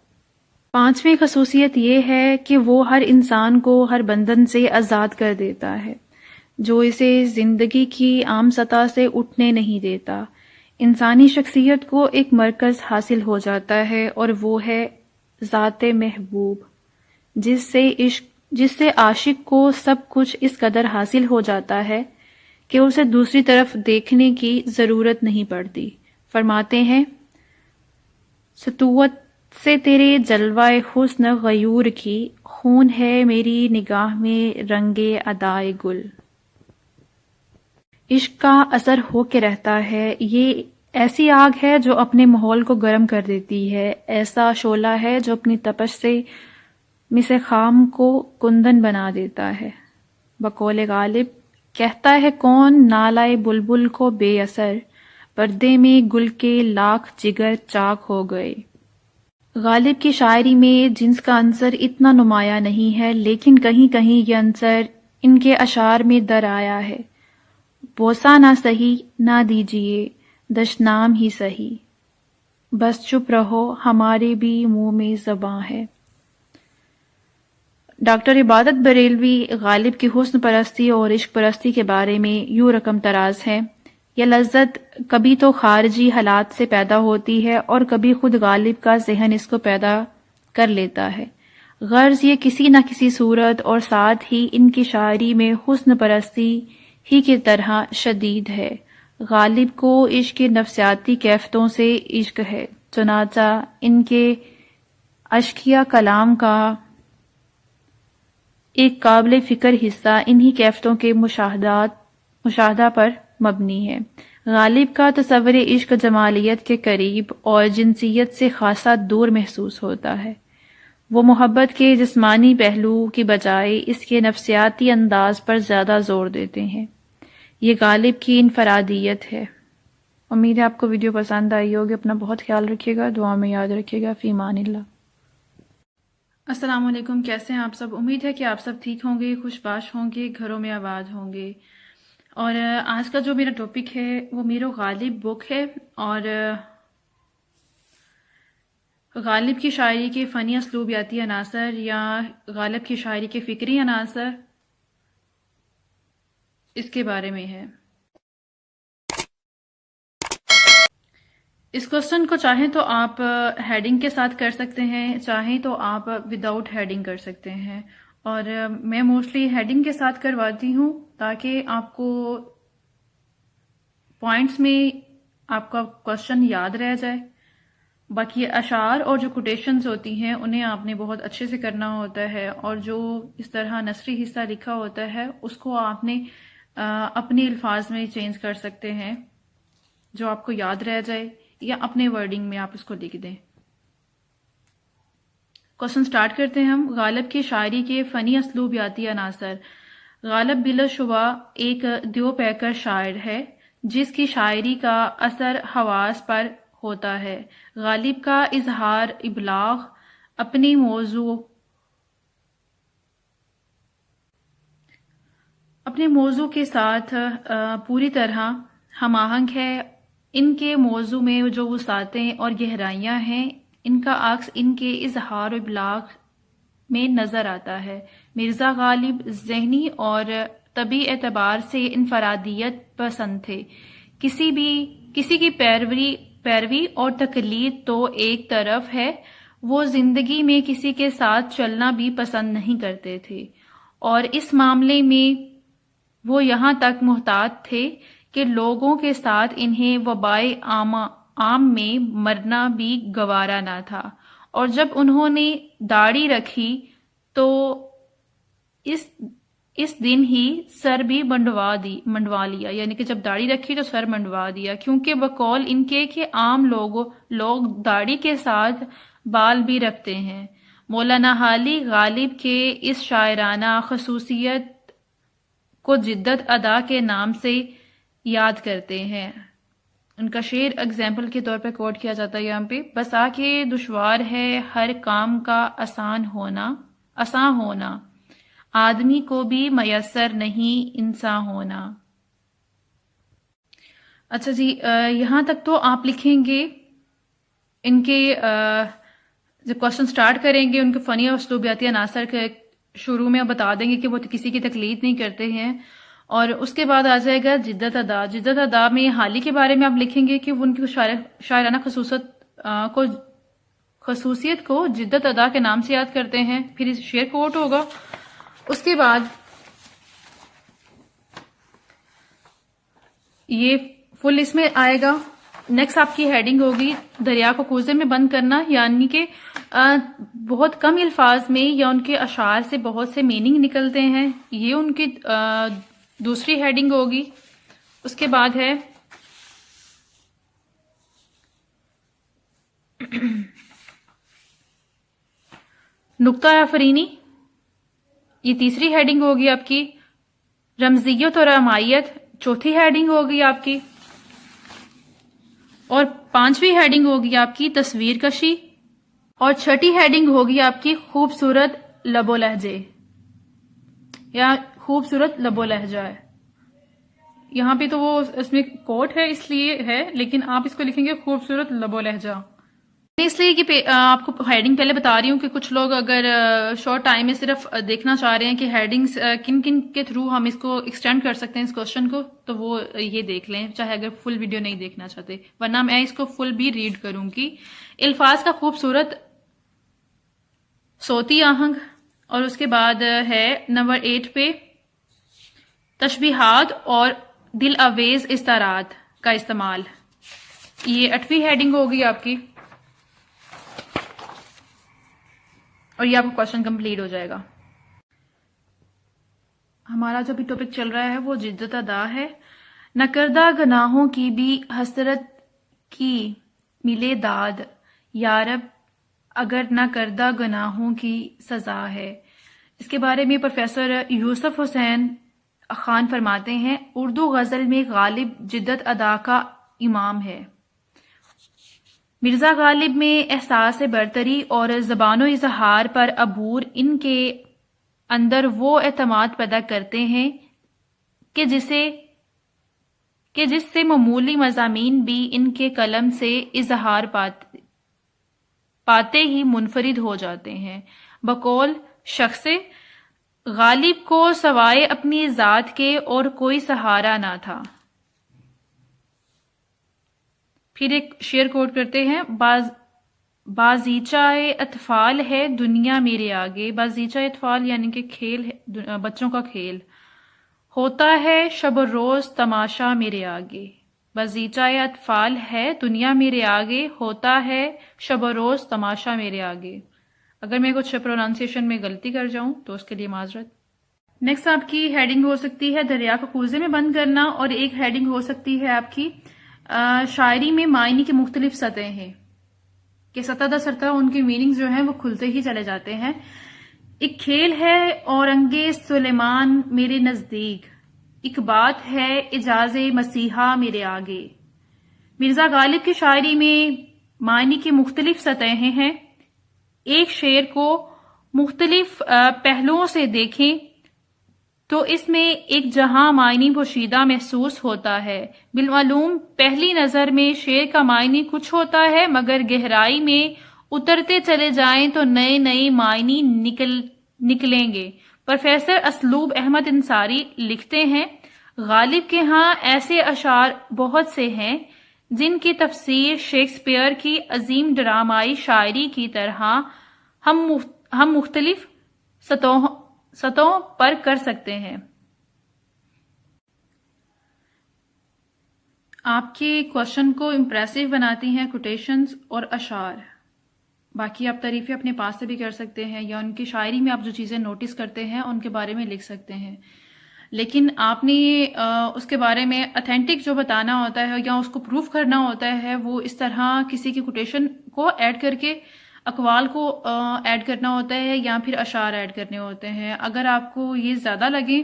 پانچویں خصوصیت یہ ہے کہ وہ ہر انسان کو ہر بندھن سے آزاد کر دیتا ہے جو اسے زندگی کی عام سطح سے اٹھنے نہیں دیتا۔ انسانی شخصیت کو ایک مرکز حاصل ہو جاتا ہے اور وہ ہے ذات محبوب، جس سے عاشق کو سب کچھ اس قدر حاصل ہو جاتا ہے کہ اسے دوسری طرف دیکھنے کی ضرورت نہیں پڑتی۔ فرماتے ہیں، سطوت سے تیرے جلوہ حسن غیور کی، خون ہے میری نگاہ میں رنگے ادائے گل۔ عشق کا اثر ہو کے رہتا ہے، یہ ایسی آگ ہے جو اپنے ماحول کو گرم کر دیتی ہے، ایسا شعلہ ہے جو اپنی تپش سے مس خام کو کندن بنا دیتا ہے۔ بقول غالب، کہتا ہے کون نالائے بلبل کو بے اثر، پردے میں گل کے لاکھ جگر چاک ہو گئے۔ غالب کی شاعری میں جنس کا عنصر اتنا نمایاں نہیں ہے، لیکن کہیں کہیں یہ عنصر ان کے اشعار میں در آیا ہے۔ بوسہ نہ سہی نہ دیجیے دشنام ہی سہی، بس چپ رہو ہمارے بھی منہ میں زباں ہے۔ ڈاکٹر عبادت بریلوی غالب کی حسن پرستی اور عشق پرستی کے بارے میں یوں رقم تراز ہے، یہ لذت کبھی تو خارجی حالات سے پیدا ہوتی ہے اور کبھی خود غالب کا ذہن اس کو پیدا کر لیتا ہے۔ غرض یہ کسی نہ کسی صورت اور ساتھ ہی ان کی شاعری میں حسن پرستی ہی کی طرح شدید ہے۔ غالب کو عشق کے نفسیاتی کیفیتوں سے عشق ہے، چنانچہ ان کے اشقیہ کلام کا ایک قابل فکر حصہ انہی کیفیتوں کے مشاہدہ پر مبنی ہے۔ غالب کا تصور عشق جمالیت کے قریب اور جنسیت سے خاصا دور محسوس ہوتا ہے۔ وہ محبت کے جسمانی پہلو کی بجائے اس کے نفسیاتی انداز پر زیادہ زور دیتے ہیں۔ یہ غالب کی انفرادیت ہے۔ امید ہے آپ کو ویڈیو پسند آئی ہوگی۔ اپنا بہت خیال رکھیے گا، دعا میں یاد رکھیے گا۔ فی امان اللہ۔ السلام علیکم، کیسے ہیں آپ سب؟ امید ہے کہ آپ سب ٹھیک ہوں گے، خوش باش ہوں گے، گھروں میں آباد ہوں گے۔ اور آج کا جو میرا ٹاپک ہے وہ میرو غالب بک ہے، اور غالب کی شاعری کے فنی اسلوبیاتی عناصر یا غالب کی شاعری کے فکری عناصر اس کے بارے میں ہے۔ اس کوسچن کو چاہیں تو آپ ہیڈنگ کے ساتھ کر سکتے ہیں، چاہیں تو آپ وداؤٹ ہیڈنگ کر سکتے ہیں، اور میں موسٹلی ہیڈنگ کے ساتھ کرواتی ہوں تاکہ آپ کو پوائنٹس میں آپ کا کوسچن یاد رہ جائے۔ باقی اشعار اور جو کوٹیشنز ہوتی ہیں انہیں آپ نے بہت اچھے سے کرنا ہوتا ہے، اور جو اس طرح نثری حصہ لکھا ہوتا ہے اس کو آپ نے اپنے الفاظ میں چینج کر سکتے ہیں جو آپ کو یاد رہ جائے۔ یا اپنے ورڈنگ میں آپ اس کو لکھ دیں۔ کوشچن سٹارٹ کرتے ہیں ہم۔ غالب کی شاعری کے فنی اسلوبیاتی عناصر۔ غالب بلا شبہ ایک دیو پیکر شاعر ہے جس کی شاعری کا اثر حواس پر ہوتا ہے۔ غالب کا اظہار ابلاغ اپنے موضوع کے ساتھ پوری طرح ہم آہنگ ہے۔ ان کے موضوع میں جو وسعتیں اور گہرائیاں ہیں ان کا عکس ان کے اظہار و ابلاغ میں نظر آتا ہے۔ مرزا غالب ذہنی اور طبعی اعتبار سے انفرادیت پسند تھے۔ کسی کی پیروی اور تقلید تو ایک طرف ہے، وہ زندگی میں کسی کے ساتھ چلنا بھی پسند نہیں کرتے تھے، اور اس معاملے میں وہ یہاں تک محتاط تھے کہ لوگوں کے ساتھ انہیں وبائے عام میں مرنا بھی گوارا نہ تھا، اور جب انہوں نے داڑھی رکھی تو اس دن ہی سر بھی منڈوا لیا، یعنی کہ جب داڑھی رکھی تو سر منڈوا دیا، کیونکہ بقول ان کے کہ عام لوگ داڑھی کے ساتھ بال بھی رکھتے ہیں۔ مولانا حالی غالب کے اس شاعرانہ خصوصیت کو جدت ادا کے نام سے یاد کرتے ہیں۔ ان کا شعر اگزامپل کے طور پہ کوٹ کیا جاتا ہے یہاں پہ۔ بس آ کے دشوار ہے ہر کام کا آسان ہونا، آدمی کو بھی میسر نہیں انسان ہونا۔ اچھا جی، یہاں تک تو آپ لکھیں گے۔ ان کے جب کوشچن سٹارٹ کریں گے ان کے فنی اور اسلوبیاتی عناصر کے شروع میں بتا دیں گے کہ وہ کسی کی تقلید نہیں کرتے ہیں، اور اس کے بعد آ جائے گا جدت ادا۔ جدت ادا میں حالی کے بارے میں آپ لکھیں گے کہ وہ ان کی شاعرانہ خصوصیت کو جدت ادا کے نام سے یاد کرتے ہیں، پھر شعر کوٹ ہوگا۔ اس کے بعد یہ فل اس میں آئے گا۔ نیکسٹ آپ کی ہیڈنگ ہوگی دریا کو کوزے میں بند کرنا، یعنی کہ بہت کم الفاظ میں یا ان کے اشعار سے بہت سے میننگ نکلتے ہیں، یہ ان کی دوسری ہیڈنگ ہوگی۔ اس کے بعد ہے نکتہ آفرینی، یہ تیسری ہیڈنگ ہوگی آپ کی۔ رمزیت اور رمائیت چوتھی ہیڈنگ ہوگی آپ کی، اور پانچویں ہیڈنگ ہوگی آپ کی تصویر کشی، اور چھٹی ہیڈنگ ہوگی آپ کی خوبصورت لب و لہجے یا خوبصورت لب و لہجہ ہے۔ یہاں پہ تو وہ اس میں کوٹ ہے اس لیے ہے، لیکن آپ اس کو لکھیں گے خوبصورت لب و لہجہ، اس لیے کہ آپ کو ہیڈنگ پہلے بتا رہی ہوں کہ کچھ لوگ اگر شارٹ ٹائم میں صرف دیکھنا چاہ رہے ہیں کہ ہیڈنگز کن کن کے تھرو ہم اس کو ایکسٹینڈ کر سکتے ہیں اس کوشچن کو، تو وہ یہ دیکھ لیں، چاہے اگر فل ویڈیو نہیں دیکھنا چاہتے، ورنہ میں اس کو فل بھی ریڈ کروں گی۔ الفاظ کا خوبصورت صوتی آہنگ، اور اس کے بعد ہے نمبر 8 پہ تشبیہات اور دل آویز استعارات کا استعمال، یہ 8ویں ہیڈنگ ہوگی آپ کی، اور یہ آپ کا کوشچن کمپلیٹ ہو جائے گا۔ ہمارا جو بھی ٹاپک چل رہا ہے وہ جدت ادا ہے۔ نہ کردہ گناہوں کی بھی حسرت کی ملے داد، یارب اگر نہ کردہ گناہوں کی سزا ہے۔ اس کے بارے میں پروفیسر یوسف حسین خان فرماتے ہیں، اردو غزل میں غالب جدت ادا کا امام ہے۔ مرزا غالب میں احساس برتری اور زبان و اظہار پر عبور ان کے اندر وہ اعتماد پیدا کرتے ہیں کہ جس سے معمولی مضامین بھی ان کے قلم سے اظہار پاتے ہی منفرد ہو جاتے ہیں۔ بقول شخص غالب کو سوائے اپنی ذات کے اور کوئی سہارا نہ تھا۔ پھر ایک شعر کوٹ کرتے ہیں، بازیچہ اطفال ہے دنیا میرے آگے۔ بازیچہ اطفال یعنی کہ کھیل ہے، بچوں کا کھیل، ہوتا ہے شب و روز تماشا میرے آگے۔ بازیچہ اطفال ہے دنیا میرے آگے، ہوتا ہے شب و روز تماشا میرے آگے۔ اگر میں کچھ پروننسیشن میں غلطی کر جاؤں تو اس کے لیے معذرت۔ نیکسٹ آپ کی ہیڈنگ ہو سکتی ہے دریا کو کوزے میں بند کرنا، اور ایک ہیڈنگ ہو سکتی ہے آپ کی شاعری میں معنی کی مختلف سطح ہیں کہ سطح در سطح ان کی میننگز جو ہیں وہ کھلتے ہی چلے جاتے ہیں. ایک کھیل ہے اورنگِ سلیمان میرے نزدیک، ایک بات ہے اعجاز مسیحا میرے آگے. مرزا غالب کی شاعری میں معنی کی مختلف سطحیں ہیں. ایک شعر کو مختلف پہلوؤں سے دیکھیں تو اس میں ایک جہاں معنی پوشیدہ محسوس ہوتا ہے. بالمعلوم پہلی نظر میں شعر کا معنی کچھ ہوتا ہے، مگر گہرائی میں اترتے چلے جائیں تو نئے نئے معنی نکلیں گے. پروفیسر اسلوب احمد انصاری لکھتے ہیں، غالب کے ہاں ایسے اشعار بہت سے ہیں جن کی تفسیر شیکسپیئر کی عظیم ڈرامائی شاعری کی طرح ہم مختلف سطحوں پر کر سکتے ہیں. آپ کے کوشچن کو امپریسو بناتی ہیں کوٹیشنز اور اشعار. باقی آپ تعریفیں اپنے پاس سے بھی کر سکتے ہیں یا ان کی شاعری میں آپ جو چیزیں نوٹس کرتے ہیں ان کے بارے میں لکھ سکتے ہیں. لیکن آپ نے اس کے بارے میں اتھینٹک جو بتانا ہوتا ہے یا اس کو پروف کرنا ہوتا ہے وہ اس طرح کسی کی کوٹیشن کو ایڈ کر کے اقوال کو ایڈ کرنا ہوتا ہے یا پھر اشعار ایڈ کرنے ہوتے ہیں. اگر آپ کو یہ زیادہ لگے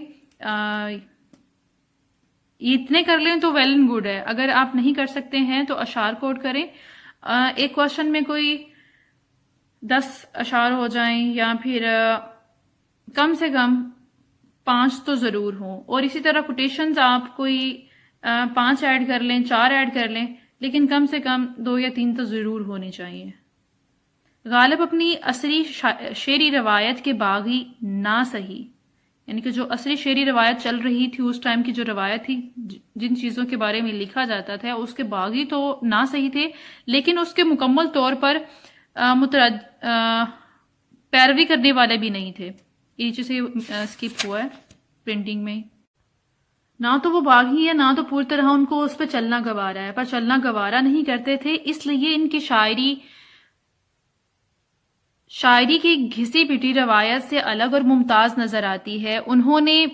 اتنے کر لیں تو ویل اینڈ گڈ ہے. اگر آپ نہیں کر سکتے ہیں تو اشعار کوٹ کریں. ایک کوشچن میں کوئی 10 اشعار ہو جائیں یا پھر کم سے کم 5 تو ضرور ہوں. اور اسی طرح کوٹیشنز آپ کوئی 5 ایڈ کر لیں، 4 ایڈ کر لیں، لیکن کم سے کم 2 یا 3 تو ضرور ہونی چاہیے. غالب اپنی عصری شعری روایت کے باغی نہ صحیح، یعنی کہ جو عصری شعری روایت چل رہی تھی اس ٹائم کی جو روایت تھی، جن چیزوں کے بارے میں لکھا جاتا تھا اس کے باغی تو نہ صحیح تھے، لیکن اس کے مکمل طور پر پیروی کرنے والے بھی نہیں تھے. یہ چیزیں اسکپ ہوا ہے پرنٹنگ میں. نہ تو وہ باغی ہے نہ تو پوری طرح ان کو اس پہ چلنا گوارا ہے، پر چلنا گوارا نہیں کرتے تھے، اس لیے ان کی شاعری کی گھسی پٹی روایت سے الگ اور ممتاز نظر آتی ہے. انہوں نے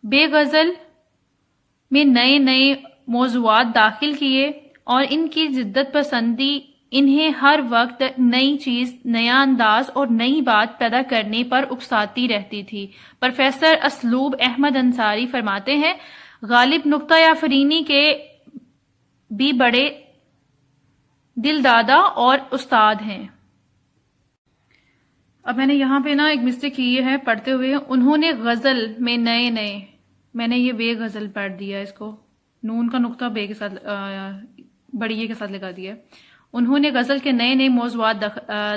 بے غزل میں نئے نئے موضوعات داخل کیے اور ان کی جدت پسندی انہیں ہر وقت نئی چیز، نیا انداز اور نئی بات پیدا کرنے پر اکساتی رہتی تھی. پروفیسر اسلوب احمد انصاری فرماتے ہیں، غالب نکتہ آفرینی کے بھی بڑے دل دادا اور استاد ہیں. اب میں نے یہاں پہ ایک مسٹیک کی ہے پڑھتے ہوئے، انہوں نے غزل میں نئے میں نے یہ بے غزل پڑھ دیا، اس کو نون کا نقطہ بے کے ساتھ بڑی یہ کے ساتھ لگا دیا. انہوں نے غزل کے نئے موضوعات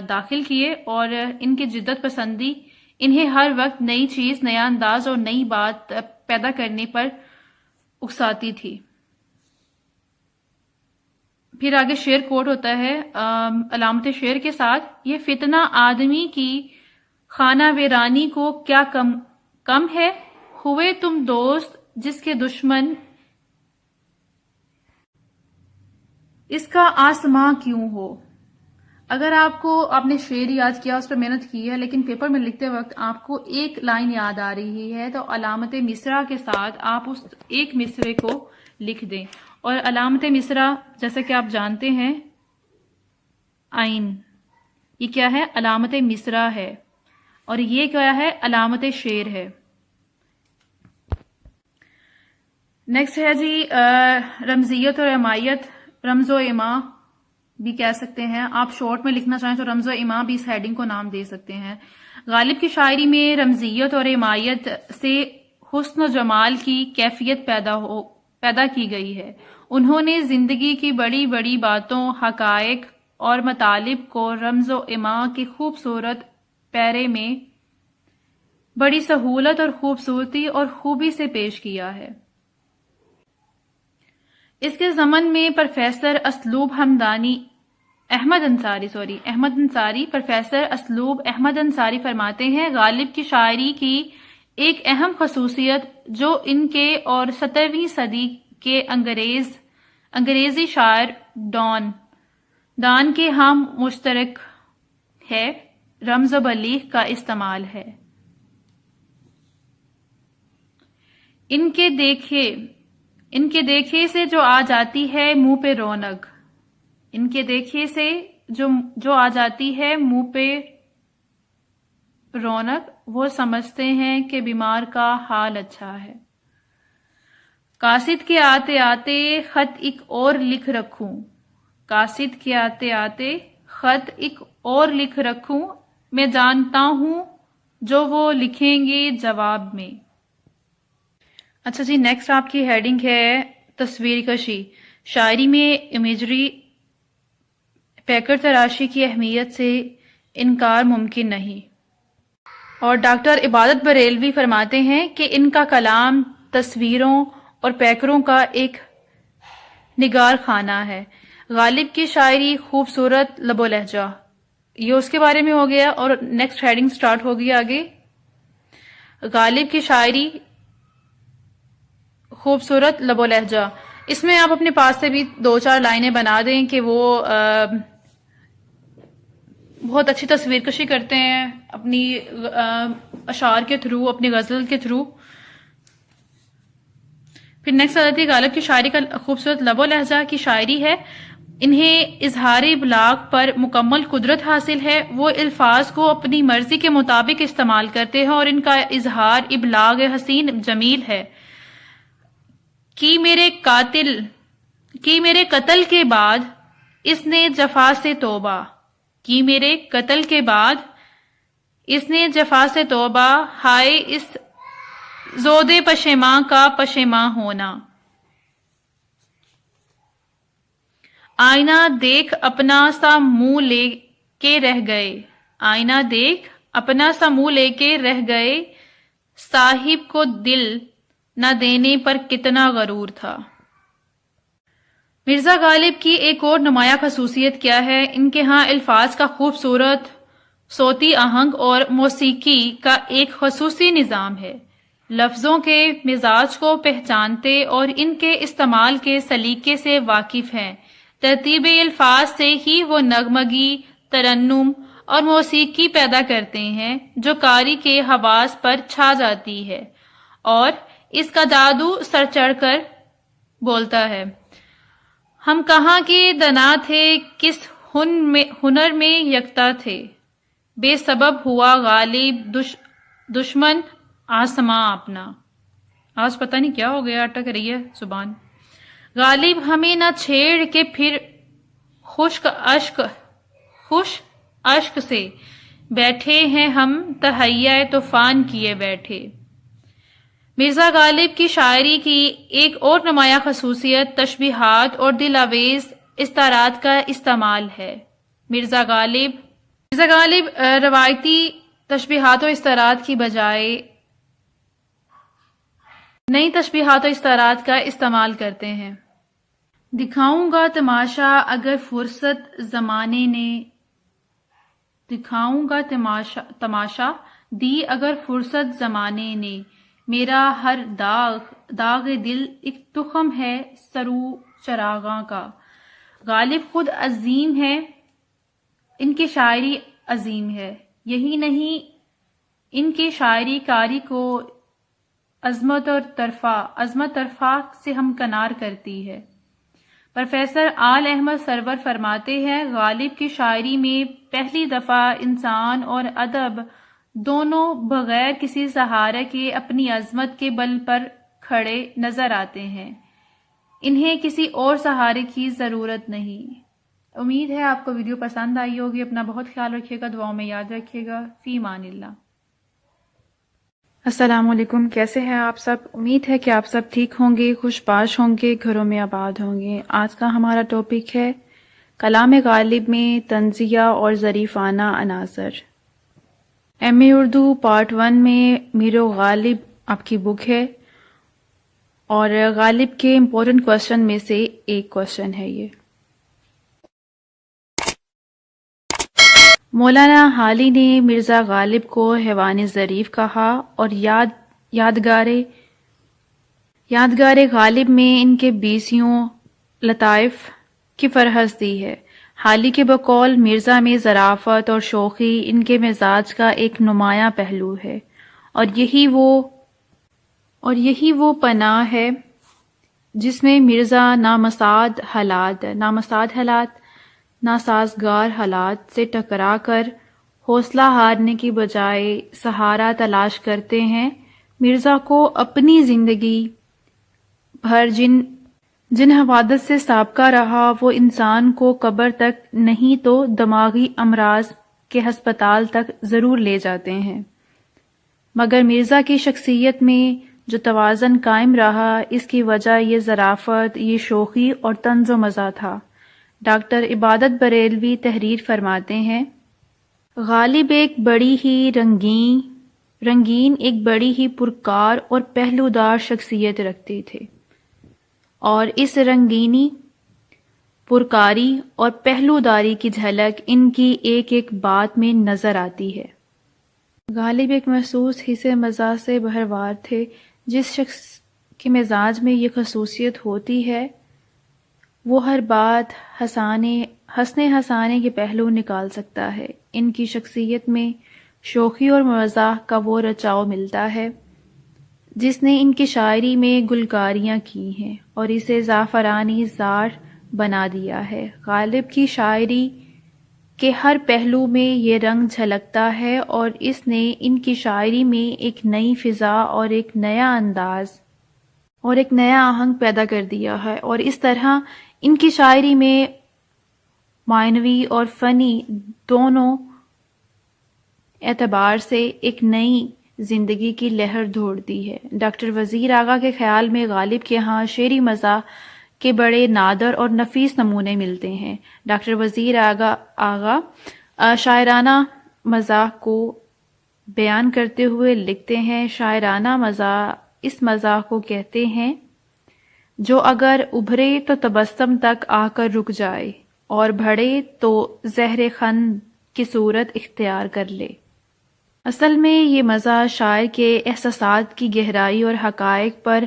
داخل کیے اور ان کی جدت پسندی انہیں ہر وقت نئی چیز، نیا انداز اور نئی بات پیدا کرنے پر اکساتی تھی. پھر آگے شعر کوٹ ہوتا ہے علامت شعر کے ساتھ، یہ فتنہ آدمی کی خانہ ویرانی کو کیا کم ہے، ہوئے تم دوست جس کے دشمن اس کا آسماں کیوں ہو. اگر آپ نے شعر یاد کیا، اس پر محنت کی ہے، لیکن پیپر میں لکھتے وقت آپ کو ایک لائن یاد آ رہی ہے تو علامت مصرع کے ساتھ آپ اس ایک مصرے کو لکھ دیں. اور علامت مصرع جیسا کہ آپ جانتے ہیں عین، یہ کیا ہے؟ علامت مصرع ہے. اور یہ کیا ہے؟ علامت شعر ہے. نیکسٹ ہے جی رمزیت اور امائیت، رمز و ایما بھی کہہ سکتے ہیں. آپ شارٹ میں لکھنا چاہیں تو رمز و ایما بھی اس ہیڈنگ کو نام دے سکتے ہیں. غالب کی شاعری میں رمزیت اور امائیت سے حسن و جمال کی کیفیت پیدا کی گئی ہے. انہوں نے زندگی کی بڑی بڑی باتوں، حقائق اور مطالب کو رمز و ایما کی خوبصورت پیرے میں بڑی سہولت اور خوبصورتی اور خوبی سے پیش کیا ہے. اس کے ضمن میں پروفیسر اسلوب احمد انصاری پروفیسر اسلوب احمد انصاری فرماتے ہیں، غالب کی شاعری کی ایک اہم خصوصیت جو ان کے اور 17ویں صدی کے انگریزی شاعر ڈان کے ہم مشترک ہے، رمز و بلیغ کا استعمال ہے. ان کے دیکھے ان کے دیکھے سے جو آ جاتی ہے منہ پہ رونق، ان کے دیکھے سے جو آ جاتی ہے منہ پہ رونق، وہ سمجھتے ہیں کہ بیمار کا حال اچھا ہے۔ قاصد کے آتے آتے خط ایک اور لکھ رکھوں، قاصد کے آتے آتے خط ایک اور لکھ رکھوں، میں جانتا ہوں جو وہ لکھیں گے جواب میں۔ اچھا جی، نیکسٹ آپ کی ہیڈنگ ہے تصویر کشی۔ شاعری میں امیجری پیکر تراشی کی اہمیت سے انکار ممکن نہیں، اور ڈاکٹر عبادت بریلوی فرماتے ہیں کہ ان کا کلام تصویروں اور پیکروں کا ایک نگار خانہ ہے۔ غالب کی شاعری خوبصورت لب و لہجہ، یہ اس کے بارے میں ہو گیا، اور نیکسٹ ہیڈنگ سٹارٹ ہوگی آگے۔ غالب کی شاعری خوبصورت لب و لہجہ، اس میں آپ اپنے پاس سے بھی 2-4 لائنیں بنا دیں کہ وہ بہت اچھی تصویر کشی کرتے ہیں اپنی اشعار کے تھرو، اپنی غزل کے تھرو۔ پھر نیکسٹ آ جاتی ہے غالب کی شاعری کا خوبصورت لب و لہجہ کی شاعری ہے۔ انہیں اظہار ابلاغ پر مکمل قدرت حاصل ہے، وہ الفاظ کو اپنی مرضی کے مطابق استعمال کرتے ہیں اور ان کا اظہار ابلاغ حسین جمیل ہے۔ کی میرے قتل کے بعد اس نے جفا سے توبہ، کی میرے قتل کے بعد اس نے جفا سے توبہ، ہائے اس زود پشیماں کا پشیماں ہونا۔ آئینہ دیکھ اپنا سا منہ لے کے رہ گئے، آئینہ دیکھ اپنا سا منہ لے کے رہ گئے، صاحب کو دل نہ دینے پر کتنا غرور تھا۔ مرزا غالب کی ایک اور نمایاں خصوصیت کیا ہے؟ ان کے ہاں الفاظ کا خوبصورت صوتی آہنگ اور موسیقی کا ایک خصوصی نظام ہے۔ لفظوں کے مزاج کو پہچانتے اور ان کے استعمال کے سلیقے سے واقف ہیں۔ ترتیب الفاظ سے ہی وہ نغمگی، ترنم اور موسیقی پیدا کرتے ہیں جو قاری کے حواس پر چھا جاتی ہے اور اس کا جادو سر چڑھ کر بولتا ہے۔ ہم کہاں کے دنا تھے، کس ہنر میں یکتا تھے، بے سبب ہوا غالب دشمن آسماں اپنا۔ آج پتہ نہیں کیا ہو گیا، اٹک رہی ہے زبان۔ غالب ہمیں نہ چھیڑ کے پھر خوش اشک سے بیٹھے ہیں ہم تہیہ طوفان کیے بیٹھے۔ مرزا غالب کی شاعری کی ایک اور نمایاں خصوصیت تشبیہات اور دل آویز استعارات کا استعمال ہے۔ مرزا غالب روایتی تشبیہات و استعارات کی بجائے نئی تشبیہات و استعارات کا استعمال کرتے ہیں۔ دکھاؤں گا تماشا اگر فرصت زمانے نے، دکھاؤں گا تماشا دی اگر فرصت زمانے نے، میرا ہر داغ دل ایک تخم ہے سرو چراغاں کا۔ غالب خود عظیم ہے، ان کی شاعری عظیم ہے، یہی نہیں ان کی شاعری کاری کو عظمت ترفع سے ہمکنار کرتی ہے۔ پروفیسر آل احمد سرور فرماتے ہیں، غالب کی شاعری میں پہلی دفعہ انسان اور ادب دونوں بغیر کسی سہارے کے اپنی عظمت کے بل پر کھڑے نظر آتے ہیں، انہیں کسی اور سہارے کی ضرورت نہیں۔ امید ہے آپ کو ویڈیو پسند آئی ہوگی۔ اپنا بہت خیال رکھیے گا، دعاؤں میں یاد رکھیے گا۔ فی امان اللہ۔ السلام علیکم، کیسے ہیں آپ سب؟ امید ہے کہ آپ سب ٹھیک ہوں گے، خوش باش ہوں گے، گھروں میں آباد ہوں گے۔ آج کا ہمارا ٹاپک ہے کلام غالب میں طنزیہ اور ظریفانہ عناصر۔ ایم اے اردو پارٹ 1 میں میر غالب آپ کی بک ہے، اور غالب کے امپورٹنٹ کوشچن میں سے ایک کوشچن ہے یہ۔ مولانا حالی نے مرزا غالب کو حیوان ظریف کہا، اور یادگار غالب میں ان کے 20 لطائف کی فہرست دی ہے۔ حالی کے بقول مرزا میں ظرافت اور شوخی ان کے مزاج کا ایک نمایاں پہلو ہے، اور یہی وہ پناہ ہے جس میں مرزا نامساعد حالات ناسازگار حالات سے ٹکرا کر حوصلہ ہارنے کی بجائے سہارا تلاش کرتے ہیں۔ مرزا کو اپنی زندگی بھر جن حوادث سے سابقہ رہا وہ انسان کو قبر تک نہیں تو دماغی امراض کے ہسپتال تک ضرور لے جاتے ہیں، مگر مرزا کی شخصیت میں جو توازن قائم رہا اس کی وجہ یہ ظرافت، یہ شوخی اور طنز و مزاح تھا۔ ڈاکٹر عبادت بریلوی تحریر فرماتے ہیں، غالب ایک بڑی ہی رنگین ایک بڑی ہی پرکار اور پہلودار شخصیت رکھتے تھے، اور اس رنگینی، پرکاری اور پہلوداری کی جھلک ان کی ایک ایک بات میں نظر آتی ہے۔ غالب ایک محسوس حصے مزاح سے بھرمار تھے۔ جس شخص کے مزاج میں یہ خصوصیت ہوتی ہے وہ ہر بات ہنسنے ہنسانے کے پہلو نکال سکتا ہے۔ ان کی شخصیت میں شوخی اور مزاح کا وہ رچاؤ ملتا ہے جس نے ان کی شاعری میں گلکاریاں کی ہیں اور اسے زعفرانی زار بنا دیا ہے۔ غالب کی شاعری کے ہر پہلو میں یہ رنگ جھلکتا ہے اور اس نے ان کی شاعری میں ایک نئی فضا اور ایک نیا انداز اور ایک نیا آہنگ پیدا کر دیا ہے، اور اس طرح ان کی شاعری میں معنوی اور فنی دونوں اعتبار سے ایک نئی زندگی کی لہر دوڑتی ہے۔ ڈاکٹر وزیر آغا کے خیال میں غالب کے ہاں شعری مزاح کے بڑے نادر اور نفیس نمونے ملتے ہیں۔ ڈاکٹر وزیر آغا شاعرانہ مزاح کو بیان کرتے ہوئے لکھتے ہیں، شاعرانہ مزاح اس مزاح کو کہتے ہیں جو اگر ابھرے تو تبسم تک آ کر رک جائے اور بڑھے تو زہر خند کی صورت اختیار کر لے۔ اصل میں یہ مزاح شاعر کے احساسات کی گہرائی اور حقائق پر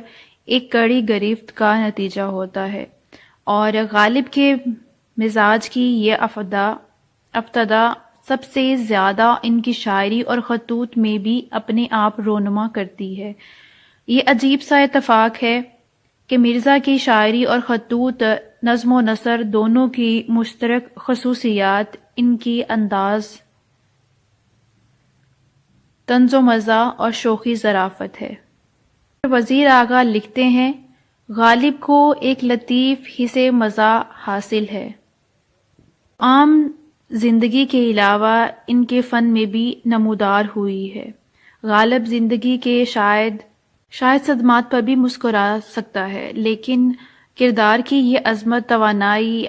ایک کڑی گرفت کا نتیجہ ہوتا ہے، اور غالب کے مزاج کی یہ ابتدا سب سے زیادہ ان کی شاعری اور خطوط میں بھی اپنے آپ رونما کرتی ہے۔ یہ عجیب سا اتفاق ہے کہ مرزا کی شاعری اور خطوط، نظم و نثر دونوں کی مشترک خصوصیات ان کی انداز، طنز و مزاح اور شوخی ظرافت ہے۔ وزیر آغا لکھتے ہیں، غالب کو ایک لطیف حس مزاح حاصل ہے، عام زندگی کے علاوہ ان کے فن میں بھی نمودار ہوئی ہے۔ غالب زندگی کے شاید صدمات پر بھی مسکرا سکتا ہے، لیکن کردار کی یہ عظمت، توانائی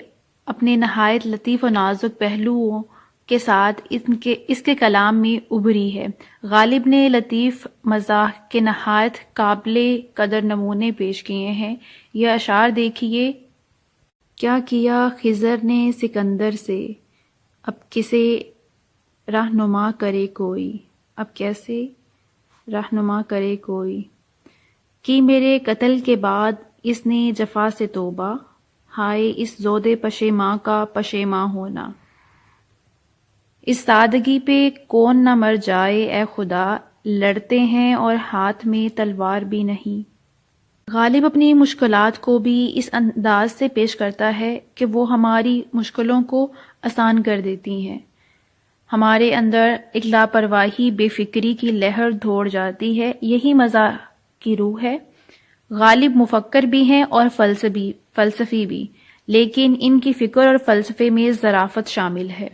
اپنے نہایت لطیف و نازک پہلوؤں کے ساتھ اس کے کلام میں ابھری ہے۔ غالب نے لطیف مزاح کے نہایت قابل قدر نمونے پیش کیے ہیں۔ یہ اشعار دیکھیے، کیا کیا خضر نے سکندر سے، اب کسے رہنما کرے کوئی، اب کیسے رہنما کرے کوئی، کی میرے قتل کے بعد اس نے جفا سے توبہ، ہائے اس زود پشیماں کا پشیماں ہونا، اس سادگی پہ کون نہ مر جائے اے خدا، لڑتے ہیں اور ہاتھ میں تلوار بھی نہیں۔ غالب اپنی مشکلات کو بھی اس انداز سے پیش کرتا ہے کہ وہ ہماری مشکلوں کو آسان کر دیتی ہیں۔ ہمارے اندر ایک لاپرواہی، بے فکری کی لہر دوڑ جاتی ہے، یہی مزاح کی روح ہے۔ غالب مفکر بھی ہیں اور فلسفی بھی، لیکن ان کی فکر اور فلسفے میں ظرافت شامل ہے۔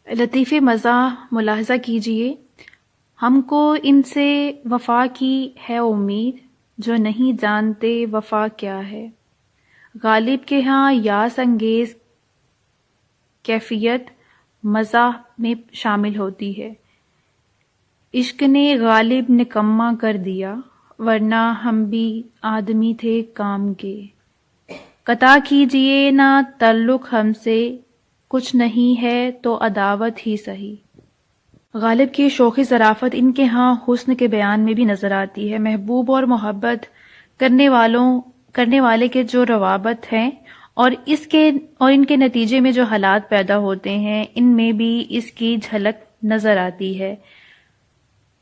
لطیف مزاح ملاحظہ کیجئے، ہم کو ان سے وفا کی ہے امید، جو نہیں جانتے وفا کیا ہے۔ غالب کے ہاں یاس انگیز کیفیت مزاح میں شامل ہوتی ہے۔ عشق نے غالب نکما کر دیا، ورنہ ہم بھی آدمی تھے کام کے، قطع کیجئے نہ تعلق ہم سے، کچھ نہیں ہے تو عداوت ہی سہی۔ غالب کی شوخی ظرافت ان کے ہاں حسن کے بیان میں بھی نظر آتی ہے۔ محبوب اور محبت کرنے والے کے جو روابط ہیں اور ان کے نتیجے میں جو حالات پیدا ہوتے ہیں، ان میں بھی اس کی جھلک نظر آتی ہے۔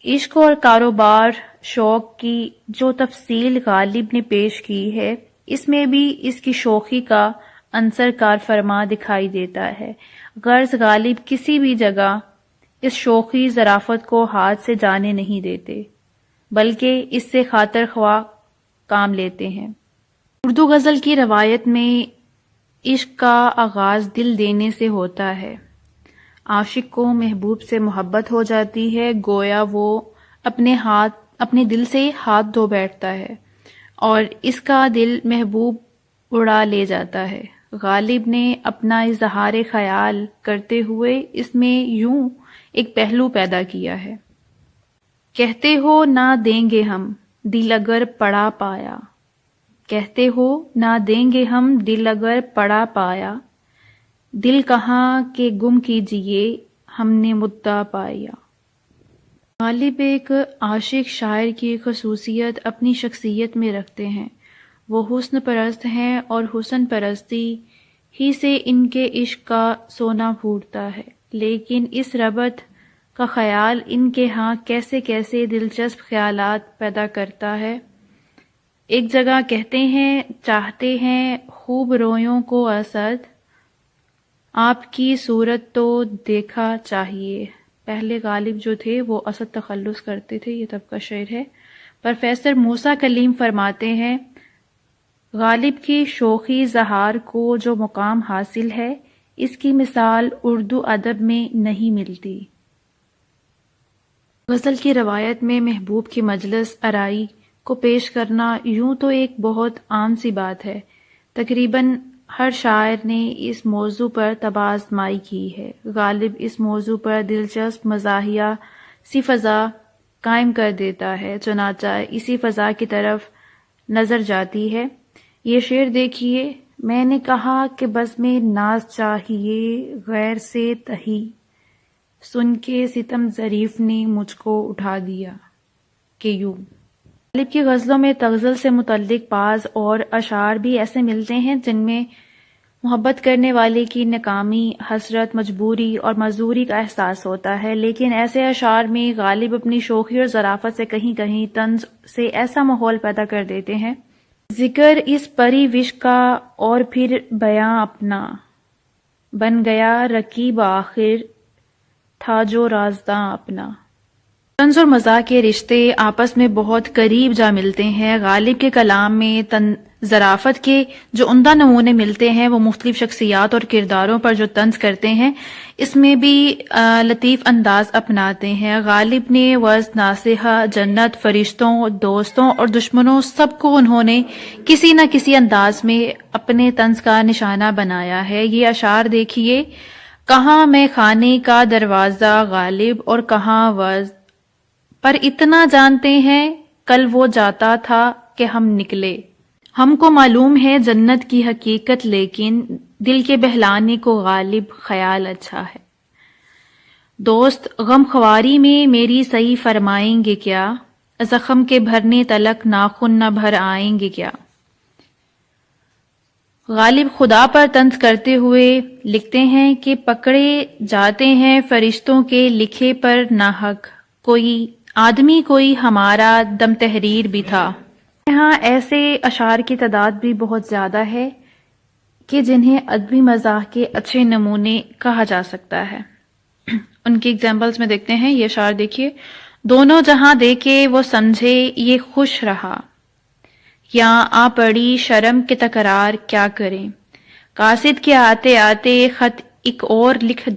عشق اور کاروبار شوق کی جو تفصیل غالب نے پیش کی ہے، اس میں بھی اس کی شوخی کا عنصر کار فرما دکھائی دیتا ہے۔ غرض غالب کسی بھی جگہ اس شوخی ظرافت کو ہاتھ سے جانے نہیں دیتے، بلکہ اس سے خاطر خواہ کام لیتے ہیں۔ اردو غزل کی روایت میں عشق کا آغاز دل دینے سے ہوتا ہے۔ عاشق کو محبوب سے محبت ہو جاتی ہے، گویا وہ اپنے دل سے ہاتھ دھو بیٹھتا ہے اور اس کا دل محبوب اڑا لے جاتا ہے۔ غالب نے اپنا اظہار خیال کرتے ہوئے اس میں یوں ایک پہلو پیدا کیا ہے۔ کہتے ہو نہ دیں گے ہم دل اگر پڑا پایا، کہتے ہو نہ دیں گے ہم دل اگر پڑا پایا، دل کہاں کہ گم کیجئے ہم نے مدعا پایا۔ غالب ایک عاشق شاعر کی خصوصیت اپنی شخصیت میں رکھتے ہیں۔ وہ حسن پرست ہیں اور حسن پرستی ہی سے ان کے عشق کا سونا پھوٹتا ہے، لیکن اس ربط کا خیال ان کے ہاں کیسے کیسے دلچسپ خیالات پیدا کرتا ہے۔ ایک جگہ کہتے ہیں، چاہتے ہیں خوب رویوں کو اسد، آپ کی صورت تو دیکھا چاہیے۔ پہلے غالب جو تھے وہ اسد تخلص کرتے تھے، یہ تب کا شعر ہے۔ پروفیسر موسیٰ کلیم فرماتے ہیں، غالب کی شوخی اظہار کو جو مقام حاصل ہے، اس کی مثال اردو ادب میں نہیں ملتی۔ غزل کی روایت میں محبوب کی مجلس آرائی کو پیش کرنا یوں تو ایک بہت عام سی بات ہے۔ تقریباً ہر شاعر نے اس موضوع پر طبع آزمائی کی ہے۔ غالب اس موضوع پر دلچسپ مزاحیہ سی فضا قائم کر دیتا ہے، چنانچہ اسی فضا کی طرف نظر جاتی ہے۔ یہ شعر دیکھیے، میں نے کہا کہ بس میں ناز چاہیے غیر سے تہی، سن کے ستم ظریف نے مجھ کو اٹھا دیا کہ یوں۔ غالب کی غزلوں میں تغزل سے متعلق بعض اور اشعار بھی ایسے ملتے ہیں جن میں محبت کرنے والے کی ناکامی، حسرت، مجبوری اور معذوری کا احساس ہوتا ہے، لیکن ایسے اشعار میں غالب اپنی شوخی اور ظرافت سے کہیں کہیں طنز سے ایسا ماحول پیدا کر دیتے ہیں۔ ذکر اس پری وش کا اور پھر بیاں اپنا، بن گیا رقیب آخر تھا جو رازداں اپنا۔ طنز اور مزاح کے رشتے آپس میں بہت قریب جا ملتے ہیں۔ غالب کے کلام میں ظرافت کے جو عمدہ نمونے ملتے ہیں وہ مختلف شخصیات اور کرداروں پر جو طنز کرتے ہیں، اس میں بھی لطیف انداز اپناتے ہیں۔ غالب نے وعظ، ناصیحہ، جنت، فرشتوں، دوستوں اور دشمنوں سب کو انہوں نے کسی نہ کسی انداز میں اپنے طنز کا نشانہ بنایا ہے۔ یہ اشعار دیکھیے، کہاں میں خانے کا دروازہ غالب اور کہاں وعظ، پر اتنا جانتے ہیں کل وہ جاتا تھا کہ ہم نکلے، ہم کو معلوم ہے جنت کی حقیقت لیکن دل کے بہلانے کو غالب خیال اچھا ہے۔ دوست غم خواری میں میری صحیح فرمائیں گے کیا، زخم کے بھرنے تلک ناخن نہ بھر آئیں گے کیا۔ غالب خدا پر طنز کرتے ہوئے لکھتے ہیں کہ پکڑے جاتے ہیں فرشتوں کے لکھے پر ناحق، کوئی آدمی کوئی ہمارا دم تحریر بھی تھا۔ یہاں ایسے اشعار کی تعداد بھی بہت زیادہ ہے کہ جنہیں ادبی مزاح کے اچھے نمونے کہا جا سکتا ہے۔ ان کی ایگزامپلز میں دیکھتے ہیں، یہ اشعار دیکھیے، دونوں جہاں دیکھے وہ سمجھے یہ خوش رہا، یہاں آ پڑی شرم کے تکرار کیا کریں، قاصد کے آتے آتے خط ایک اور لکھ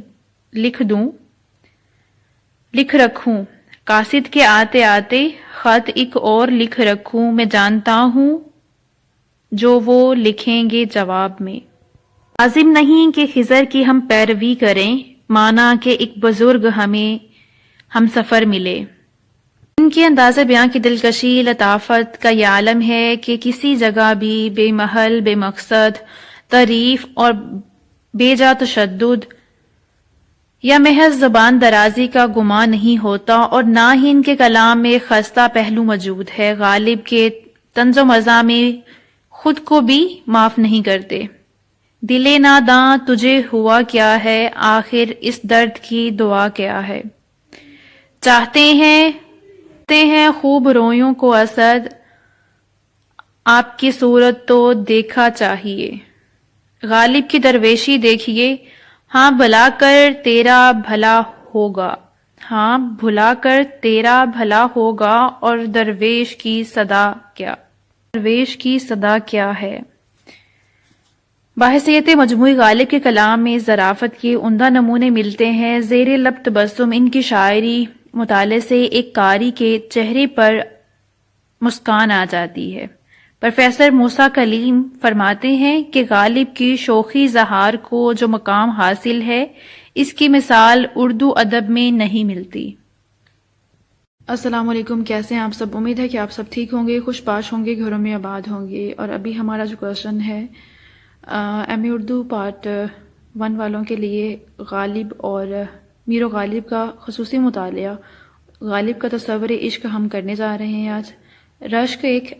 رکھوں، قاصد کے آتے آتے خط ایک اور لکھ رکھوں، میں جانتا ہوں جو وہ لکھیں گے جواب میں۔ لازم نہیں کہ خضر کی ہم پیروی کریں، مانا کہ ایک بزرگ ہمیں ہم سفر ملے۔ ان کے انداز بیان کی دلکشی، لطافت کا یہ عالم ہے کہ کسی جگہ بھی بے محل، بے مقصد تعریف اور بے جا تشدد یا محض زبان درازی کا گمان نہیں ہوتا، اور نہ ہی ان کے کلام میں خستہ پہلو موجود ہے۔ غالب کے طنز و مزاح میں خود کو بھی معاف نہیں کرتے۔ دلے ناداں تجھے ہوا کیا ہے، آخر اس درد کی دعا کیا ہے۔ چاہتے ہیں کہتے ہیں خوب رویوں کو اسد، آپ کی صورت تو دیکھا چاہیے، غالب کی درویشی دیکھیے، ہاں بھلا کر تیرا بھلا ہوگا، ہاں بھلا کر تیرا بھلا ہوگا، اور درویش کی صدا کیا، درویش کی صدا کیا ہے۔ بحیثیت مجموعی غالب کے کلام میں ظرافت کے عمدہ نمونے ملتے ہیں۔ زیر لب تبسم ان کی شاعری مطالعے سے ایک قاری کے چہرے پر مسکان آ جاتی ہے۔ پروفیسر موسیٰ کلیم فرماتے ہیں کہ غالب کی شوخی اظہار کو جو مقام حاصل ہے، اس کی مثال اردو ادب میں نہیں ملتی۔ السلام علیکم، کیسے ہیں آپ سب؟ امید ہے کہ آپ سب ٹھیک ہوں گے، خوش باش ہوں گے، گھروں میں آباد ہوں گے۔ اور ابھی ہمارا جو کوشچن ہے ایم اے اردو پارٹ 1 والوں کے لیے غالب اور میر و غالب کا خصوصی مطالعہ، غالب کا تصور عشق ہم کرنے جا رہے ہیں آج۔ رشک ایک،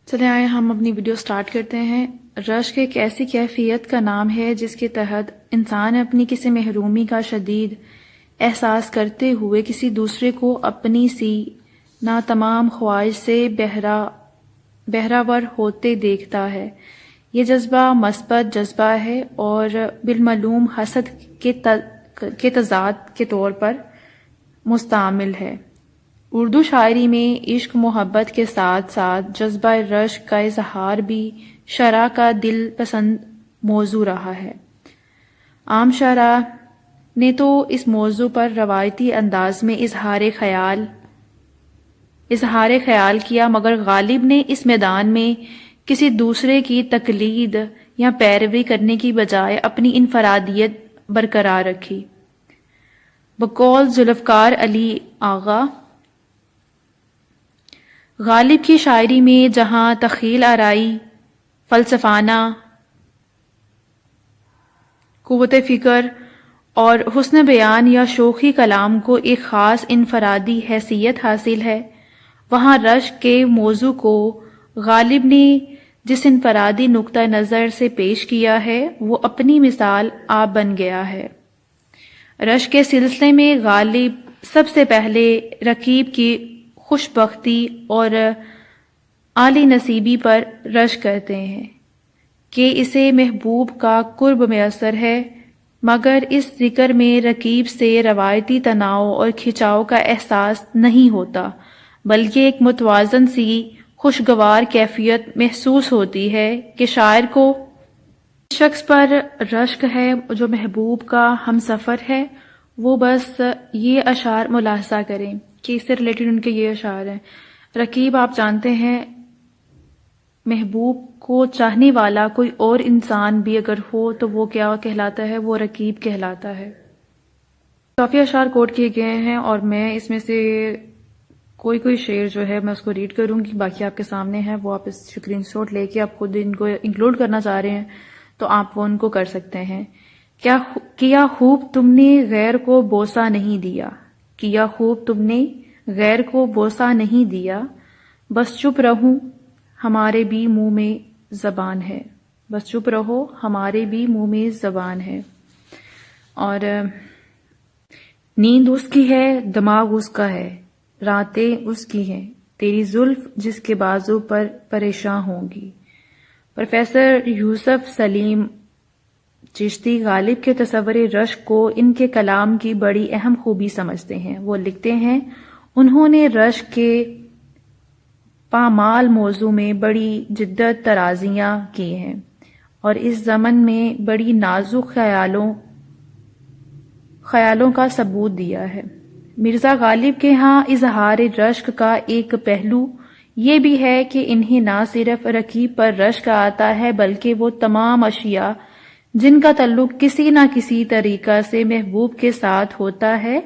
چلیں آئے ہم اپنی ویڈیو سٹارٹ کرتے ہیں۔ رشک ایک ایسی کیفیت کا نام ہے جس کے تحت انسان اپنی کسی محرومی کا شدید احساس کرتے ہوئے کسی دوسرے کو اپنی سی ناتمام خواہش سے بہراور ہوتے دیکھتا ہے۔ یہ جذبہ مثبت جذبہ ہے اور بالمعلوم حسد کے تضاد کے طور پر مستعمل ہے۔ اردو شاعری میں عشق محبت کے ساتھ ساتھ جذبہ رشک کا اظہار بھی شرح کا دل پسند موضوع رہا ہے۔ عام شرح نے تو اس موضوع پر روایتی انداز میں اظہار خیال کیا، مگر غالب نے اس میدان میں کسی دوسرے کی تقلید یا پیروی کرنے کی بجائے اپنی انفرادیت برقرار رکھی۔ بقول ذوالفقار علی آغا، غالب کی شاعری میں جہاں تخیل آرائی، فلسفانہ قوت فکر اور حسن بیان یا شوخی کلام کو ایک خاص انفرادی حیثیت حاصل ہے، وہاں رشک کے موضوع کو غالب نے جس انفرادی نقطہ نظر سے پیش کیا ہے وہ اپنی مثال آپ بن گیا ہے۔ رشک کے سلسلے میں غالب سب سے پہلے رقیب کی خوش بختی اور اعلی نصیبی پر رشک کرتے ہیں کہ اسے محبوب کا قرب میسر ہے، مگر اس ذکر میں رقیب سے روایتی تناؤ اور کھنچاؤ کا احساس نہیں ہوتا، بلکہ ایک متوازن سی خوشگوار کیفیت محسوس ہوتی ہے کہ شاعر کو شخص پر رشک ہے جو محبوب کا ہم سفر ہے۔ وہ بس یہ اشعار ملاحظہ کریں کہ اس سے ریلیٹڈ ان کے یہ اشعار ہیں۔ رقیب آپ جانتے ہیں محبوب کو چاہنے والا کوئی اور انسان بھی اگر ہو تو وہ کیا کہلاتا ہے؟ وہ رقیب کہلاتا ہے۔ کافی اشعار کوٹ کیے گئے ہیں اور میں اس میں سے کوئی شعر جو ہے میں اس کو ریڈ کروں گی، باقی آپ کے سامنے ہے، وہ آپ اسکرین شاٹ لے کے آپ خود ان کو انکلوڈ کرنا چاہ رہے ہیں تو آپ وہ ان کو کر سکتے ہیں۔ کیا خوب تم نے غیر کو بوسہ نہیں دیا، کیا خوب تم نے غیر کو بوسہ نہیں دیا، بس چپ رہوں ہمارے بھی منہ میں زبان ہے، بس چپ رہو ہمارے بھی منہ میں زبان ہے۔ اور نیند اس کی ہے، دماغ اس کا ہے، راتیں اس کی ہیں، تیری زلف جس کے بازو پر پریشاں ہوں گی۔ پروفیسر یوسف سلیم چشتی غالب کے تصور رشک کو ان کے کلام کی بڑی اہم خوبی سمجھتے ہیں۔ وہ لکھتے ہیں انہوں نے رشک کے پامال موضوع میں بڑی جدت ترازیاں کی ہیں اور اس ضمن میں بڑی نازک خیالوں کا ثبوت دیا ہے۔ مرزا غالب کے ہاں اظہار رشک کا ایک پہلو یہ بھی ہے کہ انہیں نہ صرف رقیب پر رشک آتا ہے بلکہ وہ تمام اشیاء جن کا تعلق کسی نہ کسی طریقہ سے محبوب کے ساتھ ہوتا ہے،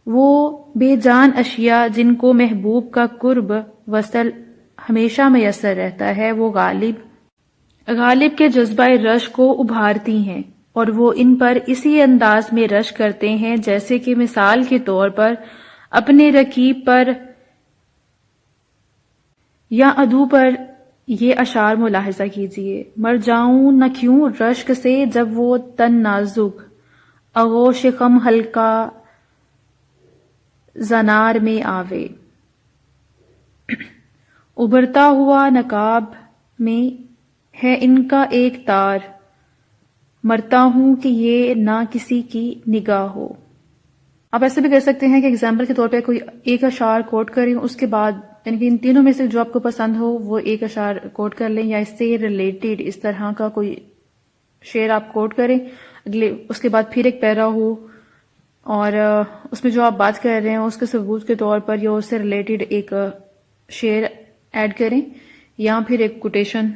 وہ بے جان اشیاء جن کو محبوب کا قرب وصل ہمیشہ میسر رہتا ہے، وہ غالب کے جذبہ رشک کو ابھارتی ہیں اور وہ ان پر اسی انداز میں رشک کرتے ہیں جیسے کہ مثال کے طور پر اپنے رقیب پر یا عدو پر یہ اشعار ملاحظہ کیجئے۔ مر جاؤں نہ کیوں رشک سے جب وہ تن نازک، آغوش غم ہلکا زنار میں آوے، ابھرتا ہوا نقاب میں ہے ان کا ایک تار، مرتا ہوں کہ یہ نہ کسی کی نگاہ ہو۔ آپ ایسے بھی کر سکتے ہیں کہ اگزامپل کے طور پہ کوئی ایک اشعار کوٹ کریں، اس کے بعد یعنی کہ ان تینوں میں سے جو آپ کو پسند ہو وہ ایک اشعار کوٹ کر لیں، یا اس سے ریلیٹڈ اس طرح کا کوئی شعر آپ کوٹ کریں، اس کے بعد پھر ایک پیرا ہو اور اس میں جو آپ بات کر رہے ہیں اس کے ثبوت کے طور پر یا اس سے ریلیٹڈ ایک شعر ایڈ کریں یا پھر ایک کوٹیشن۔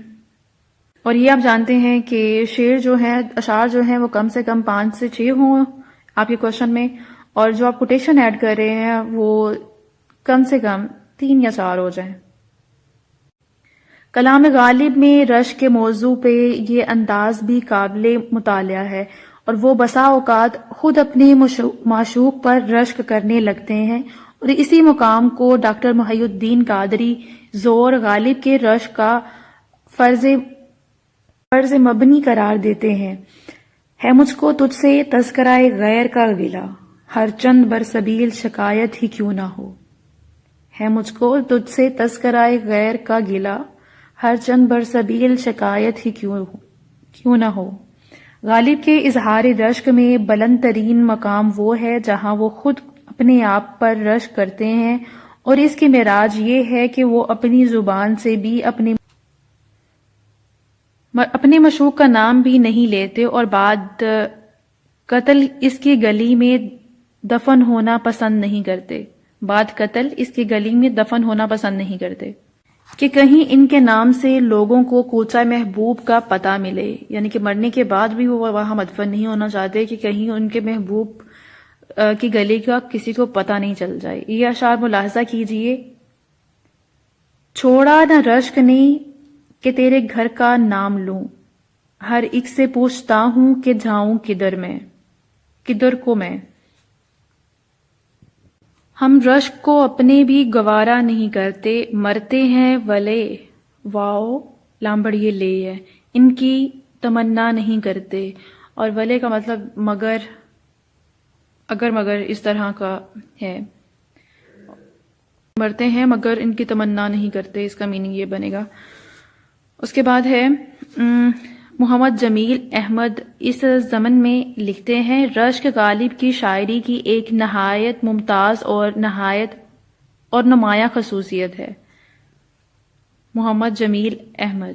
اور یہ آپ جانتے ہیں کہ شعر جو ہیں، اشعار جو ہیں وہ کم سے کم 5 سے 6 ہوں آپ کے کوشچن میں، اور جو آپ کوٹیشن ایڈ کر رہے ہیں وہ کم سے کم 3 یا 4 ہو جائیں۔ کلام غالب میں رشک کے موضوع پہ یہ انداز بھی قابل مطالعہ ہے، اور وہ بسا اوقات خود اپنے معشوق پر رشک کرنے لگتے ہیں، اور اسی مقام کو ڈاکٹر محی الدین قادری زور غالب کے رشک کا فرض مبنی قرار دیتے ہیں۔ ہے مجھ کو تجھ سے تذکرہ غیر کا گلہ، ہر چند برسبیل شکایت ہی کیوں نہ ہو۔ ہے مجھ کو تجھ سے تذکرہ غیر کا گلہ، ہر چند برسبیل شکایت ہی کیوں نہ ہو۔ غالب کے اظہار رشک میں بلند ترین مقام وہ ہے جہاں وہ خود اپنے آپ پر رشک کرتے ہیں، اور اس کی معراج یہ ہے کہ وہ اپنی زبان سے بھی اپنے مشوق کا نام بھی نہیں لیتے، اور بعد قتل اس کی گلی میں دفن ہونا پسند نہیں کرتے کہ کہیں ان کے نام سے لوگوں کو کوچہ محبوب کا پتہ ملے، یعنی کہ مرنے کے بعد بھی وہ وہاں مدفن نہیں ہونا چاہتے کہ کہیں ان کے محبوب کی گلی کا کسی کو پتہ نہیں چل جائے۔ یہ اشعار ملاحظہ کیجئے۔ چھوڑا نہ رشک نے کہ تیرے گھر کا نام لوں، ہر ایک سے پوچھتا ہوں کہ جاؤں کدھر کو میں۔ ہم رشک کو اپنے بھی گوارا نہیں کرتے، مرتے ہیں ولے واؤ لامبڑ یہ لے ہے، ان کی تمنا نہیں کرتے، اور ولے کا مطلب مگر، اگر مگر اس طرح کا ہے، مرتے ہیں مگر ان کی تمنا نہیں کرتے، اس کا میننگ یہ بنے گا۔ اس کے بعد ہے محمد جمیل احمد اس ضمن میں لکھتے ہیں، رشک غالب کی شاعری کی ایک نہایت ممتاز اور نمایاں خصوصیت ہے۔ محمد جمیل احمد۔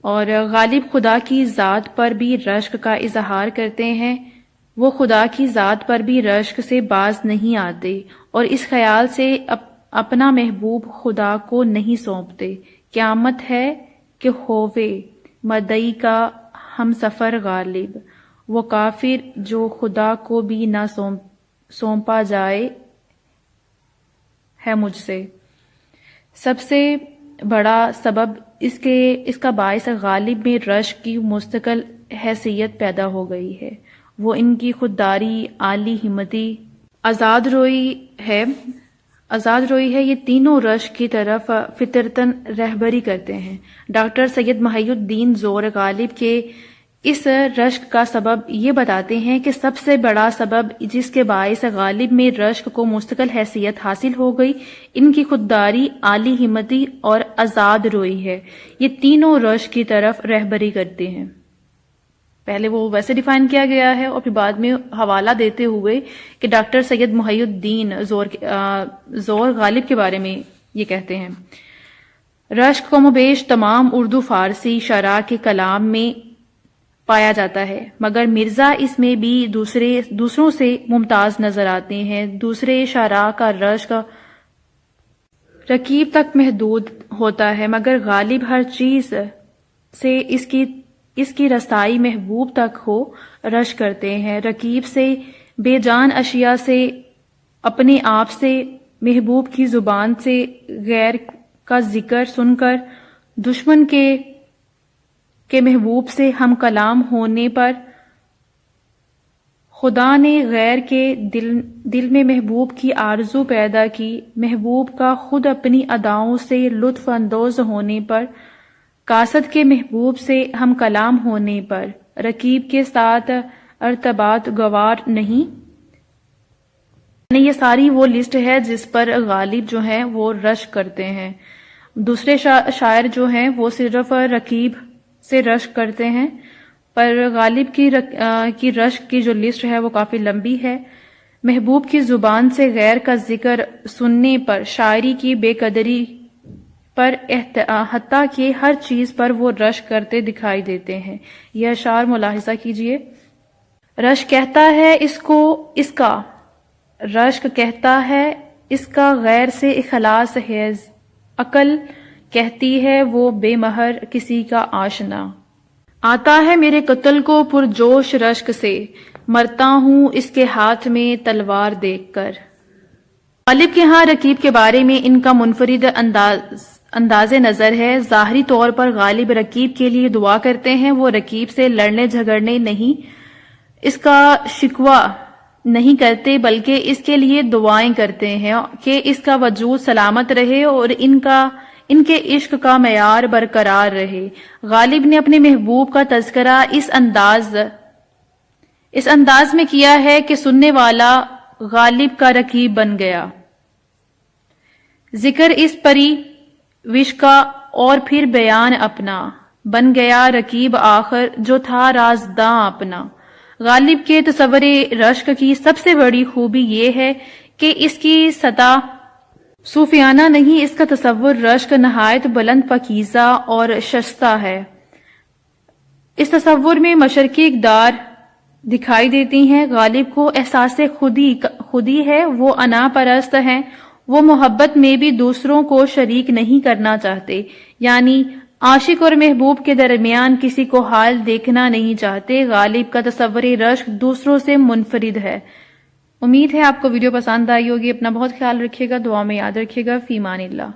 اور غالب خدا کی ذات پر بھی رشک کا اظہار کرتے ہیں، وہ خدا کی ذات پر بھی رشک سے باز نہیں آتے، اور اس خیال سے اپنا محبوب خدا کو نہیں سونپتے۔ قیامت ہے کہ ہووے مدعی کا ہم سفر غالب، وہ کافر جو خدا کو بھی نہ سونپا جائے ہے مجھ سے۔ سب سے بڑا سبب اس کا باعث غالب میں رشک کی مستقل حیثیت پیدا ہو گئی ہے، وہ ان کی خودداری، عالی ہمتی، آزاد روئی ہے، یہ تینوں رشک کی طرف فطرتاً رہبری کرتے ہیں۔ ڈاکٹر سید محی الدین زور غالب کے اس رشک کا سبب یہ بتاتے ہیں کہ سب سے بڑا سبب جس کے باعث غالب میں رشک کو مستقل حیثیت حاصل ہو گئی، ان کی خودداری، عالی ہمتی اور آزاد روئی ہے، یہ تینوں رشک کی طرف رہبری کرتے ہیں۔ پہلے وہ ویسے ڈیفائن کیا گیا ہے، اور پھر بعد میں حوالہ دیتے ہوئے کہ ڈاکٹر سید محی الدین زور غالب کے بارے میں یہ کہتے ہیں، رشک کم و بیش تمام اردو فارسی شعراء کے کلام میں پایا جاتا ہے، مگر مرزا اس میں بھی دوسروں سے ممتاز نظر آتے ہیں۔ دوسرے شعراء کا رشک رکیب تک محدود ہوتا ہے، مگر غالب ہر چیز سے اس کی رسائی محبوب تک ہو رشک کرتے ہیں، رکیب سے، بے جان اشیاء سے، اپنے آپ سے، محبوب کی زبان سے، غیر کا ذکر سن کر، دشمن کے محبوب سے ہم کلام ہونے پر، خدا نے غیر کے دل میں محبوب کی آرزو پیدا کی، محبوب کا خود اپنی اداؤں سے لطف اندوز ہونے پر، قاصد کے محبوب سے ہم کلام ہونے پر، رکیب کے ساتھ ارتباط گوار نہیں، یہ ساری وہ لسٹ ہے جس پر غالب جو ہیں وہ رشک کرتے ہیں. دوسرے شاعر جو ہیں وہ صرف رکیب سے رشک کرتے ہیں، پر غالب کی رشک کی جو لسٹ ہے وہ کافی لمبی ہے. محبوب کی زبان سے غیر کا ذکر سننے پر شاعری کی بے قدری پر حتیٰ کہ ہر چیز پر وہ رشک کرتے دکھائی دیتے ہیں. یہ اشعار ملاحظہ کیجئے. رشک کہتا ہے اس کا رشک کہتا ہے اس کا غیر سے اخلاص ہے، عقل کہتی ہے وہ بے مہر کسی کا آشنا. آتا ہے میرے قتل کو پرجوش رشک سے، مرتا ہوں اس کے ہاتھ میں تلوار دیکھ کر. غالب کے ہاں رکیب کے بارے میں ان کا منفرد انداز نظر ہے. ظاہری طور پر غالب رکیب کے لیے دعا کرتے ہیں، وہ رکیب سے لڑنے جھگڑنے نہیں، اس کا شکوہ نہیں کرتے، بلکہ اس کے لیے دعائیں کرتے ہیں کہ اس کا وجود سلامت رہے اور ان کے عشق کا معیار برقرار رہے. غالب نے اپنے محبوب کا تذکرہ اس انداز میں کیا ہے کہ سننے والا غالب کا رکیب بن گیا. ذکر اس پری وش کا اور پھر بیان اپنا، بن گیا رکیب آخر جو تھا رازداں اپنا. غالب کے تصور رشک کی سب سے بڑی خوبی یہ ہے کہ اس کی سطح صوفیانہ نہیں، اس کا تصور رشک نہایت بلند پاکیزہ اور شائستہ ہے. اس تصور میں مشرقی اقدار دکھائی دیتی ہیں. غالب کو احساس خودی ہے، وہ انا پرست ہیں، وہ محبت میں بھی دوسروں کو شریک نہیں کرنا چاہتے، یعنی عاشق اور محبوب کے درمیان کسی کو حال دیکھنا نہیں چاہتے. غالب کا تصور رشک دوسروں سے منفرد ہے. امید ہے آپ کو ویڈیو پسند آئی ہوگی. اپنا بہت خیال رکھیے گا، دعا میں یاد رکھیے گا. فی امان اللہ.